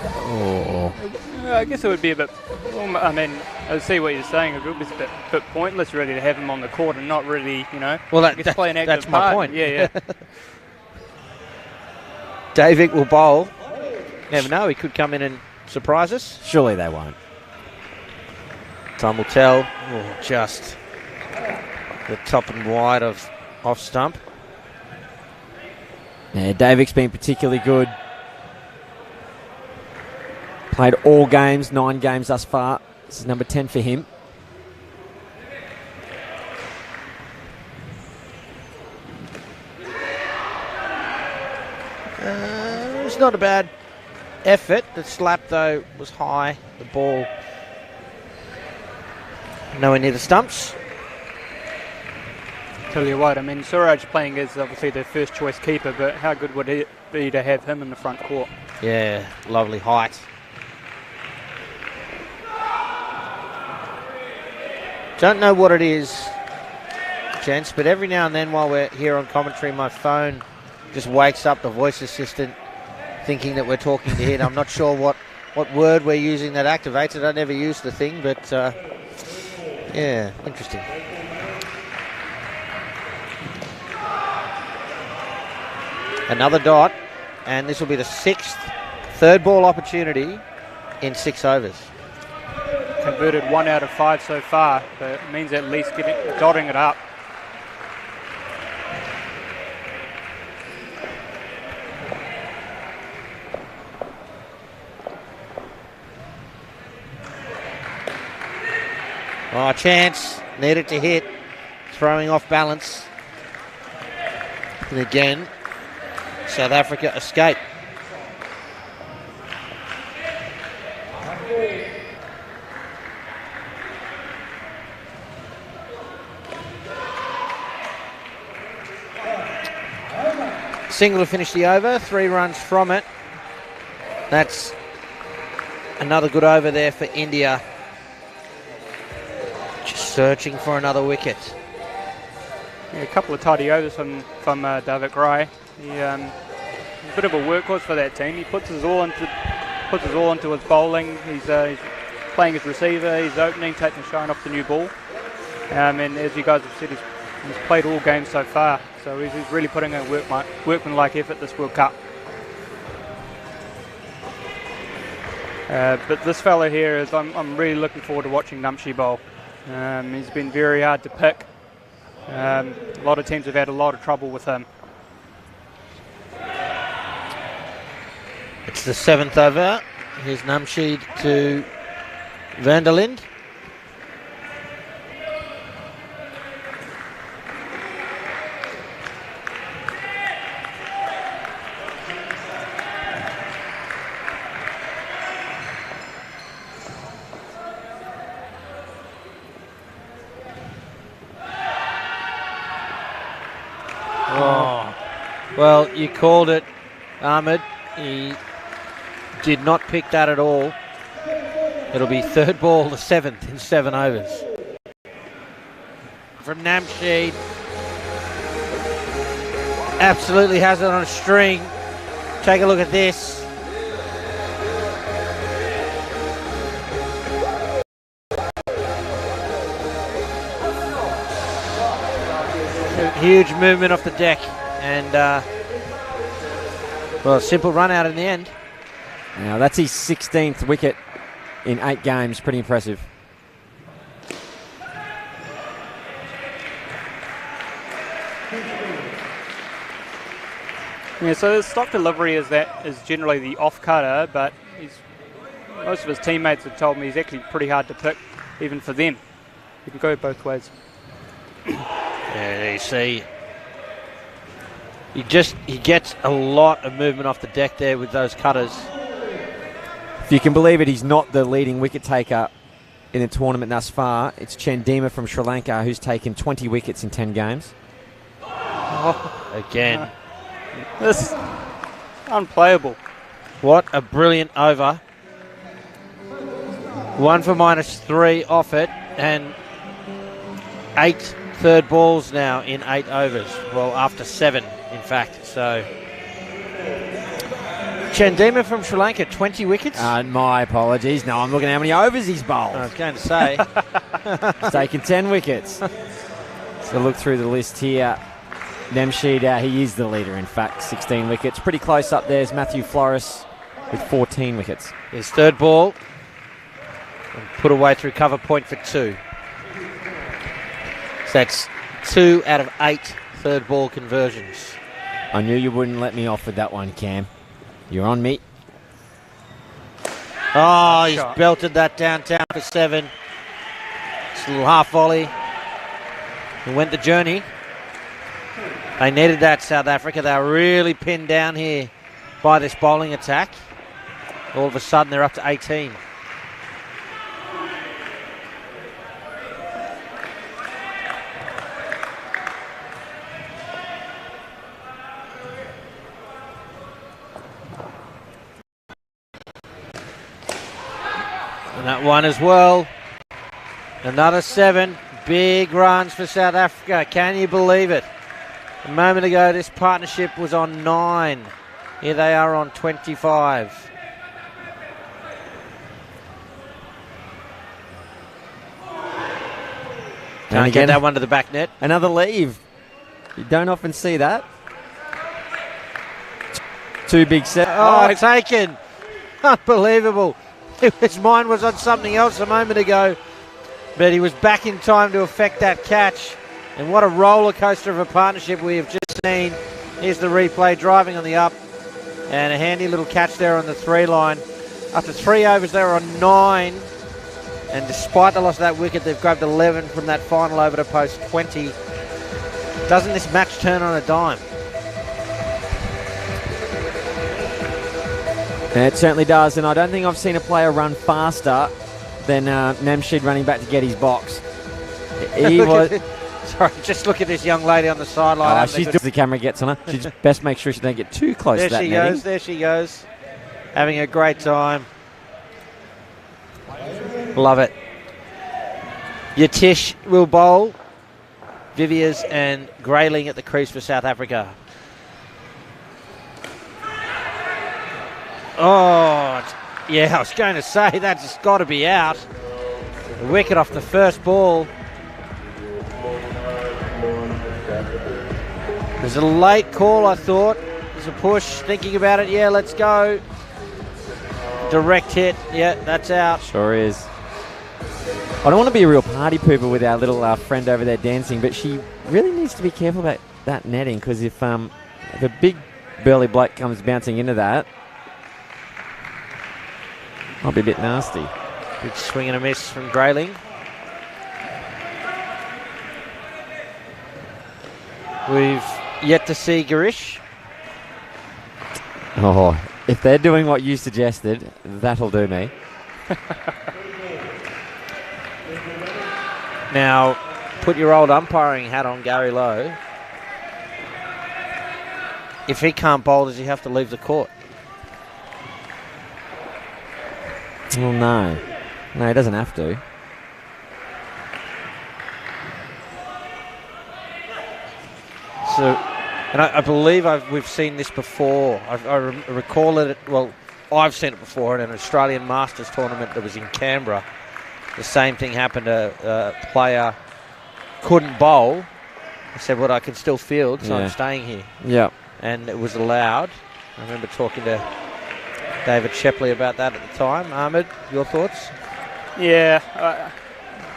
Speaker 10: Oh. I guess it would be a bit, I mean, I see what you're saying. It would be a bit pointless really to have him on the court and not really, you know,
Speaker 5: well,
Speaker 10: play an active
Speaker 5: that's my
Speaker 10: part.
Speaker 5: point.
Speaker 10: Yeah.
Speaker 5: Davick will bowl. Never know, he could come in and surprise us.
Speaker 6: Surely they won't.
Speaker 5: Time will tell. Oh, just the top and wide of off stump.
Speaker 6: Yeah, Davick's been particularly good. Played all games, 9 games thus far. This is number 10 for him.
Speaker 5: It's not a bad effort. The slap, though, was high. The ball nowhere near the stumps.
Speaker 10: Tell you what, I mean, Suraj playing as obviously their first choice keeper, but how good would it be to have him in the front court?
Speaker 5: Yeah, lovely height. Don't know what it is, gents, but every now and then while we're here on commentary, my phone just wakes up the voice assistant thinking that we're talking to him. I'm not sure what word we're using that activates it. I never use the thing, but yeah, interesting. Another dot, and this will be the 6th third ball opportunity in 6 overs.
Speaker 10: Converted 1 out of 5 so far, but it means at least dotting it up.
Speaker 5: Oh, chance. Needed to hit. Throwing off balance. And again, South Africa escape. Single to finish the over. 3 runs from it. That's another good over there for India. Just searching for another wicket.
Speaker 10: Yeah, a couple of tidy overs from Davick Rai. He a bit of a workhorse for that team. He puts us all into his bowling. He's playing his receiver. He's opening, taking shine off the new ball. And as you guys have said, he's played all games so far. So he's really putting in a workmanlike effort this World Cup. But this fella here is I'm really looking forward to watching Namshi bowl. He's been very hard to pick. A lot of teams have had a lot of trouble with him.
Speaker 5: It's the 7th over. Here's Namshi to Vanderlind. Well, you called it, Ahmed. He did not pick that at all. It'll be third ball, the 7th in 7 overs. From Namshi. Absolutely has it on a string. Take a look at this. Huge movement off the deck, and well, a simple run out in the end.
Speaker 6: Now that's his 16th wicket in 8 games. Pretty impressive.
Speaker 10: Yeah, so his stock delivery is generally the off cutter, but most of his teammates have told me he's actually pretty hard to pick, even for them. He can go both ways.
Speaker 5: Yeah, you see, he gets a lot of movement off the deck there with those cutters.
Speaker 6: If you can believe it, he's not the leading wicket taker in the tournament thus far. It's Chandima from Sri Lanka who's taken 20 wickets in 10 games.
Speaker 5: Again.
Speaker 10: This is unplayable.
Speaker 5: What a brilliant over. 1 for -3 off it, and 8 third balls now in 8 overs. Well, after 7, in fact. So, Chandima from Sri Lanka, 20 wickets.
Speaker 6: My apologies. No, I'm looking at how many overs he's bowled.
Speaker 5: I was going to say.
Speaker 6: He's taken 10 wickets. So look through the list here. Nemshid, he is the leader, in fact, 16 wickets. Pretty close up there's Matthew Flores with 14 wickets.
Speaker 5: His third ball. And put away through cover point for 2. So that's 2 out of 8 third ball conversions.
Speaker 6: I knew you wouldn't let me off with that one, Cam. You're on me.
Speaker 5: Oh, he's belted that downtown for 7. It's a little half volley. He went the journey. They needed that, South Africa. They were really pinned down here by this bowling attack. All of a sudden, they're up to 18. And that one as well. Another 7. Big runs for South Africa. Can you believe it? A moment ago, this partnership was on 9. Here they are on 25. Trying to get that one to the back net.
Speaker 6: Another leave. You don't often see that. 2 big sets.
Speaker 5: Oh, taken. Unbelievable. His mind was on something else a moment ago, but he was back in time to effect that catch. And what a roller coaster of a partnership we have just seen. Here's the replay, driving on the up, and a handy little catch there on the 3 line. After 3 overs, they were on 9, and despite the loss of that wicket, they've grabbed 11 from that final over to post 20. Doesn't this match turn on a dime?
Speaker 6: It certainly does, and I don't think I've seen a player run faster than Nemshid running back to get his box. He was.
Speaker 5: Sorry, just look at this young lady on the sideline.
Speaker 6: The camera gets on her. She just best make sure she don't get too close to that netting.
Speaker 5: There she goes. Having a great time. Love it. Yatish will bowl. Viviers and Grayling at the crease for South Africa. Oh, yeah, I was going to say that's just got to be out. The wicket off the first ball. There's a late call, I thought. There's a push, thinking about it. Yeah, let's go. Direct hit. Yeah, that's out.
Speaker 6: Sure is. I don't want to be a real party pooper with our little friend over there dancing, but she really needs to be careful about that netting, because if the big burly bloke comes bouncing into that, might be a bit nasty.
Speaker 5: Big swing and a miss from Grayling. We've yet to see Garish.
Speaker 6: Oh, if they're doing what you suggested, that'll do me.
Speaker 5: Now, put your old umpiring hat on, Gary Lowe. If he can't bowl, does he have to leave the court?
Speaker 6: Well, no. No, he doesn't have to.
Speaker 5: So, and I believe we've seen this before. I recall it. Well, I've seen it before in an Australian Masters tournament that was in Canberra. The same thing happened. A player couldn't bowl, I said, well, I can still field, so
Speaker 6: Yeah.
Speaker 5: I'm staying here.
Speaker 6: Yeah.
Speaker 5: And it was allowed. I remember talking to David Shepley about that at the time. Ahmed, your thoughts?
Speaker 10: Yeah,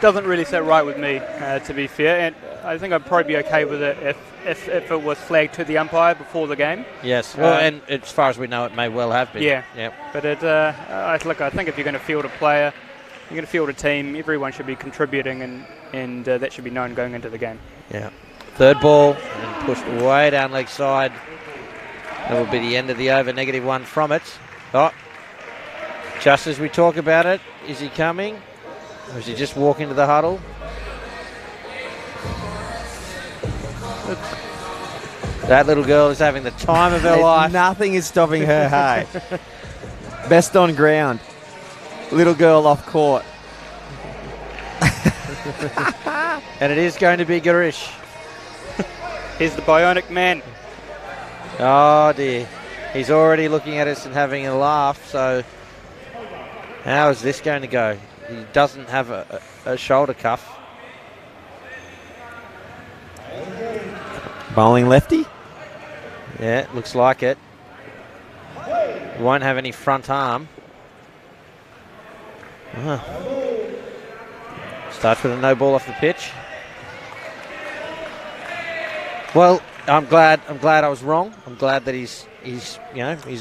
Speaker 10: doesn't really sit right with me, to be fair. And I think I'd probably be okay with it if it was flagged to the umpire before the game.
Speaker 5: Yes. Well, and as far as we know, it may well have been.
Speaker 10: Yeah.
Speaker 5: Yep.
Speaker 10: But I think if you're going to field a player, you're going to field a team, everyone should be contributing, and that should be known going into the game.
Speaker 5: Yeah. Third ball, and pushed way down leg side. That will be the end of the over, -1 from it. Oh, just as we talk about it, is he coming? Or is he just walking to the huddle? That little girl is having the time of her life.
Speaker 6: Nothing is stopping her, hey. Best on ground. Little girl off court.
Speaker 5: And it is going to be Garish.
Speaker 10: Here's the bionic man.
Speaker 5: Oh dear. He's already looking at us and having a laugh, so how is this going to go? He doesn't have a shoulder cuff.
Speaker 6: Bowling lefty?
Speaker 5: Yeah, it looks like it. He won't have any front arm. Starts with a no ball off the pitch. Well, I'm glad I was wrong. I'm glad that he's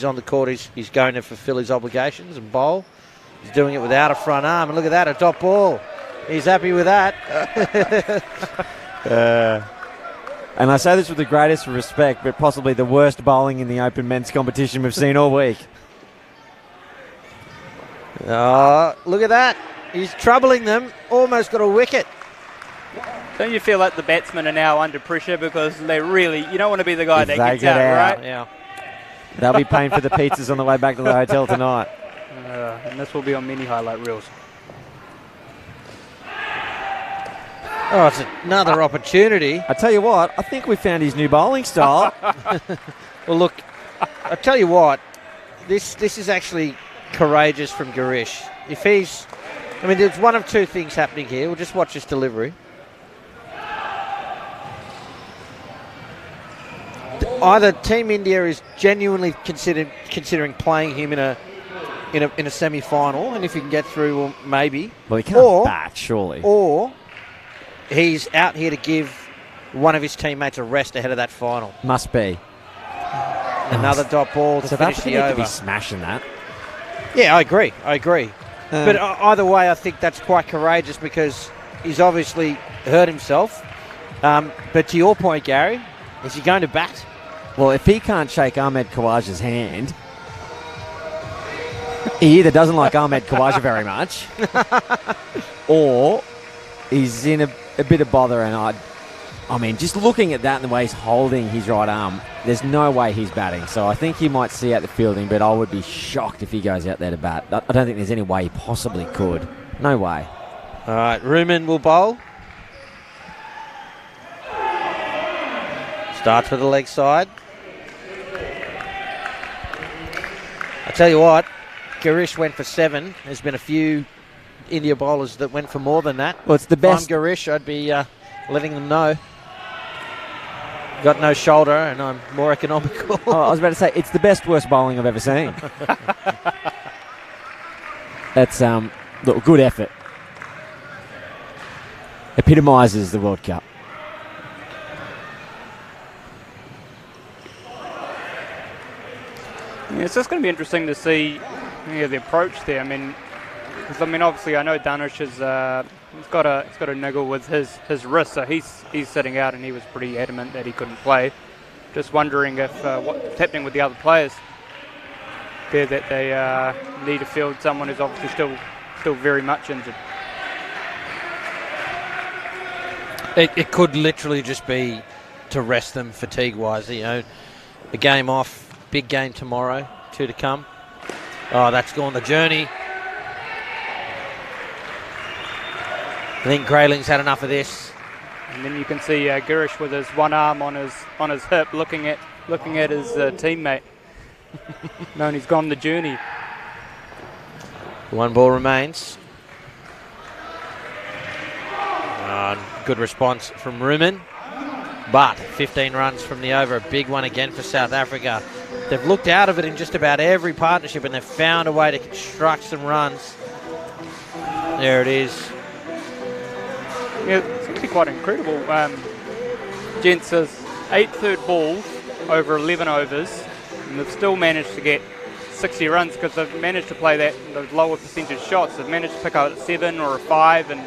Speaker 5: on the court. He's going to fulfill his obligations and bowl. He's doing it without a front arm, and look at that, a dot ball. He's happy with that.
Speaker 6: And I say this with the greatest respect, but possibly the worst bowling in the Open men's competition we've seen all week.
Speaker 5: Oh, look at that. He's troubling them. Almost got a wicket.
Speaker 10: Don't you feel like the batsmen are now under pressure because you don't want to be the guy
Speaker 6: If
Speaker 10: that
Speaker 6: they
Speaker 10: gets
Speaker 6: get
Speaker 10: out,
Speaker 6: out.
Speaker 10: right?
Speaker 5: Yeah.
Speaker 6: They'll be paying for the pizzas on the way back to the hotel tonight.
Speaker 10: And this will be on many highlight reels.
Speaker 5: Oh, it's another opportunity.
Speaker 6: I tell you what, I think we found his new bowling style.
Speaker 5: Well, look, I tell you what, this is actually courageous from Garish. There's one of two things happening here. We'll just watch his delivery. Either Team India is genuinely considering playing him in a semi-final, and if he can get through, well, maybe.
Speaker 6: Well, he can't bat, surely.
Speaker 5: Or he's out here to give one of his teammates a rest ahead of that final.
Speaker 6: Must be.
Speaker 5: Another dot ball to
Speaker 6: South
Speaker 5: finish
Speaker 6: Africa
Speaker 5: the
Speaker 6: need
Speaker 5: over.
Speaker 6: to be smashing that.
Speaker 5: Yeah, I agree. But either way, I think that's quite courageous because he's obviously hurt himself. But to your point, Gary, is he going to bat?
Speaker 6: Well, if he can't shake Ahmed Khawaja's hand, he either doesn't like Ahmed Khawaja very much, or he's in a bit of bother. And I mean, just looking at that and the way he's holding his right arm, there's no way he's batting. So I think he might see out the fielding, but I would be shocked if he goes out there to bat. I don't think there's any way he possibly could. No way.
Speaker 5: All right, Ruman will bowl. Starts with the leg side. I tell you what, Garish went for 7. There's been a few India bowlers that went for more than that.
Speaker 6: Well, it's the best.
Speaker 5: If I'm Garish, I'd be letting them know. Got no shoulder, and I'm more economical.
Speaker 6: Oh, I was about to say, it's the best worst bowling I've ever seen. That's look, good effort. Epitomises the World Cup.
Speaker 10: Yeah, it's just going to be interesting to see the approach there. Obviously I know Danish has he's got a niggle with his wrist, so he's sitting out, and he was pretty adamant that he couldn't play. Just wondering if what's happening with the other players there, that they need to field someone who's obviously still very much injured.
Speaker 5: It could literally just be to rest them fatigue-wise. A game off, big game tomorrow, 2 to come. Oh, that's gone the journey. I think Grayling's had enough of this.
Speaker 10: And then you can see Girish with his one arm on his hip, looking at his teammate. Knowing he's gone the journey.
Speaker 5: 1 ball remains. Good response from Ruman. But 15 runs from the over, a big one again for South Africa. They've looked out of it in just about every partnership and they've found a way to construct some runs. There it is.
Speaker 10: Yeah, it's actually quite incredible. Gents has 8 third balls over 11 overs, and they've still managed to get 60 runs because they've managed to play those lower percentage shots. They've managed to pick up a 7 or a 5 and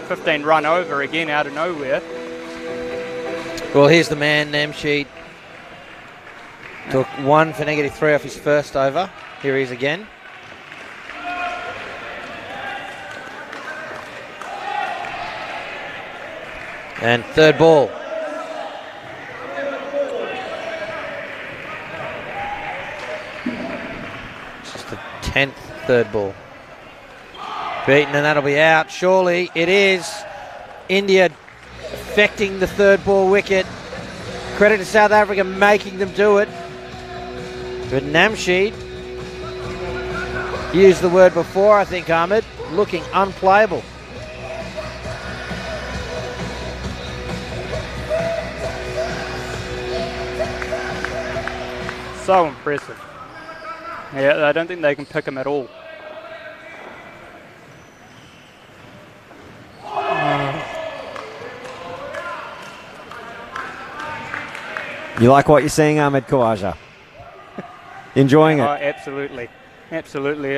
Speaker 10: 15 run over again out of nowhere.
Speaker 5: Well, here's the man, Namsheed. Took 1 for -3 off his first over. Here he is again. And third ball. Just the 10th third ball. Beaten, and that'll be out. Surely it is. India affecting the third ball wicket. Credit to South Africa making them do it. But Namsheed, used the word before, I think, Ahmed, looking unplayable.
Speaker 10: So impressive. Yeah, I don't think they can pick him at all.
Speaker 6: You like what you're seeing, Ahmed Khawaja? Enjoying it?
Speaker 10: Oh, absolutely. Absolutely.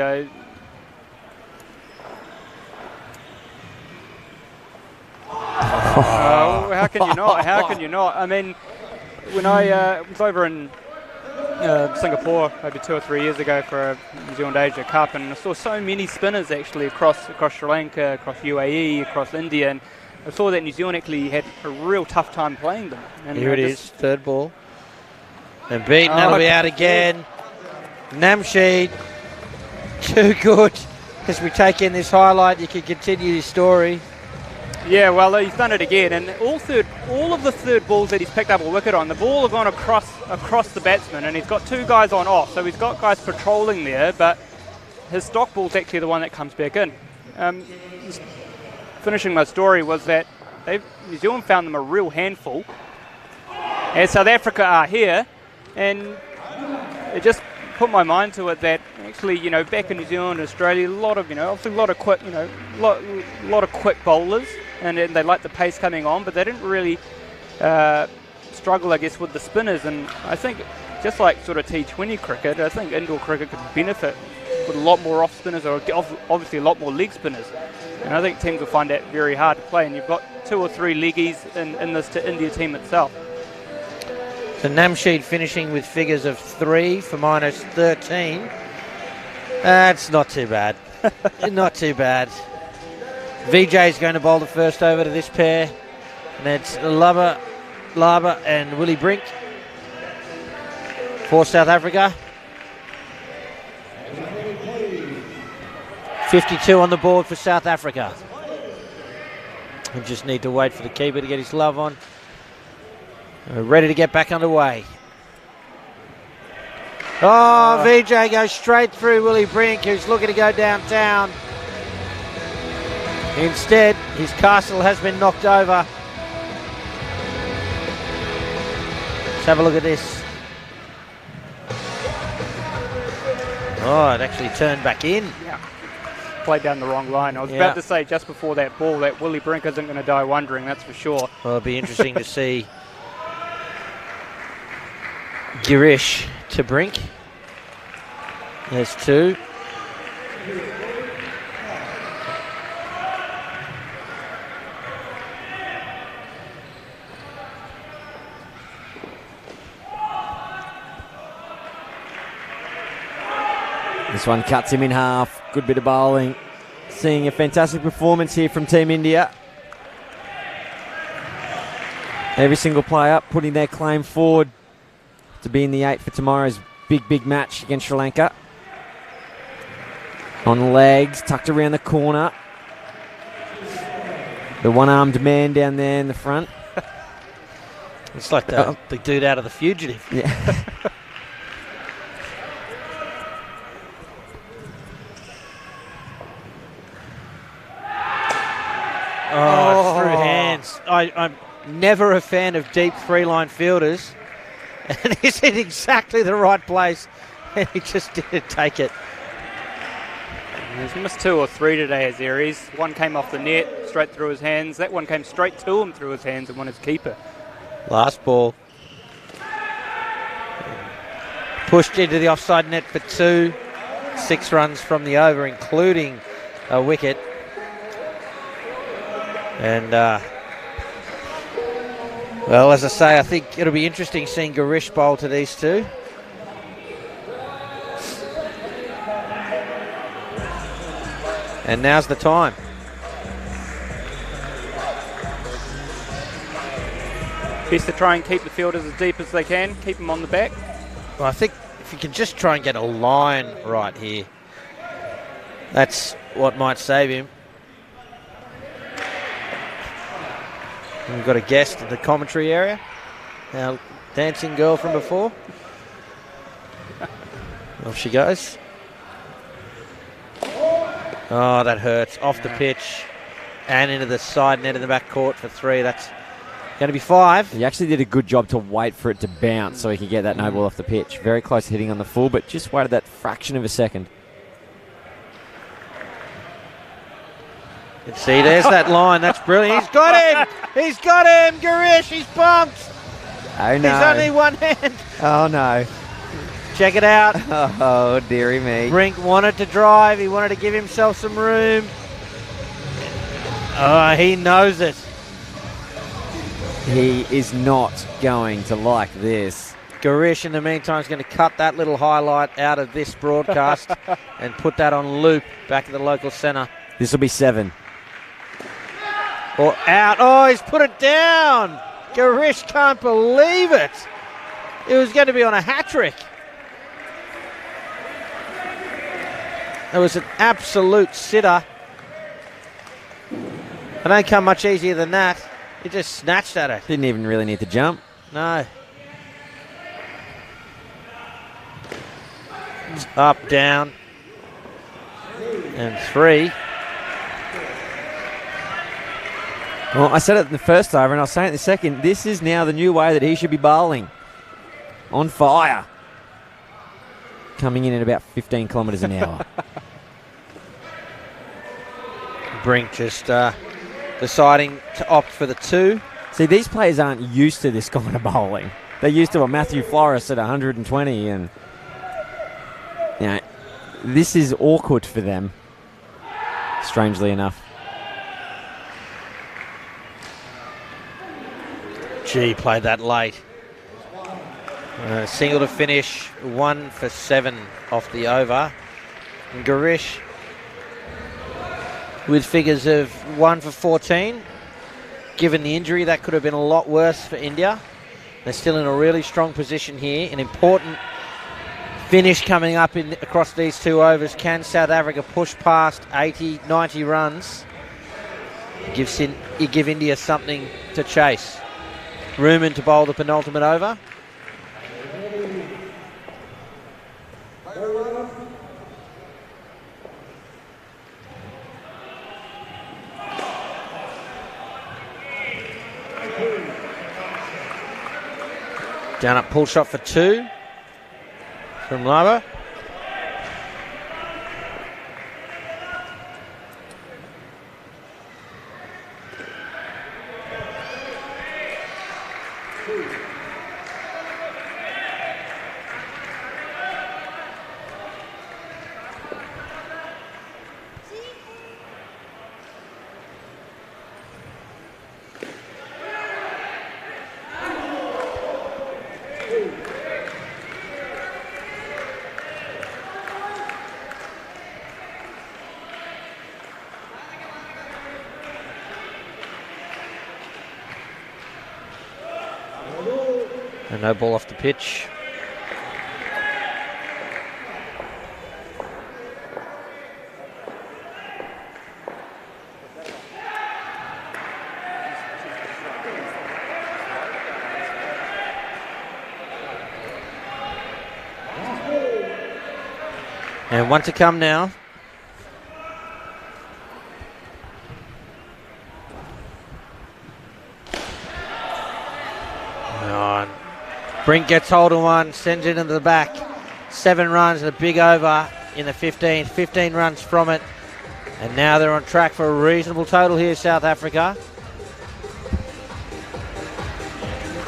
Speaker 10: How can you not? How can you not? I mean, when I was over in Singapore maybe 2 or 3 years ago for a New Zealand Asia Cup, and I saw so many spinners actually across Sri Lanka, across UAE, across India, and I saw that New Zealand actually had a real tough time playing them. And
Speaker 5: here it is, third ball. And beaten, that'll be out again. Namsheed, too good. As we take in this highlight, you can continue this story.
Speaker 10: Yeah, well, he's done it again, and all of the third balls that he's picked up a wicket on, the ball have gone across the batsman, and he's got 2 guys on off, so he's got guys patrolling there, but his stock ball's actually the one that comes back in. Finishing my story was that New Zealand found them a real handful, as South Africa are here, and it just put my mind to it that actually, back in New Zealand and Australia, obviously a lot of quick, lot of quick bowlers, and they like the pace coming on, but they didn't really struggle, I guess, with the spinners. And I think just like sort of T20 cricket, I think indoor cricket could benefit with a lot more off spinners, or obviously a lot more leg spinners. And I think teams will find that very hard to play. And you've got 2 or 3 leggies in this India team itself.
Speaker 5: So Namsheed finishing with figures of 3 for -13. That's not too bad. Not too bad. VJ's going to bowl the first over to this pair. And it's Laba and Willie Brink for South Africa. 52 on the board for South Africa. We just need to wait for the keeper to get his glove on. Ready to get back underway. Oh, VJ goes straight through Willie Brink, who's looking to go downtown. Instead, his castle has been knocked over. Let's have a look at this. Oh, it actually turned back in.
Speaker 10: Yeah. Played down the wrong line. I was about to say just before that ball that Willie Brink isn't going to die wondering, that's for sure.
Speaker 5: Well, it'll be interesting to see Girish to Brink. There's 2.
Speaker 6: This one cuts him in half. Good bit of bowling. Seeing a fantastic performance here from Team India. Every single player putting their claim forward to be in the 8 for tomorrow's big match against Sri Lanka. On legs, tucked around the corner. The one-armed man down there in the front.
Speaker 5: It's like the dude out of The Fugitive.
Speaker 6: Yeah.
Speaker 5: Through hands. never a fan of deep three-line fielders. And he's in exactly the right place, and he just didn't take it.
Speaker 10: He's missed 2 or 3 today as Aries. One came off the net, straight through his hands. That one came straight to him through his hands and won his keeper.
Speaker 5: Last ball. Pushed into the offside net for 2. 6 runs from the over, including a wicket. And, well, as I say, I think it'll be interesting seeing Garish bowl to these two. And now's the time.
Speaker 10: Best to try and keep the fielders as deep as they can, keep them on the back.
Speaker 5: Well, I think if you can just try and get a line right here, that's what might save him. And we've got a guest in the commentary area, our dancing girl from before. Off she goes. Oh, that hurts. Off the pitch and into the side net in the back court for 3. That's going to be 5.
Speaker 6: He actually did a good job to wait for it to bounce so he could get that no ball off the pitch. Very close hitting on the full, but just waited that fraction of a second.
Speaker 5: And see, there's that line. That's brilliant. He's got him. He's got him. Garish, he's bumped.
Speaker 6: Oh, no.
Speaker 5: He's only one hand.
Speaker 6: Oh, no.
Speaker 5: Check it out.
Speaker 6: Oh, dearie me.
Speaker 5: Brink wanted to drive. He wanted to give himself some room. Oh, he knows it.
Speaker 6: He is not going to like this.
Speaker 5: Garish, in the meantime, is going to cut that little highlight out of this broadcast and put that on loop back at the local centre.
Speaker 6: This will be 7.
Speaker 5: Or out. Oh, he's put it down. Garish can't believe it. It was going to be on a hat-trick. It was an absolute sitter. It don't come much easier than that. He just snatched at it.
Speaker 6: Didn't even really need to jump.
Speaker 5: No. It's up, down. And 3.
Speaker 6: Well, I said it in the first over and I'll say it in the second. This is now the new way that he should be bowling. On fire. Coming in at about 15 kilometres an hour.
Speaker 5: Brink just deciding to opt for the 2.
Speaker 6: See, these players aren't used to this kind of bowling. They're used to a Matthew Flores at 120 and, you know, this is awkward for them, strangely enough.
Speaker 5: Gee, played that late. Single to finish, 1 for 7 off the over. And Garish with figures of 1 for 14. Given the injury, that could have been a lot worse for India. They're still in a really strong position here. An important finish coming up across these 2 overs. Can South Africa push past 80, 90 runs? You give India something to chase. Ruman to bowl the penultimate over. Down up, pull shot for 2 from Lava. And no ball off the pitch. And 1 to come now. Brink gets hold of one, sends it into the back. 7 runs and a big over in the 15. 15 runs from it. And now they're on track for a reasonable total here, South Africa.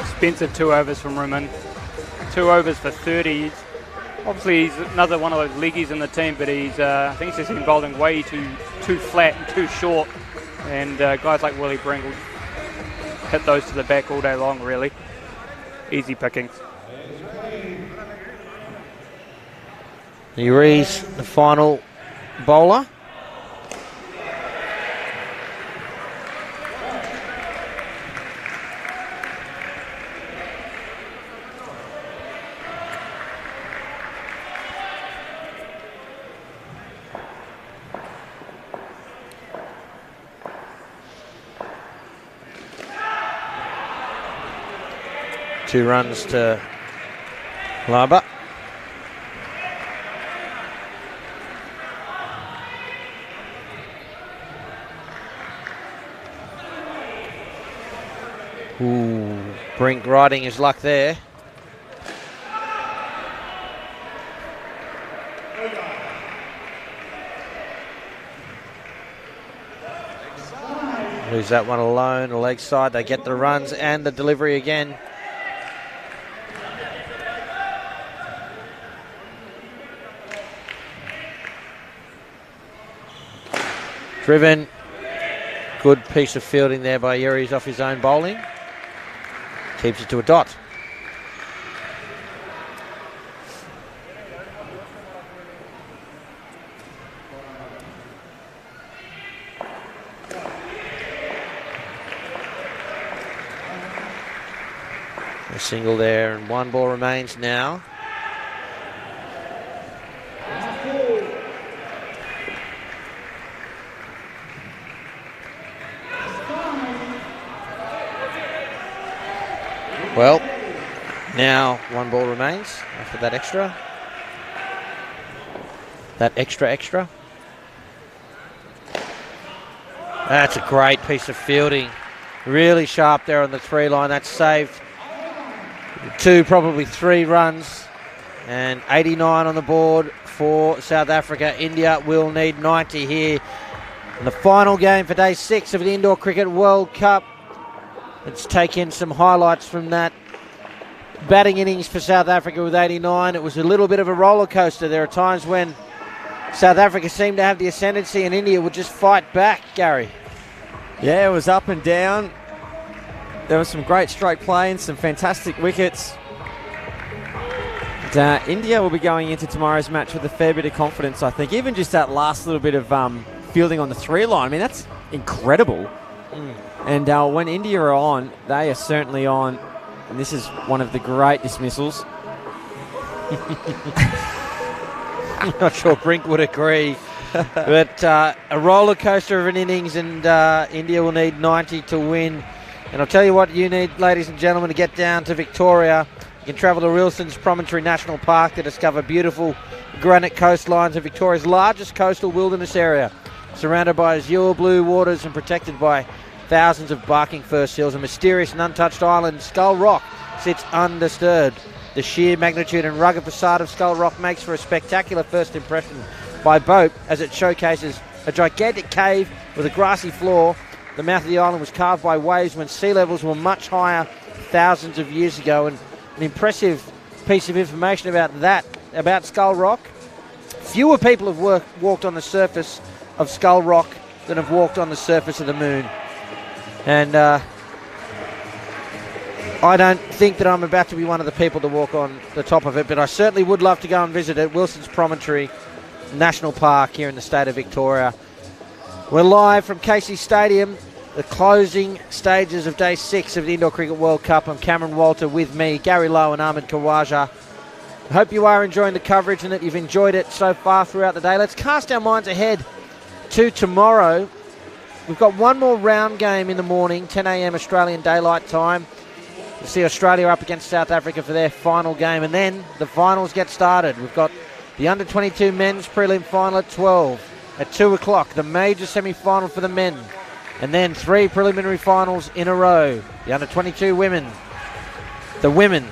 Speaker 10: Expensive 2 overs from Rumen. 2 overs for 30. Obviously, he's another one of those leggies in the team, but I think he's just been bowling way too flat and too short. And guys like Willie Brink will hit those to the back all day long, really. Easy pickings.
Speaker 5: Uri's the final bowler. Two runs to Laba. Ooh, Brink riding his luck there. Lose that one alone, the leg side. They get the runs and the delivery again. Driven. Good piece of fielding there by Uri's off his own bowling. Keeps it to a dot. A single there and 1 ball remains now. Well, now 1 ball remains after that extra. That extra. That's a great piece of fielding. Really sharp there on the 3 line. That's saved 2, probably 3 runs. And 89 on the board for South Africa. India will need 90 here in the final game for day 6 of the Indoor Cricket World Cup. Let's take in some highlights from that batting innings for South Africa with 89. It was a little bit of a roller coaster. There are times when South Africa seemed to have the ascendancy and India would just fight back, Gary.
Speaker 6: Yeah, it was up and down. There was some great straight play and some fantastic wickets. And, India will be going into tomorrow's match with a fair bit of confidence, I think. Even just that last little bit of fielding on the 3 line, I mean, that's incredible. And when India are on, they are certainly on. And this is one of the great dismissals.
Speaker 5: I'm not sure Brink would agree. But a roller coaster of an innings, and India will need 90 to win. And I'll tell you what you need, ladies and gentlemen, to get down to Victoria. You can travel to Wilson's Promontory National Park to discover beautiful granite coastlines of Victoria's largest coastal wilderness area. Surrounded by azure blue waters and protected by thousands of barking fir seals, a mysterious and untouched island, Skull Rock, sits undisturbed. The sheer magnitude and rugged facade of Skull Rock makes for a spectacular first impression by boat, as it showcases a gigantic cave with a grassy floor. The mouth of the island was carved by waves when sea levels were much higher thousands of years ago. And an impressive piece of information about Skull Rock: fewer people have walked on the surface of Skull Rock than have walked on the surface of the moon. And I don't think that I'm about to be one of the people to walk on the top of it, but I certainly would love to go and visit it. Wilson's Promontory National Park here in the state of Victoria. We're live from Casey Stadium, the closing stages of day 6 of the Indoor Cricket World Cup. I'm Cameron Walter, with me, Gary Lowe and Ahmed Khawaja. I hope you are enjoying the coverage and that you've enjoyed it so far throughout the day. Let's cast our minds ahead to tomorrow. We've got one more round game in the morning, 10 a.m. Australian Daylight Time. We'll see Australia up against South Africa for their final game, and then the finals get started. We've got the under-22 men's prelim final at 12. At 2 o'clock, the major semi-final for the men. And then 3 preliminary finals in a row. The under-22 women, the women,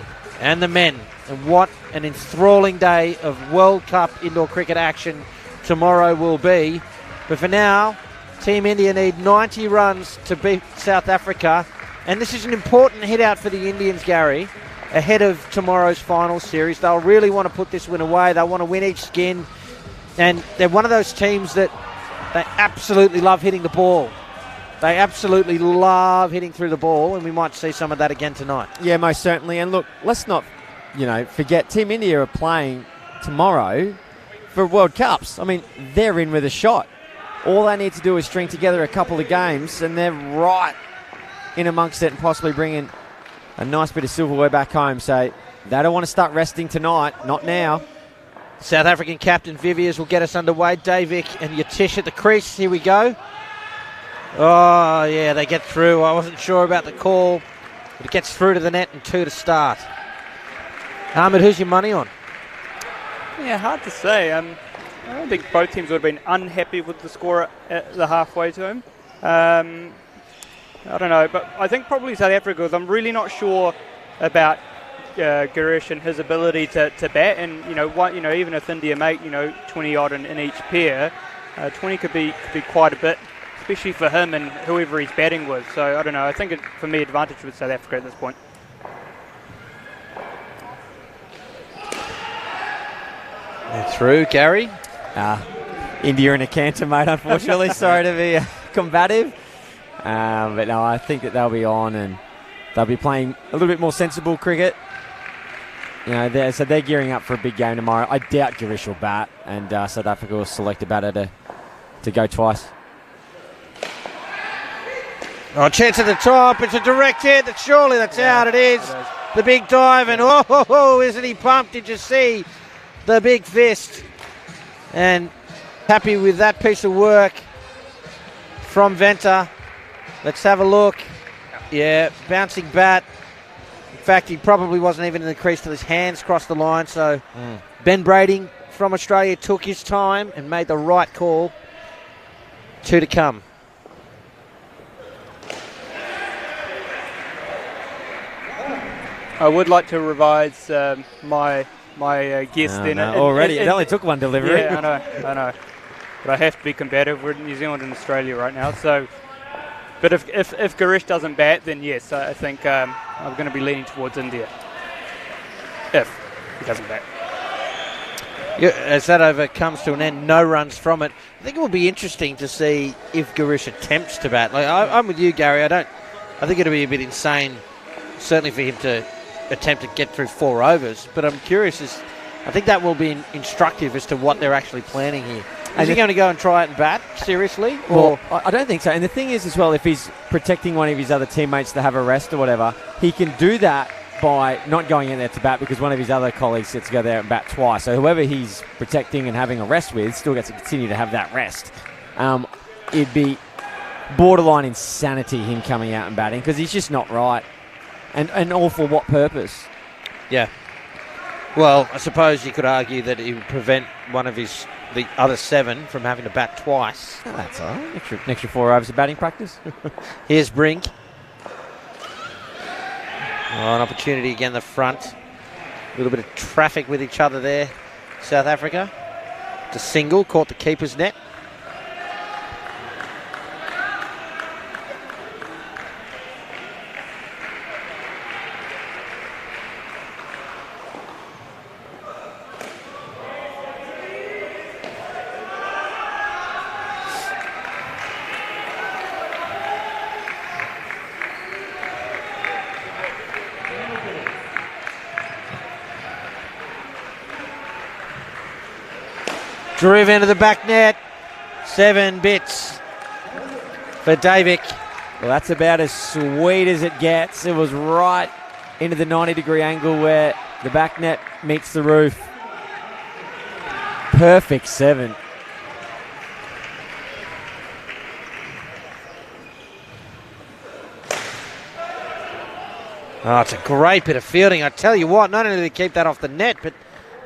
Speaker 5: and the men. And what an enthralling day of World Cup indoor cricket action tomorrow will be. But for now, Team India need 90 runs to beat South Africa. And this is an important hit out for the Indians, Gary, ahead of tomorrow's final series. They'll really want to put this win away. They'll want to win each skin. And they're one of those teams that they absolutely love hitting the ball. They absolutely love hitting through the ball, and we might see some of that again tonight.
Speaker 6: Yeah, most certainly. And look, let's not, forget Team India are playing tomorrow for World Cups. I mean, they're in with a shot. All they need to do is string together a couple of games, and they're right in amongst it and possibly bring in a nice bit of silverware back home. So they don't want to start resting tonight. Not now.
Speaker 5: South African captain Viviers will get us underway. Davik and Yatish at the crease. Here we go. Oh, yeah, they get through. I wasn't sure about the call, but it gets through to the net and 2 to start. Ahmed, who's your money on?
Speaker 10: Yeah, hard to say. I don't think both teams would have been unhappy with the score at the halfway to him. I don't know, but I think probably South Africa, because I'm really not sure about Girish and his ability to bat. And, even if India make, 20 odd in each pair, 20 could be quite a bit, especially for him and whoever he's batting with. So I don't know. I think for me, advantage with South Africa at this point.
Speaker 5: And through, Gary.
Speaker 6: India in a canter, mate, unfortunately. Sorry to be combative. But no, I think that they'll be on and they'll be playing a little bit more sensible cricket. So they're gearing up for a big game tomorrow. I doubt Girish will bat, and South Africa will select a batter to go twice.
Speaker 5: Oh, chance at the top. It's a direct hit. Surely that's out. It is. The big dive, and isn't he pumped? Did you see the big fist? And happy with that piece of work from Venter. Let's have a look. Yeah, bouncing bat. In fact, he probably wasn't even in the crease till his hands crossed the line. So Ben Brading from Australia took his time and made the right call. 2 to come.
Speaker 10: I would like to revise my guess then.
Speaker 6: Already, it only took one delivery.
Speaker 10: Yeah, I know. But I have to be combative. We're in New Zealand and Australia right now. So, but if Girish doesn't bat, then yes, I think I'm going to be leaning towards India. If he doesn't bat.
Speaker 5: Yeah, as that over comes to an end, no runs from it. I think it will be interesting to see if Girish attempts to bat. I'm with you, Gary. I think it'll be a bit insane, certainly for him to attempt to get through 4 overs. But I'm curious. I think that will be instructive as to what they're actually planning here. Is he going to go and try it and bat, seriously?
Speaker 6: Well, I don't think so. And the thing is as well, if he's protecting one of his other teammates to have a rest or whatever, he can do that by not going in there to bat because one of his other colleagues gets to go there and bat twice. So whoever he's protecting and having a rest with still gets to continue to have that rest. It'd be borderline insanity him coming out and batting because he's just not right. And all for what purpose?
Speaker 5: Yeah. Well, I suppose you could argue that it would prevent one of the other 7 from having to bat twice.
Speaker 6: Oh, that's all right. Extra 4 overs of batting practice.
Speaker 5: Here's Brink. An opportunity again the front. A little bit of traffic with each other there. South Africa. It's a single, caught the keeper's net. Driven into the back net. 7 bits for Davik.
Speaker 6: Well, that's about as sweet as it gets. It was right into the 90-degree angle where the back net meets the roof. Perfect 7.
Speaker 5: Oh, it's a great bit of fielding. I tell you what, not only did he keep that off the net, but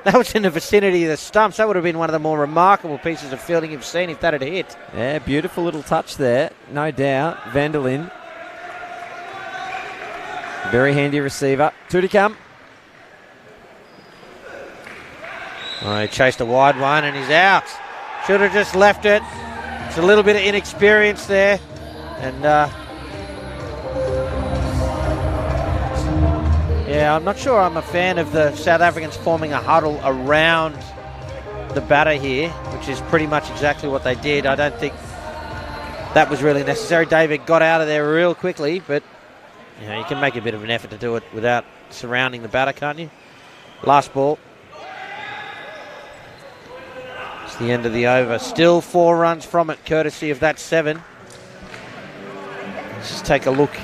Speaker 5: that was in the vicinity of the stumps. That would have been one of the more remarkable pieces of fielding you've seen if that had hit.
Speaker 6: Yeah, beautiful little touch there, no doubt. Vanderlyn. Very handy receiver. 2 to come.
Speaker 5: Oh, he chased a wide one and he's out. Should have just left it. It's a little bit of inexperience there. And yeah, I'm not sure I'm a fan of the South Africans forming a huddle around the batter here, which is pretty much exactly what they did. I don't think that was really necessary. David got out of there real quickly, but you know, you can make a bit of an effort to do it without surrounding the batter, can't you? Last ball. It's the end of the over. Still 4 runs from it, courtesy of that 7. Let's just take a look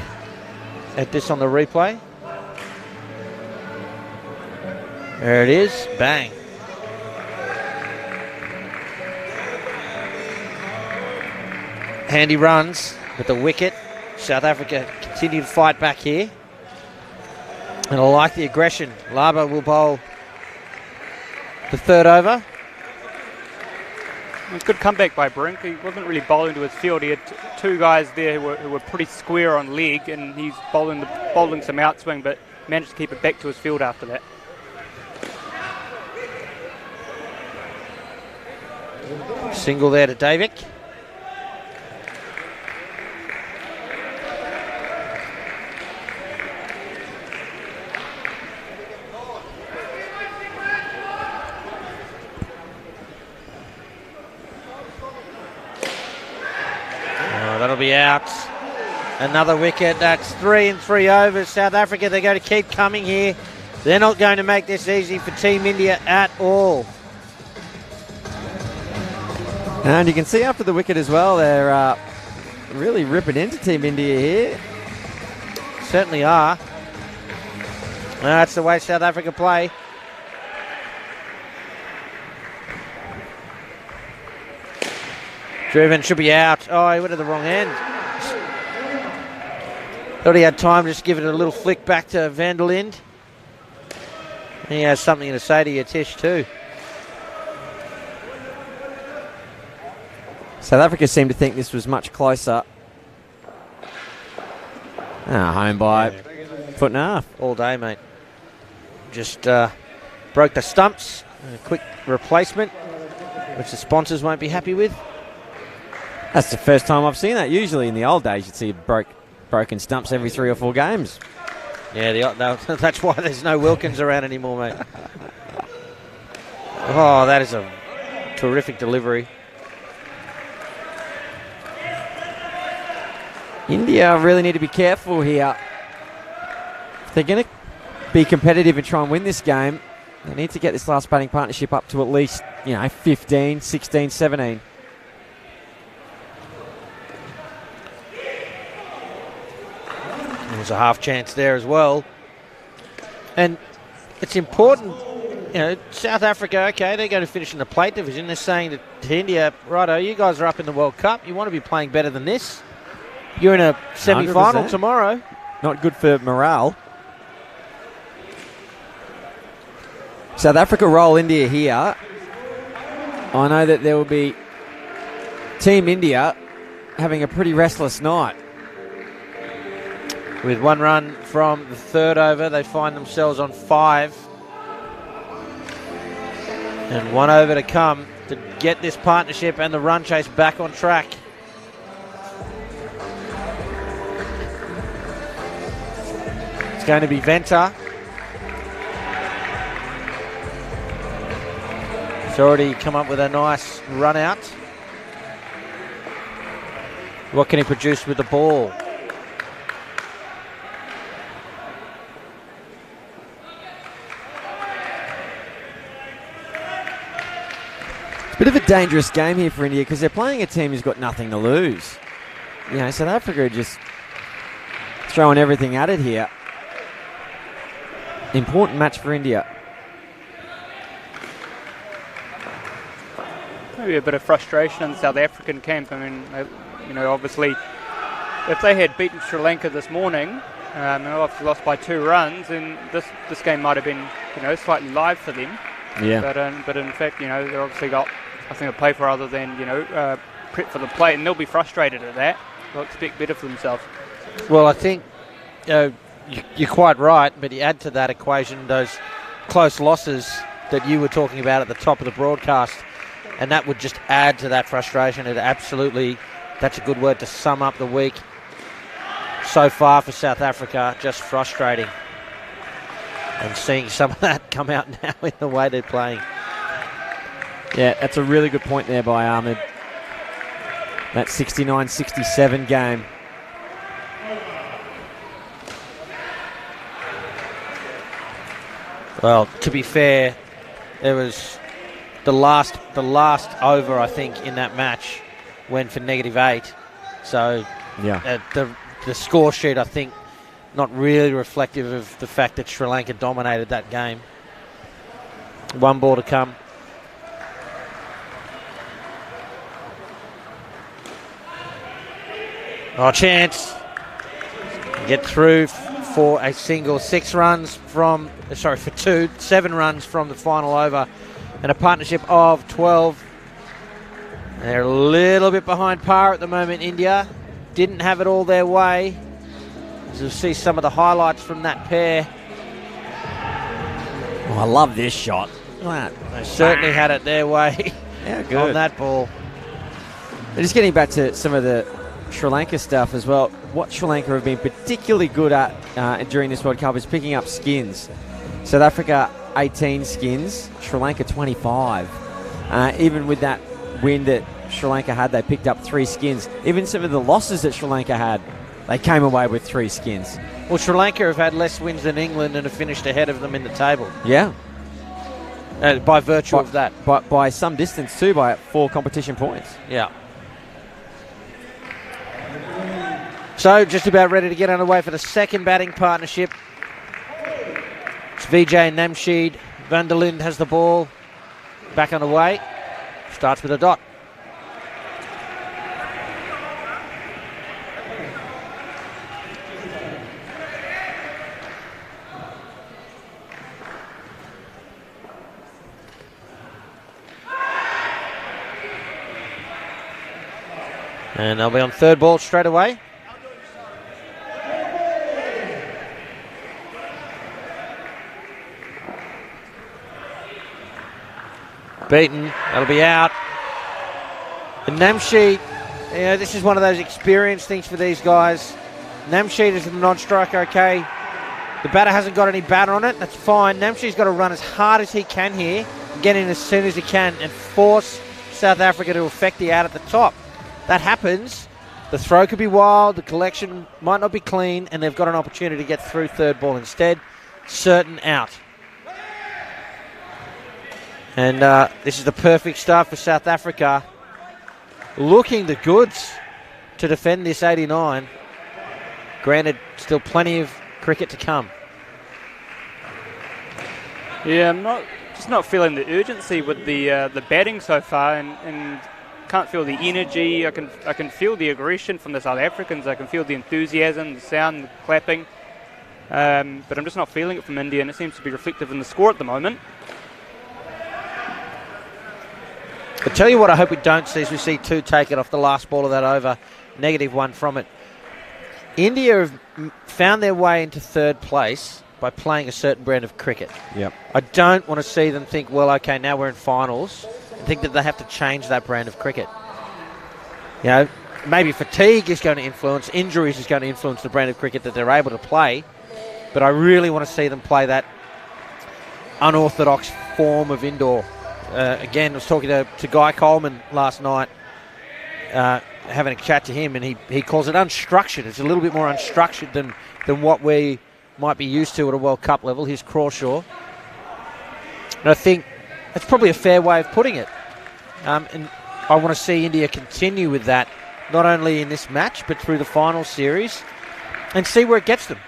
Speaker 5: at this on the replay. There it is. Bang. Handy runs with the wicket. South Africa continue to fight back here. And I like the aggression. Laba will bowl the 3rd over.
Speaker 10: Good comeback by Brink. He wasn't really bowling to his field. He had 2 guys there who were pretty square on leg, and he's bowling some outswing, but managed to keep it back to his field after that.
Speaker 5: Single there to Davick. That'll be out. Another wicket. That's 3 in 3 overs. South Africa, they're going to keep coming here. They're not going to make this easy for Team India at all.
Speaker 6: And you can see after the wicket as well, they're really ripping into Team India here.
Speaker 5: Certainly are. That's the way South Africa play. Driven should be out. Oh, he went to the wrong end. Thought he had time to just give it a little flick back to Van der Linde. He has something to say to you, Tish, too.
Speaker 6: South Africa seemed to think this was much closer. Home by foot and a half.
Speaker 5: All day, mate. Just broke the stumps. A quick replacement, which the sponsors won't be happy with.
Speaker 6: That's the first time I've seen that. Usually in the old days, you'd see broken stumps every 3 or 4 games.
Speaker 5: Yeah, that's why there's no Wilkins around anymore, mate. Oh, that is a terrific delivery.
Speaker 6: India really need to be careful here. If they're going to be competitive and try and win this game, they need to get this last batting partnership up to at least, 15, 16, 17.
Speaker 5: There's a half chance there as well. And it's important, South Africa, okay, they're going to finish in the plate division. They're saying to India, righto, you guys are up in the World Cup. You want to be playing better than this. You're in a semi-final
Speaker 6: 100%.
Speaker 5: tomorrow.
Speaker 6: Not good for morale. South Africa roll India here. I know that there will be Team India having a pretty restless night.
Speaker 5: With 1 run from the 3rd over, they find themselves on 5. And 1 over to come to get this partnership and the run chase back on track. It's going to be Venter. He's already come up with a nice run out. What can he produce with the ball?
Speaker 6: It's a bit of a dangerous game here for India because they're playing a team who's got nothing to lose. South Africa are just throwing everything at it here. Important match for India.
Speaker 10: Maybe a bit of frustration in the South African camp. I mean, obviously, if they had beaten Sri Lanka this morning, and obviously lost by 2 runs, and this game might have been, slightly live for them.
Speaker 6: Yeah.
Speaker 10: But in fact, they've obviously got nothing to play for other than, prep for the plate, and they'll be frustrated at that. They'll expect better for themselves.
Speaker 5: Well, I think you're quite right, but you add to that equation those close losses that you were talking about at the top of the broadcast, and that would just add to that frustration. That's a good word to sum up the week so far for South Africa, just frustrating. And seeing some of that come out now in the way they're playing.
Speaker 6: Yeah, that's a really good point there by Ahmed. That 69-67 game.
Speaker 5: Well, to be fair, there was the last over, I think, in that match went for -8. So
Speaker 6: yeah,
Speaker 5: the score sheet, I think, not really reflective of the fact that Sri Lanka dominated that game. 1 ball to come. Oh, chance. Get through for a single. 7 runs from the final over, and a partnership of 12. They're a little bit behind par at the moment, India. Didn't have it all their way. As you'll see some of the highlights from that pair.
Speaker 6: Oh, I love this shot. Look at that.
Speaker 5: They certainly had it their way.
Speaker 6: Yeah, good.
Speaker 5: On that ball.
Speaker 6: But just getting back to some of the Sri Lanka stuff as well, what Sri Lanka have been particularly good at during this World Cup is picking up skins. South Africa 18 skins, Sri Lanka 25. Even with that win that Sri Lanka had, they picked up 3 skins. Even some of the losses that Sri Lanka had, they came away with 3 skins.
Speaker 5: Well, Sri Lanka have had less wins than England and have finished ahead of them in the table.
Speaker 6: Yeah.
Speaker 5: By virtue of that.
Speaker 6: By some distance too, by 4 competition points.
Speaker 5: Yeah. So, just about ready to get underway for the second batting partnership. It's Vijay Namsheed. Van der Linde has the ball. Back on the way. Starts with a dot. And they'll be on third ball straight away. Beaten, that'll be out. And Namsheed, this is one of those experience things for these guys. Namsheed is the non-striker, okay. The batter hasn't got any batter on it, that's fine. Namsheed's got to run as hard as he can here, get in as soon as he can, and force South Africa to effect the out at the top. That happens, the throw could be wild, the collection might not be clean, and they've got an opportunity to get through third ball instead. Certain out. And this is the perfect start for South Africa. Looking the goods to defend this 89. Granted, still plenty of cricket to come.
Speaker 10: Yeah, I'm just not feeling the urgency with the batting so far, and can't feel the energy. I can feel the aggression from the South Africans. I can feel the enthusiasm, the sound, the clapping. But I'm just not feeling it from India, and it seems to be reflective in the score at the moment.
Speaker 5: I tell you what I hope we don't see is we see 2 take it off the last ball of that over. -1 from it. India have found their way into third place by playing a certain brand of cricket.
Speaker 6: Yep.
Speaker 5: I don't want to see them think, well, okay, now we're in finals, and think that they have to change that brand of cricket. Maybe fatigue is going to influence, injuries is going to influence the brand of cricket that they're able to play, but I really want to see them play that unorthodox form of indoor. Again, I was talking to Guy Coleman last night, having a chat to him, and he calls it unstructured. It's a little bit more unstructured than what we might be used to at a World Cup level. Here's Crawshaw. And I think that's probably a fair way of putting it. And I want to see India continue with that, not only in this match, but through the final series, and see where it gets them.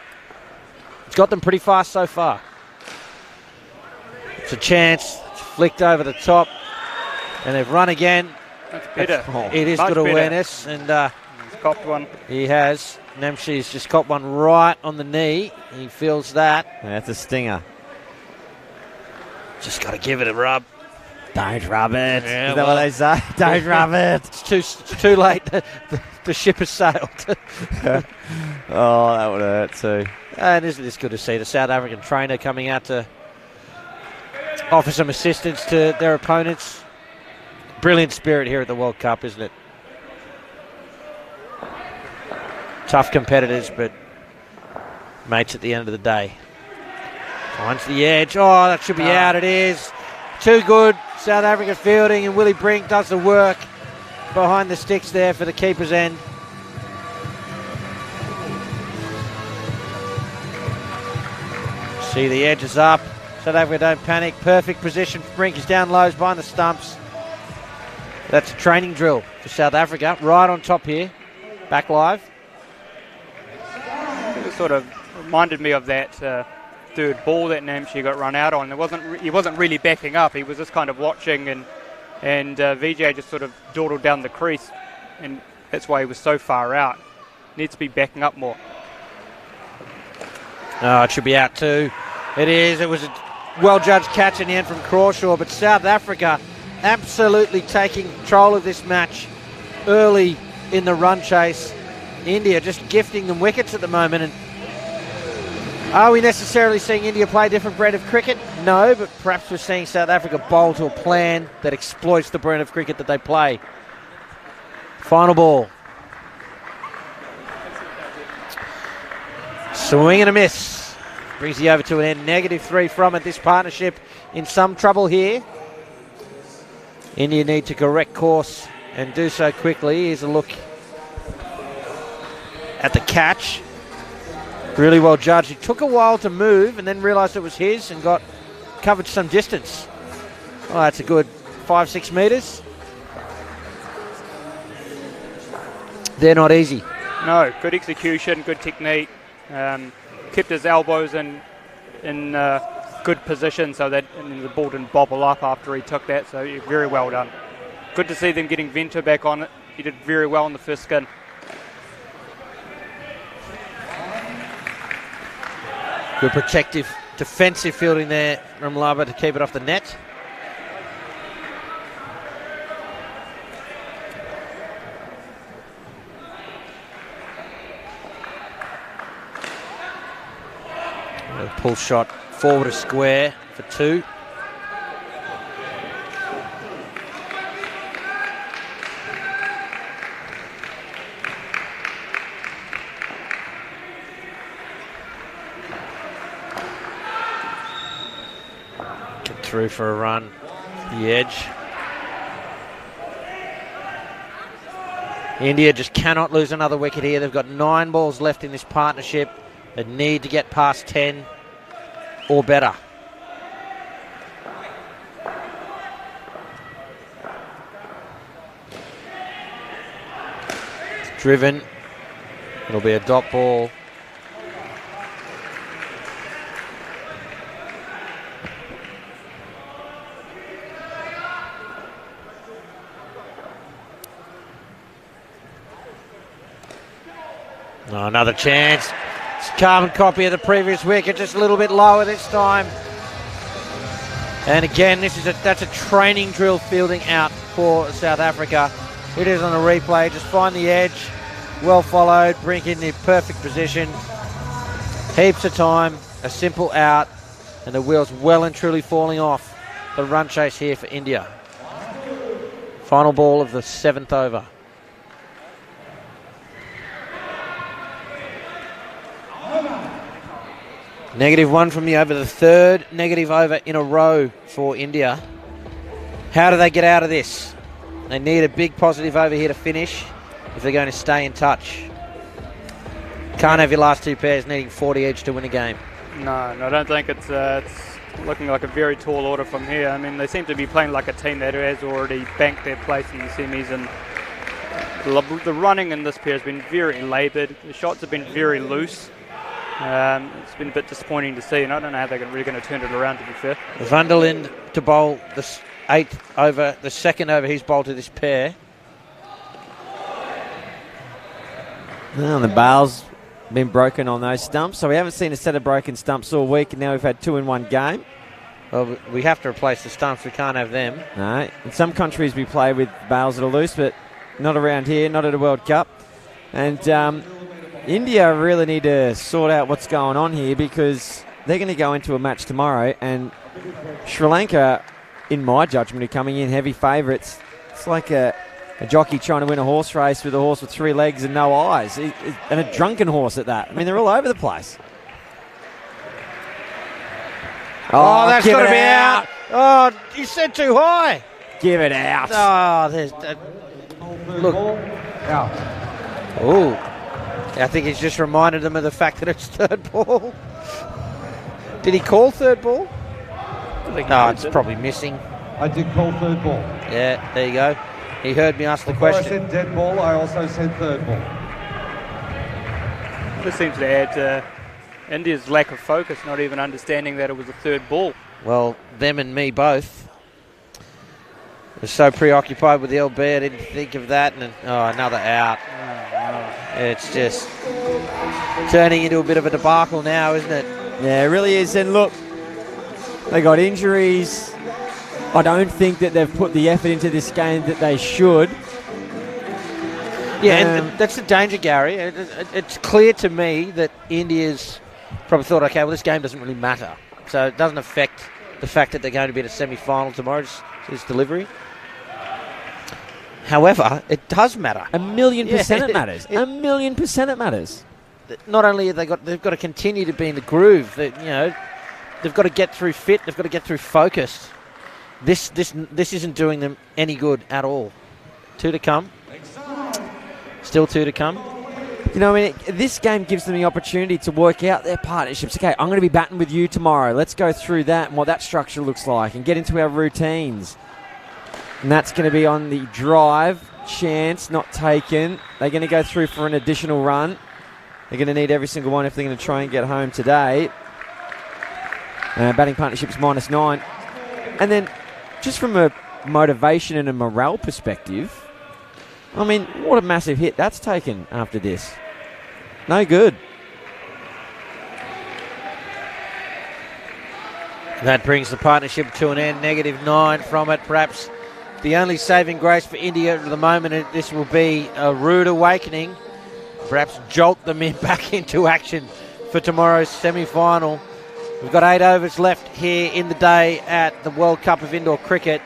Speaker 5: It's got them pretty fast so far. It's a chance. Flicked over the top, and they've run again.
Speaker 10: That's better.
Speaker 5: It is
Speaker 10: Much
Speaker 5: good
Speaker 10: better.
Speaker 5: awareness, and
Speaker 10: He's copped one.
Speaker 5: he has. Namsheed's just got one right on the knee. He feels that.
Speaker 6: That's a stinger.
Speaker 5: Just got to give it a rub.
Speaker 6: Don't rub it.
Speaker 5: Yeah,
Speaker 6: Is that what they say? Don't rub it.
Speaker 5: It's too late. The ship has sailed.
Speaker 6: Oh, that would hurt too.
Speaker 5: And isn't this good to see the South African trainer coming out to offer some assistance to their opponents. Brilliant spirit here at the World Cup, isn't it? Tough competitors, but mates at the end of the day. Finds the edge. Oh, that should be out. It is. Too good. South Africa fielding, and Willie Brink does the work behind the sticks there for the keeper's end. See, the edge is up. South Africa don't panic. Perfect position. Brink is down lows behind the stumps. That's a training drill for South Africa. Right on top here. Back live.
Speaker 10: It sort of reminded me of that third ball that Namche got run out on. He wasn't really backing up. He was just kind of watching, and VJ just sort of dawdled down the crease, and that's why he was so far out. Needs to be backing up more.
Speaker 5: Oh, it should be out too. It is. It was a well-judged catch in the end from Crawshaw, but South Africa absolutely taking control of this match early in the run chase. India just gifting them wickets at the moment. And are we necessarily seeing India play a different brand of cricket? No, but perhaps we're seeing South Africa bowl to a plan that exploits the brand of cricket that they play. Final ball. Swing and a miss. Brings the over to an end. -3 from it. This partnership in some trouble here. India need to correct course and do so quickly. Here's a look at the catch. Really well judged. He took a while to move and then realised it was his and covered some distance. Oh, that's a good 5-6 metres. They're not easy.
Speaker 10: No, good execution, good technique. Kept his elbows in good position so that the ball didn't bobble up after he took that. So very well done. Good to see them getting Venter back on it. He did very well in the first skin.
Speaker 5: Good protective, defensive fielding there from Laba to keep it off the net. A pull shot forward a square for 2. Get through for a run. The edge. India just cannot lose another wicket here. They've got 9 balls left in this partnership. They need to get past 10 or better. It's driven. It'll be a dot ball. Oh, another chance. It's a carbon copy of the previous wicket, just a little bit lower this time. And again, that's a training drill fielding out for South Africa. It is on a replay. Just find the edge. Well followed. Brink in the perfect position. Heaps of time. A simple out. And the wheels well and truly falling off the run chase here for India. Final ball of the 7th over. -1 from the over, the 3rd negative over in a row for India. How do they get out of this? They need a big positive over here to finish if they're going to stay in touch. Can't have your last 2 pairs needing 40 each to win a game.
Speaker 10: No, I don't think it's looking like a very tall order from here. I mean, they seem to be playing like a team that has already banked their place in the semis, and the running in this pair has been very laboured. The shots have been very loose. It's been a bit disappointing to see, and I don't know how they're really going to turn it around, to be fair.
Speaker 5: Vanderlind to bowl the 8th over, the 2nd over he's bowled to this pair.
Speaker 6: Well, the bail's been broken on those stumps, so we haven't seen a set of broken stumps all week, and now we've had 2 in one game.
Speaker 5: Well, we have to replace the stumps, we can't have them.
Speaker 6: No, in some countries we play with bails that are loose, but not around here, not at a World Cup. And India really need to sort out what's going on here, because they're going to go into a match tomorrow and Sri Lanka, in my judgment, are coming in heavy favourites. It's like a jockey trying to win a horse race with a horse with 3 legs and no eyes, and a drunken horse at that. I mean, they're all over the place.
Speaker 5: Oh, that's got to be out. Oh, you said too high.
Speaker 6: Give it out.
Speaker 5: Oh, there's... look. Oh, I think he's just reminded them of the fact that it's third ball. Did he call third ball? No, it's probably missing.
Speaker 11: I did call third ball.
Speaker 5: Yeah, there you go. He heard me ask the
Speaker 11: Before
Speaker 5: question.
Speaker 11: I said dead ball, I also said third ball.
Speaker 10: This seems to add to India's lack of focus, not even understanding that it was a third ball.
Speaker 5: Well, them and me both. Was so preoccupied with the LB, I didn't think of that. And another out. It's just turning into a bit of a debacle now, isn't it?
Speaker 6: Yeah, it really is. And look, they got injuries. I don't think that they've put the effort into this game that they should.
Speaker 5: Yeah, and that's the danger, Gary. It's clear to me that India's probably thought, okay, well, this game doesn't really matter. So it doesn't affect the fact that they're going to be in a semi-final tomorrow, just delivery. However, it does matter.
Speaker 6: 1,000,000% it matters. 1,000,000% it matters.
Speaker 5: Not only have they've got to continue to be in the groove. They've got to get through fit. They've got to get through focused. This isn't doing them any good at all. 2 to come. Still 2 to come.
Speaker 6: You know, I mean, this game gives them the opportunity to work out their partnerships. Okay, I'm going to be batting with you tomorrow. Let's go through that and what that structure looks like and get into our routines. And that's going to be on the drive. Chance, not taken. They're going to go through for an additional run. They're going to need every single one if they're going to try and get home today. Batting partnerships -9. And then, just from a motivation and a morale perspective, I mean, what a massive hit that's taken after this. No good.
Speaker 5: That brings the partnership to an end. -9 from it. Perhaps the only saving grace for India at the moment, this will be a rude awakening. Perhaps jolt them back into action for tomorrow's semi-final. We've got 8 overs left here in the day at the World Cup of Indoor Cricket.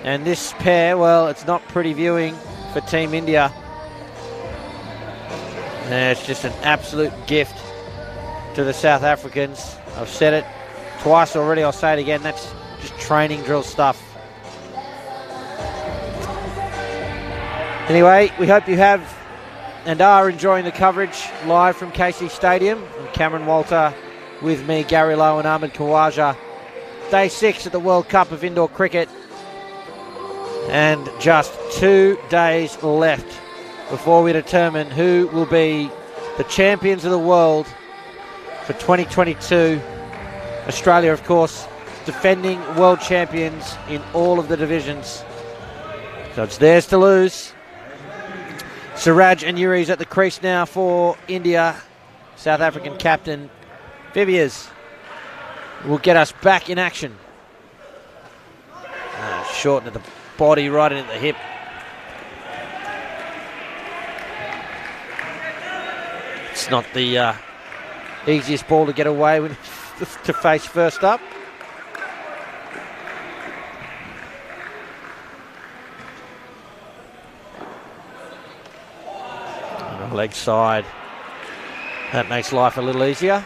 Speaker 5: And this pair, well, it's not pretty viewing for Team India. It's just an absolute gift to the South Africans. I've said it twice already, I'll say it again. That's just training drill stuff. Anyway, we hope you have and are enjoying the coverage live from Casey Stadium. I'm Cameron Walter with me, Gary Lowe and Ahmed Khawaja. Day 6 at the World Cup of Indoor Cricket. And just 2 days left before we determine who will be the champions of the world for 2022. Australia, of course, defending world champions in all of the divisions. So it's theirs to lose. Siraj and Yuri's at the crease now for India. South African captain Viviers will get us back in action. Short into the body, right into the hip. It's not the easiest ball to get away with to face first up. Leg side. That makes life a little easier.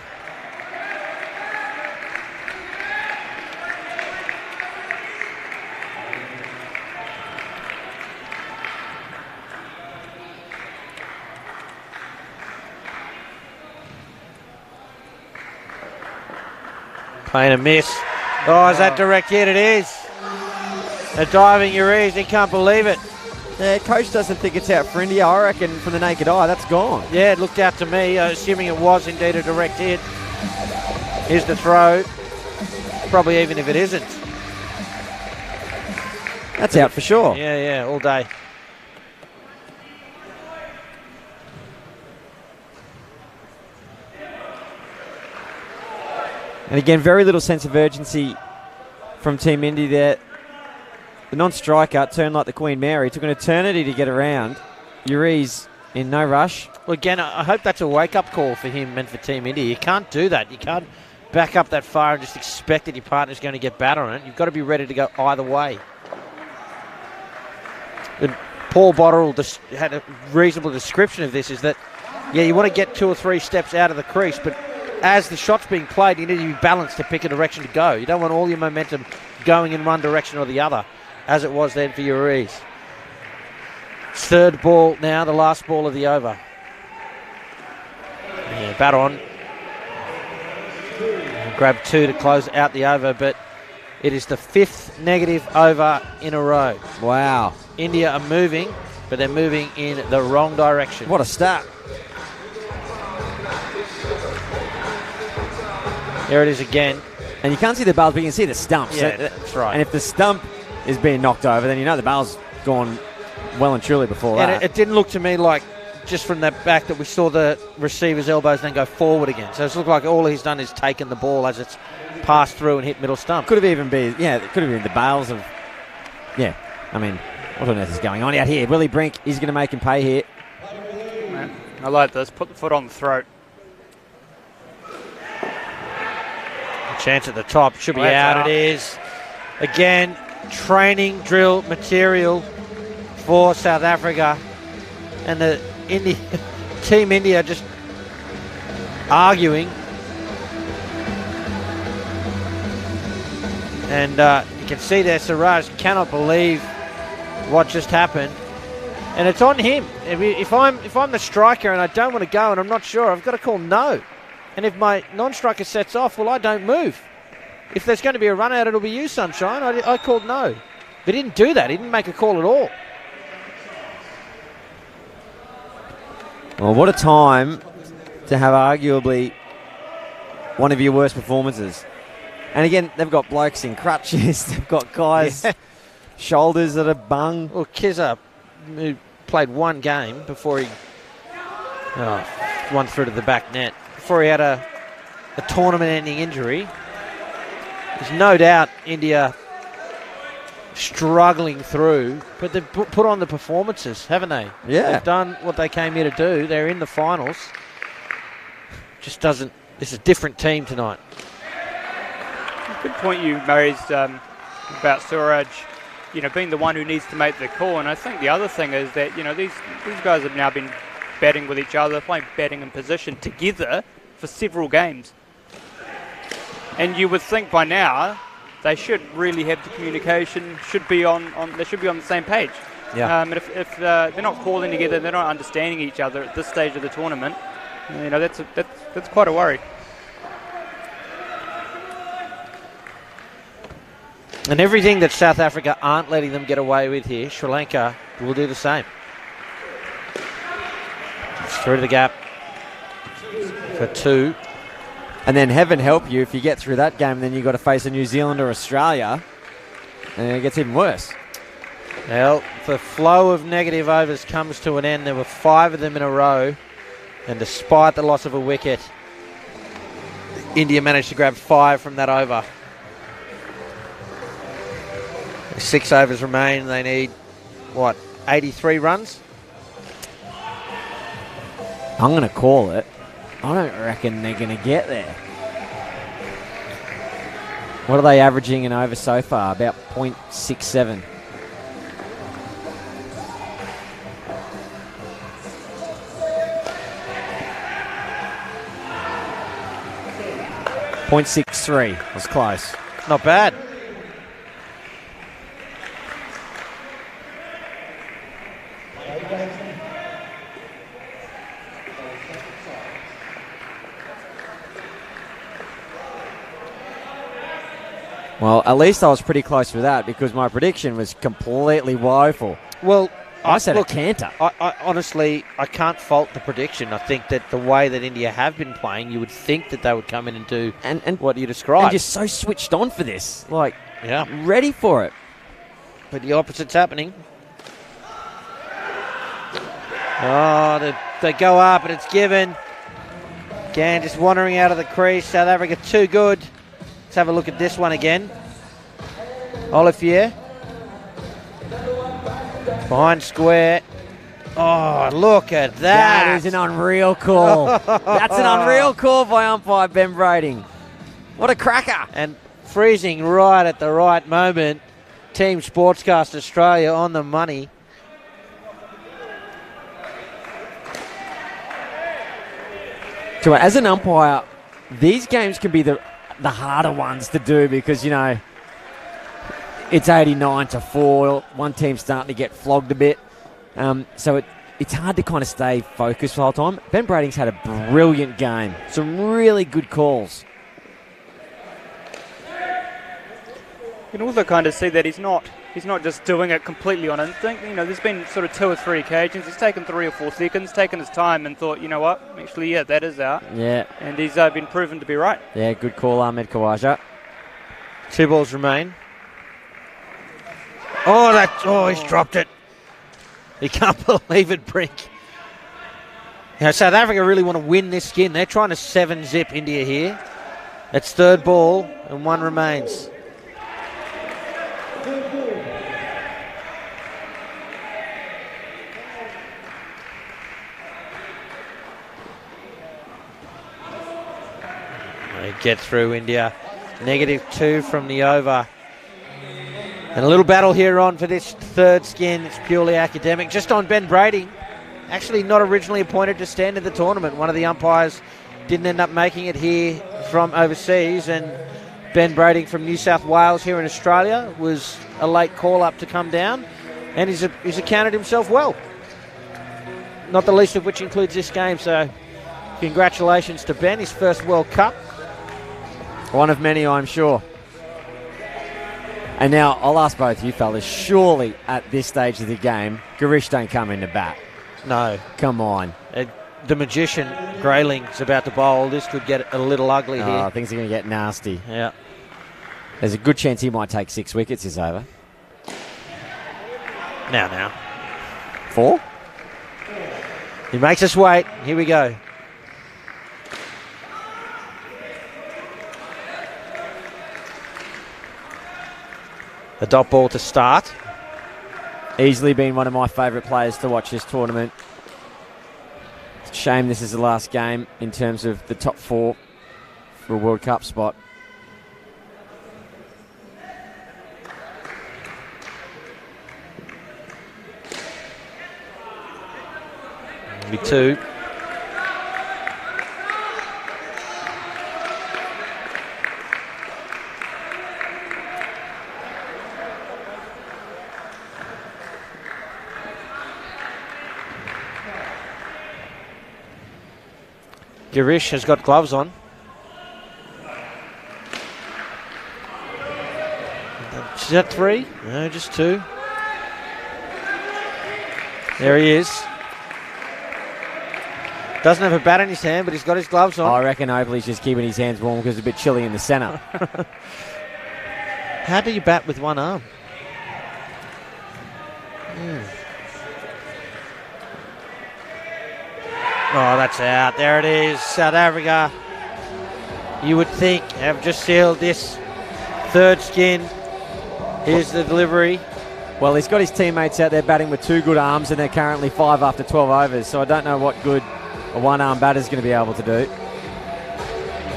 Speaker 5: Playing a miss. Oh, is that direct hit? It is. A diving Uriz. He can't believe it.
Speaker 6: Yeah, coach doesn't think it's out for India. I reckon from the naked eye, that's gone.
Speaker 5: Yeah, it looked out to me, assuming it was indeed a direct hit. Here's the throw. Probably even if it isn't.
Speaker 6: That's out for sure.
Speaker 5: Yeah, all day.
Speaker 6: And again, very little sense of urgency from Team India there. The non-striker turned like the Queen Mary. Took an eternity to get around. Uri's in no rush.
Speaker 5: Well, again, I hope that's a wake-up call for him and for Team India. You can't do that. You can't back up that far and just expect that your partner's going to get bat on it. You've got to be ready to go either way. And Paul Botterill had a reasonable description of this, is that, yeah, you want to get 2 or 3 steps out of the crease, but as the shot's being played, you need to be balanced to pick a direction to go. You don't want all your momentum going in one direction or the other, as it was then for Uriz. Third ball now, the last ball of the over. Yeah, bat on. Grab 2 to close out the over, but it is the 5th negative over in a row.
Speaker 6: Wow.
Speaker 5: India are moving, but they're moving in the wrong direction.
Speaker 6: What a start.
Speaker 5: There it is again.
Speaker 6: And you can't see the bails, but you can see the stumps.
Speaker 5: Yeah, that's right.
Speaker 6: And if the stump is being knocked over, then you know the bail's gone well and truly before that.
Speaker 5: And it didn't look to me like, just from that back, that we saw the receiver's elbows then go forward again. So it looked like all he's done is taken the ball as it's passed through and hit middle stump.
Speaker 6: Could have even been, yeah, it could have been the bails of, yeah. I mean, what on earth is going on out here? Willie Brink, he's going to make him pay here.
Speaker 10: Man, I like this. Put the foot on the throat.
Speaker 5: Chance at the top. Should be
Speaker 10: Oh,
Speaker 5: out.
Speaker 10: out.
Speaker 5: It is. Again, training drill material for South Africa. And the Team India just arguing. And you can see there, Siraj cannot believe what just happened. And it's on him. If I'm the striker and I don't want to go and I'm not sure, I've got to call no. And if my non-striker sets off, well, I don't move. If there's going to be a run out, it'll be you, Sunshine. I called no. But he didn't do that. He didn't make a call at all.
Speaker 6: Well, what a time to have arguably one of your worst performances. And again, they've got blokes in crutches. They've got guys' shoulders that are bung.
Speaker 5: Well, Kizza, who played one game before he one through to the back net, before he had a tournament-ending injury. There's no doubt India struggling through, but they've put on the performances, haven't they?
Speaker 6: Yeah.
Speaker 5: They've done what they came here to do. They're in the finals. Just doesn't... It's a different team tonight.
Speaker 10: Good point you raised about Suraj, being the one who needs to make the call. And I think the other thing is that, these guys have now been batting with each other, playing batting in position together for several games. And you would think by now they should really have the communication, should be on they should be on the same page.
Speaker 5: Yeah.
Speaker 10: And if they're not calling together, they're not understanding each other at this stage of the tournament, that's quite a worry.
Speaker 5: And everything that South Africa aren't letting them get away with here, Sri Lanka will do the same. It's through to the gap for 2.
Speaker 6: And then heaven help you if you get through that game, then you've got to face a New Zealand or Australia, and it gets even worse.
Speaker 5: Well, the flow of negative overs comes to an end. There were 5 of them in a row, and despite the loss of a wicket, India managed to grab 5 from that over. 6 overs remain. They need, 83 runs?
Speaker 6: I'm going to call it. I don't reckon they're going to get there. What are they averaging in over so far? About 0.67. .63 was close.
Speaker 5: Not bad.
Speaker 6: Well, at least I was pretty close with that because my prediction was completely woeful.
Speaker 5: Well,
Speaker 6: I said a canter.
Speaker 5: I honestly, I can't fault the prediction. I think that the way that India have been playing, you would think that they would come in and do
Speaker 6: and
Speaker 5: what you described.
Speaker 6: And just so switched on for this.
Speaker 5: Yeah.
Speaker 6: Ready for it.
Speaker 5: But the opposite's happening. Oh, they go up and it's given. Again, just wandering out of the crease. South Africa too good. Let's have a look at this one again. Olivier. Behind square. Oh, look at that.
Speaker 6: That is an unreal call. That's an unreal call by umpire Ben Brading. What a cracker.
Speaker 5: And freezing right at the right moment. Team Sportscast Australia on the money.
Speaker 6: So as an umpire, these games can be the harder ones to do because, you know, it's 89-4. One team's starting to get flogged a bit. So it's hard to kind of stay focused the whole time. Ben Brading's had a brilliant game. Some really good calls.
Speaker 10: You can also kind of see that he's not just doing it completely on instinct. You know, there's been sort of 2 or 3 occasions. He's taken 3 or 4 seconds, taken his time and thought, you know what, actually, yeah, that is out.
Speaker 6: Yeah.
Speaker 10: And he's been proven to be right.
Speaker 6: Yeah, good call, Ahmed Khawaja.
Speaker 5: 2 balls remain. Oh, he's dropped it. You can't believe it, Brink. You know, South Africa really want to win this skin. They're trying to 7-zip India here. It's 3rd ball and 1 remains. They get through India. -2 from the over. And a little battle here on for this 3rd skin. It's purely academic. Just on Ben Brading, actually not originally appointed to stand in the tournament. One of the umpires didn't end up making it here from overseas, and Ben Brading from New South Wales here in Australia was a late call-up to come down, and he's accounted himself well. Not the least of which includes this game, so congratulations to Ben, his first World Cup.
Speaker 6: One of many, I'm sure. And now I'll ask both you fellas, surely at this stage of the game, Garish don't come in to bat.
Speaker 5: No.
Speaker 6: Come on.
Speaker 5: The magician, Grayling's about to bowl. This could get a little ugly here.
Speaker 6: Things are going to get nasty.
Speaker 5: Yeah.
Speaker 6: There's a good chance he might take 6 wickets this over.
Speaker 5: Now.
Speaker 6: 4?
Speaker 5: He makes us wait. Here we go. A dot ball to start.
Speaker 6: Easily been one of my favourite players to watch this tournament. It's a shame this is the last game in terms of the top 4 for a World Cup spot.
Speaker 5: Be 2. Garish has got gloves on. Is that 3? No, just 2. There he is. Doesn't have a bat in his hand, but he's got his gloves on.
Speaker 6: I reckon Oakley's just keeping his hands warm because it's a bit chilly in the centre.
Speaker 5: How do you bat with one arm? Oh, that's out. There it is. South Africa, you would think, have just sealed this 3rd skin. Here's the delivery.
Speaker 6: Well, he's got his teammates out there batting with 2 good arms, and they're currently 5 after 12 overs, so I don't know what good a one-arm batter's going to be able to do.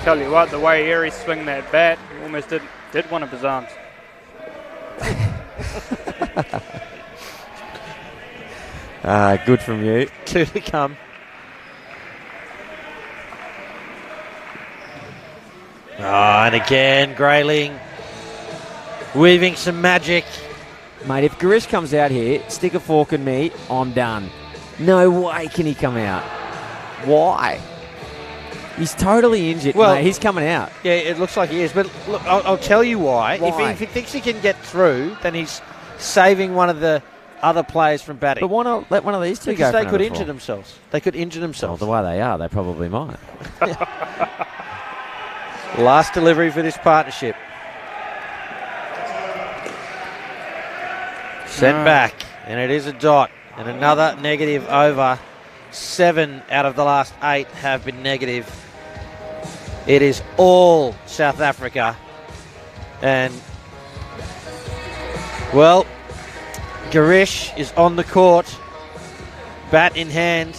Speaker 10: Tell you what, the way Airy swung that bat, he almost did one of his arms.
Speaker 6: Good from you.
Speaker 5: 2 to come. Oh, and again, Grayling weaving some magic.
Speaker 6: Mate, if Garish comes out here, stick a fork in me, I'm done. No way can he come out. Why? He's totally injured.
Speaker 5: Well,
Speaker 6: mate. He's coming out.
Speaker 5: Yeah, it looks like he is. But look, I'll tell you why.
Speaker 6: Why?
Speaker 5: If he thinks he can get through, then he's saving one of the other players from batting.
Speaker 6: But why not let one of these two
Speaker 5: because
Speaker 6: go?
Speaker 5: They could injure themselves. They could injure themselves.
Speaker 6: Well, the way they are, they probably might.
Speaker 5: Last delivery for this partnership. Sent back, and it is a dot. And another negative over. 7 out of the last 8 have been negative. It is all South Africa. And, well, Garish is on the court, bat in hand.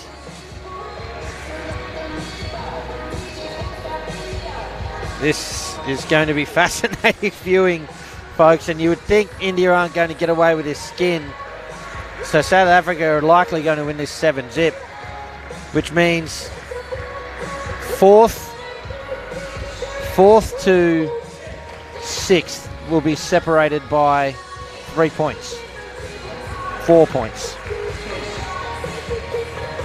Speaker 5: This is going to be fascinating viewing, folks, and you would think India aren't going to get away with this skin. So South Africa are likely going to win this 7-zip, which means fourth to sixth will be separated by 3 points, 4 points.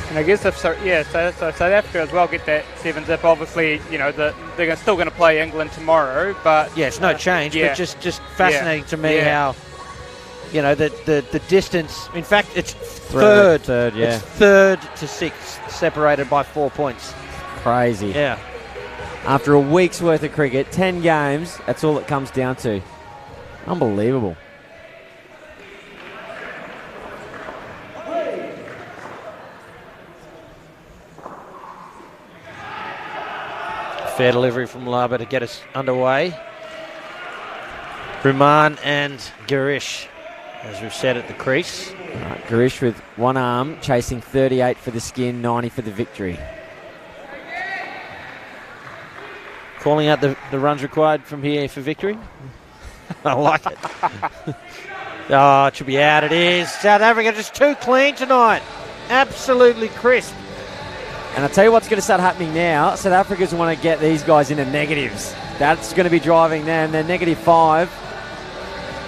Speaker 10: And I guess if so South Africa as well get that 7-zip. Obviously, you know they're still going to play England tomorrow, but
Speaker 5: yeah, it's no change. But just fascinating to me how, you know, the distance. In fact, it's third. It's third to sixth, separated by 4 points.
Speaker 6: Crazy.
Speaker 5: Yeah.
Speaker 6: After a week's worth of cricket, 10 games, that's all it comes down to. Unbelievable.
Speaker 5: Fair delivery from Laba to get us underway. Ruman and Girish, as we've said, at the crease.
Speaker 6: Right, Girish with one arm, chasing 38 for the skin, 90 for the victory.
Speaker 5: Calling out the runs required from here for victory. I like it. Oh, it should be out. It is. South Africa just too clean tonight. Absolutely crisp.
Speaker 6: And I'll tell you what's going to start happening now. South Africa's want to get these guys into negatives. That's going to be driving them. They're -5.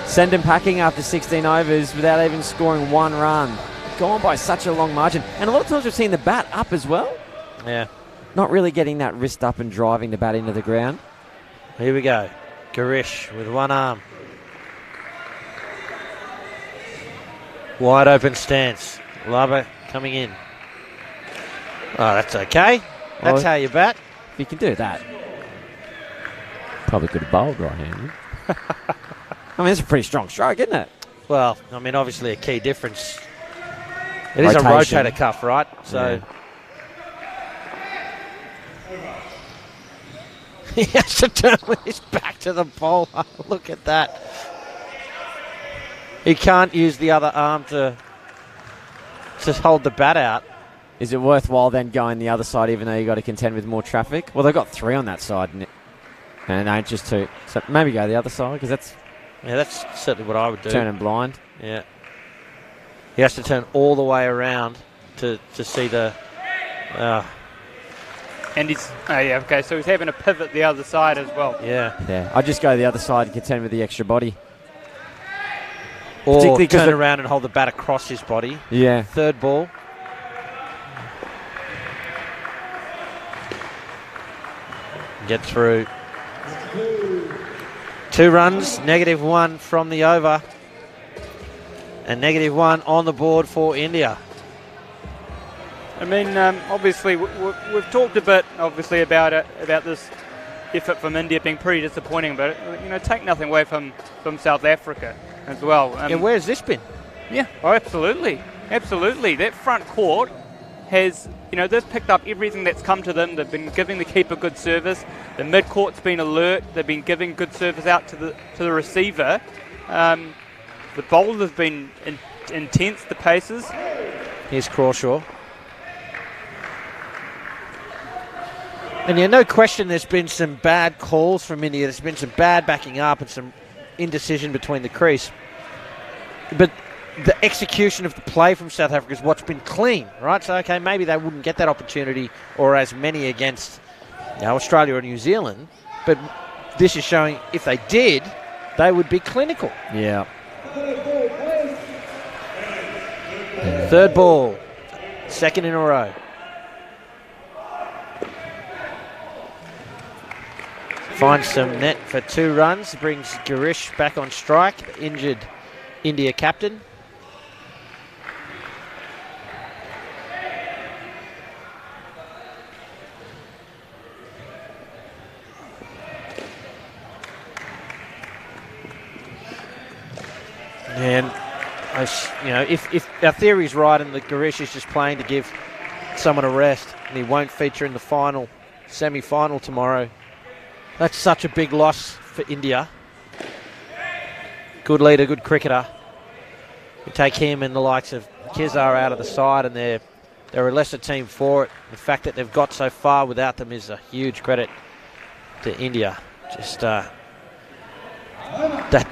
Speaker 6: Send them packing after 16 overs without even scoring one run. Gone by such a long margin. And a lot of times we've seen the bat up as well.
Speaker 5: Yeah.
Speaker 6: Not really getting that wrist up and driving the bat into the ground.
Speaker 5: Here we go. Girish with one arm. Wide open stance. Laba coming in. Oh, that's okay. That's how you bat.
Speaker 6: If you can do that. Probably could have bowled right-handed. I mean, it's a pretty strong stroke, isn't it?
Speaker 5: Well, I mean, obviously a key difference. It is a rotator cuff, right? So he has to turn with his back to the bowler. Look at that. He can't use the other arm to hold the bat out.
Speaker 6: Is it worthwhile then going the other side, even though you've got to contend with more traffic? Well, they've got 3 on that side, and ain't just 2. So maybe go the other side, because
Speaker 5: that's certainly what I would do.
Speaker 6: Turn him blind.
Speaker 5: Yeah. He has to turn all the way around to see the...
Speaker 10: And he's... Oh, yeah, okay, so he's having to pivot the other side as well.
Speaker 6: Yeah. I'd just go the other side and contend with the extra body.
Speaker 5: Or turn around and hold the bat across his body.
Speaker 6: Yeah.
Speaker 5: Third ball. Get through. 2 runs, -1 from the over. And -1 on the board for India.
Speaker 10: I mean, obviously, we've talked a bit, obviously, about this effort from India being pretty disappointing, but, you know, take nothing away from South Africa as well.
Speaker 5: Yeah, where's this been?
Speaker 10: Yeah, oh, absolutely. Absolutely. That front court has, you know, they've picked up everything that's come to them. They've been giving the keeper good service. The mid-court's been alert. They've been giving good service out to the receiver. The bowlers have been intense, the paces.
Speaker 5: Here's Crawshaw. And yeah, no question there's been some bad calls from India. There's been some bad backing up and some indecision between the crease. But the execution of the play from South Africa is what's been clean, right? So, okay, maybe they wouldn't get that opportunity or as many against, you know, Australia or New Zealand. But this is showing if they did, they would be clinical.
Speaker 6: Yeah.
Speaker 5: Third ball. Second in a row. Finds some net for 2 runs. Brings Girish back on strike. Injured India captain. And, you know, if our theory's right and the Girish is just playing to give someone a rest and he won't feature in the semi-final tomorrow, that's such a big loss for India. Good leader, good cricketer. You take him and the likes of Kizar out of the side and they're a lesser team for it. The fact that they've got so far without them is a huge credit to India. Just that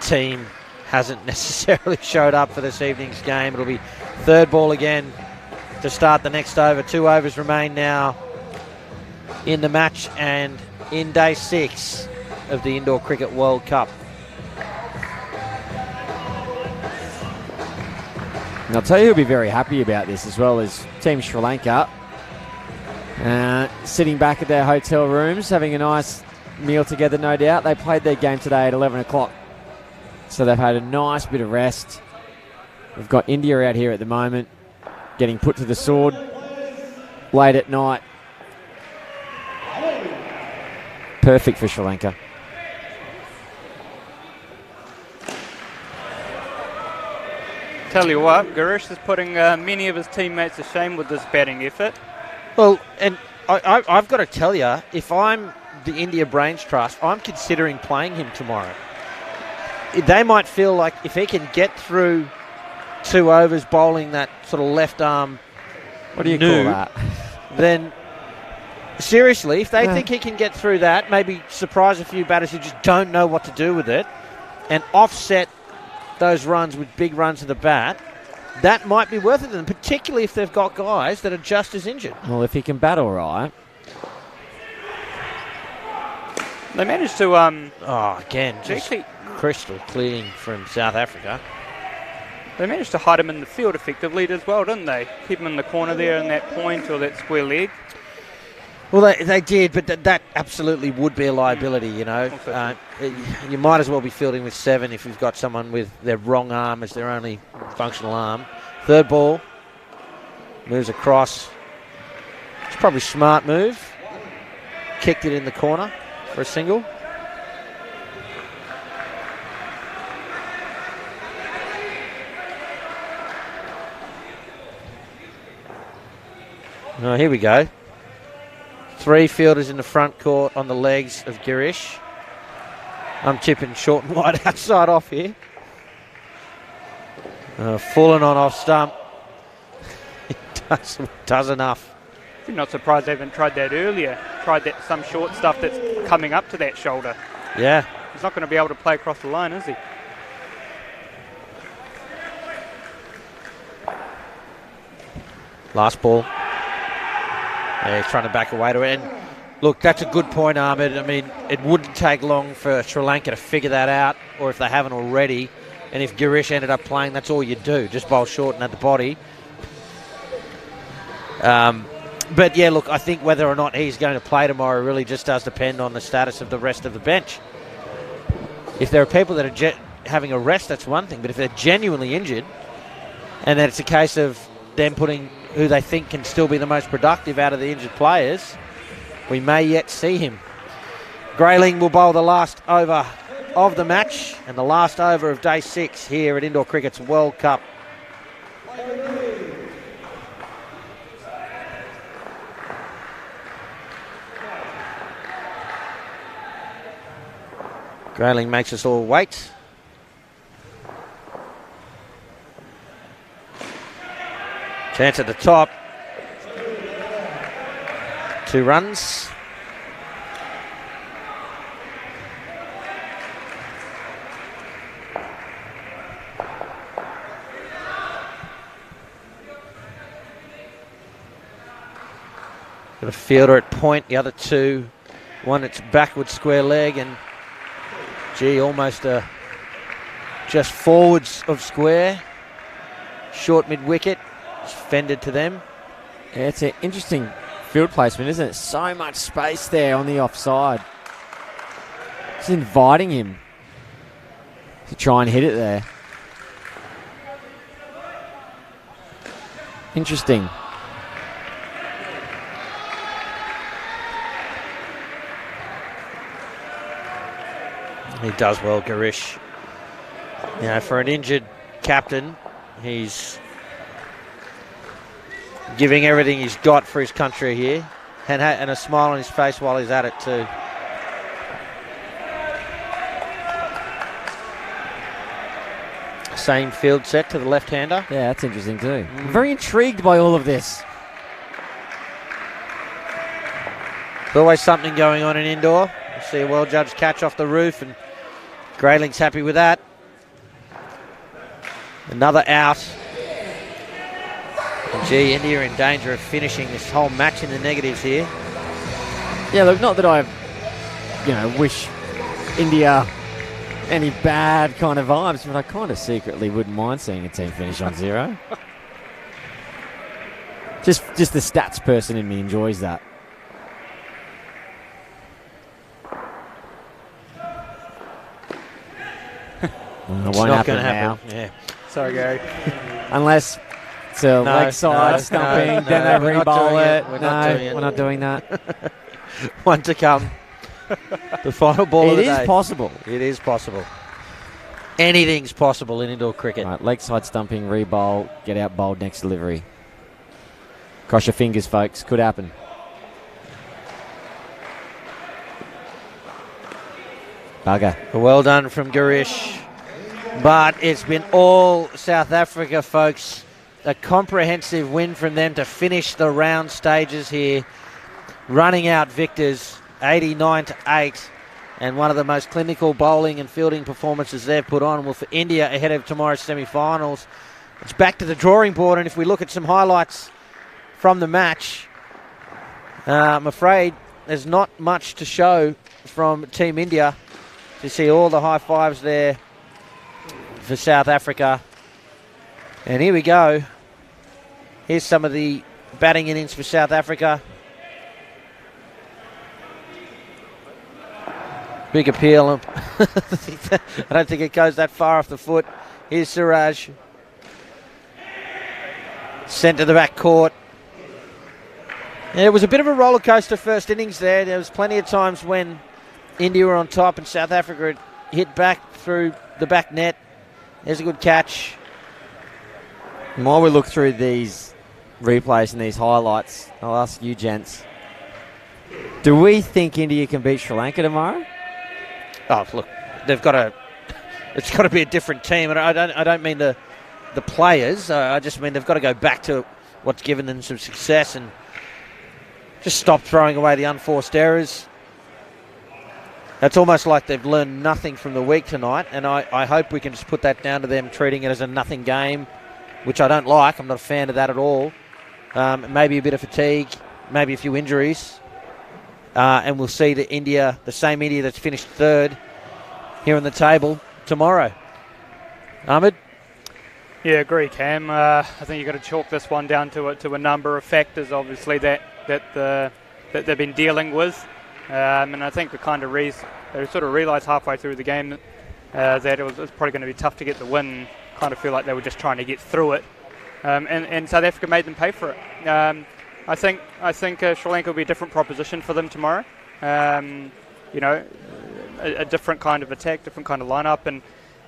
Speaker 5: team hasn't necessarily showed up for this evening's game. It'll be third ball again to start the next over. 2 overs remain now in the match and in day 6 of the Indoor Cricket World Cup.
Speaker 6: And I'll tell you who'll be very happy about this as well as Team Sri Lanka. Sitting back at their hotel rooms, having a nice meal together, no doubt. They played their game today at 11 o'clock. So they've had a nice bit of rest. We've got India out here at the moment, getting put to the sword late at night. Perfect for Sri Lanka.
Speaker 10: Tell you what, Girish is putting many of his teammates to shame with this batting effort.
Speaker 5: Well, and I've got to tell you, if I'm the India Brains Trust, I'm considering playing him tomorrow. They might feel like if he can get through 2 overs bowling that sort of left arm,
Speaker 6: what do you call that?
Speaker 5: Then seriously, if they think he can get through that, maybe surprise a few batters who just don't know what to do with it, and offset those runs with big runs to the bat, that might be worth it to them, particularly if they've got guys that are just as injured.
Speaker 6: Well, if he can bat all right.
Speaker 10: They managed to...
Speaker 5: again, just crystal clean from South Africa.
Speaker 10: They managed to hide him in the field effectively as well, didn't they? Keep him in the corner there in that point or that square leg.
Speaker 5: Well, they did, but that absolutely would be a liability, you know. You might as well be fielding with 7 if you've got someone with their wrong arm as their only functional arm. Third ball. Moves across. It's probably a smart move. Kicked it in the corner for a single. Oh, here we go. 3 fielders in the front court on the legs of Girish. I'm chipping short and wide outside off here. Fallen on off stump. He does enough.
Speaker 10: I'm not surprised they haven't tried that earlier. Tried that some short stuff that's coming up to that shoulder.
Speaker 5: Yeah.
Speaker 10: He's not going to be able to play across the line, is he?
Speaker 5: Last ball. Yeah, he's trying to back away to it. And look, that's a good point, Ahmed. I mean, it wouldn't take long for Sri Lanka to figure that out, or if they haven't already. And if Girish ended up playing, that's all you do. Just bowl short and at the body. But yeah, look, I think whether or not he's going to play tomorrow really just does depend on the status of the rest of the bench. If there are people that are having a rest, that's one thing. But if they're genuinely injured, and then it's a case of them putting who they think can still be the most productive out of the injured players, we may yet see him. Grayling will bowl the last over of the match and the last over of day 6 here at Indoor Cricket's World Cup. Grayling makes us all wait. Chance at the top. 2 runs. Got a fielder at point, the other 2. One that's backward square leg and almost just forwards of square. Short mid-wicket. Fended to them.
Speaker 6: Yeah, it's an interesting field placement, isn't it? So much space there on the offside. It's inviting him to try and hit it there. Interesting.
Speaker 5: He does well, Girish. You know, for an injured captain, he's giving everything he's got for his country here, and a smile on his face while he's at it too. Same field set to the left-hander.
Speaker 6: Yeah, that's interesting too. I'm very intrigued by all of this.
Speaker 5: There's always something going on in indoor. See a well-judged catch off the roof, and Grayling's happy with that. Another out. And gee, India in danger of finishing this whole match in the negatives here.
Speaker 6: Yeah, look, not that I, wish India any bad kind of vibes, but I kind of secretly wouldn't mind seeing a team finish on 0. Just the stats person in me enjoys that. It won't happen now.
Speaker 5: Yeah.
Speaker 10: Sorry, Gary.
Speaker 6: Unless it's a leg side stumping, then they re-bowl it. We're not doing that.
Speaker 5: One to come. The final ball of the day.
Speaker 6: It is possible.
Speaker 5: It is possible. Anything's possible in indoor cricket.
Speaker 6: Right, leg side stumping, re-bowl, get out bowled next delivery. Cross your fingers, folks. Could happen. Bugger.
Speaker 5: Well done from Garish. But it's been all South Africa, folks. A comprehensive win from them to finish the round stages here. Running out victors 89-8. And one of the most clinical bowling and fielding performances they've put on. Well, for India ahead of tomorrow's semi-finals, it's back to the drawing board. And if we look at some highlights from the match, I'm afraid there's not much to show from Team India. You see all the high fives there for South Africa. And here we go. Here's some of the batting innings for South Africa. Big appeal. I don't think it goes that far off the foot. Here's Siraj. Sent to the back court. Yeah, it was a bit of a roller coaster first innings there. There was plenty of times when India were on top and South Africa had hit back through the back net. There's a good catch.
Speaker 6: And while we look through these replays and these highlights, I'll ask you, gents, do we think India can beat Sri Lanka tomorrow?
Speaker 5: Oh, look, they've got to. It's got to be a different team, and I don't mean the players. I just mean they've got to go back to what's given them some success and just stop throwing away the unforced errors. It's almost like they've learned nothing from the week tonight, and I hope we can just put that down to them treating it as a nothing game, which I don't like. I'm not a fan of that at all. Maybe a bit of fatigue, maybe a few injuries. And we'll see the same India that's finished third here on the table tomorrow. Ahmed?
Speaker 10: Yeah, agree, Cam. I think you've got to chalk this one down to a number of factors, obviously, that they've been dealing with. And I think they sort of realised halfway through the game that it was probably going to be tough to get the win. Kind of feel like they were just trying to get through it. And South Africa made them pay for it. I think Sri Lanka will be a different proposition for them tomorrow. A different kind of attack, different kind of lineup,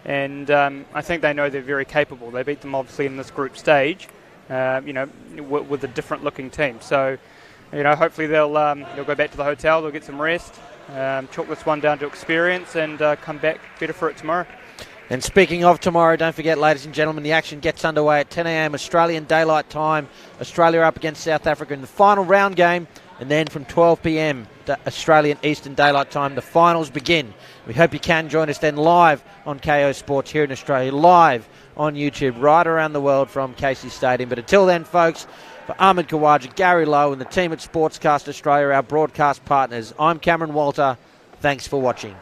Speaker 10: and I think they know they're very capable. They beat them obviously in this group stage, with a different looking team. So, hopefully they'll go back to the hotel, they'll get some rest, chalk this one down to experience, and come back better for it tomorrow.
Speaker 5: And speaking of tomorrow, don't forget, ladies and gentlemen, the action gets underway at 10 a.m. Australian Daylight Time. Australia up against South Africa in the final round game. And then from 12 p.m. Australian Eastern Daylight Time, the finals begin. We hope you can join us then live on KO Sports here in Australia, live on YouTube, right around the world from Casey Stadium. But until then, folks, for Ahmed Khawaja, Gary Lowe, and the team at Sportscast Australia, our broadcast partners, I'm Cameron Walter. Thanks for watching.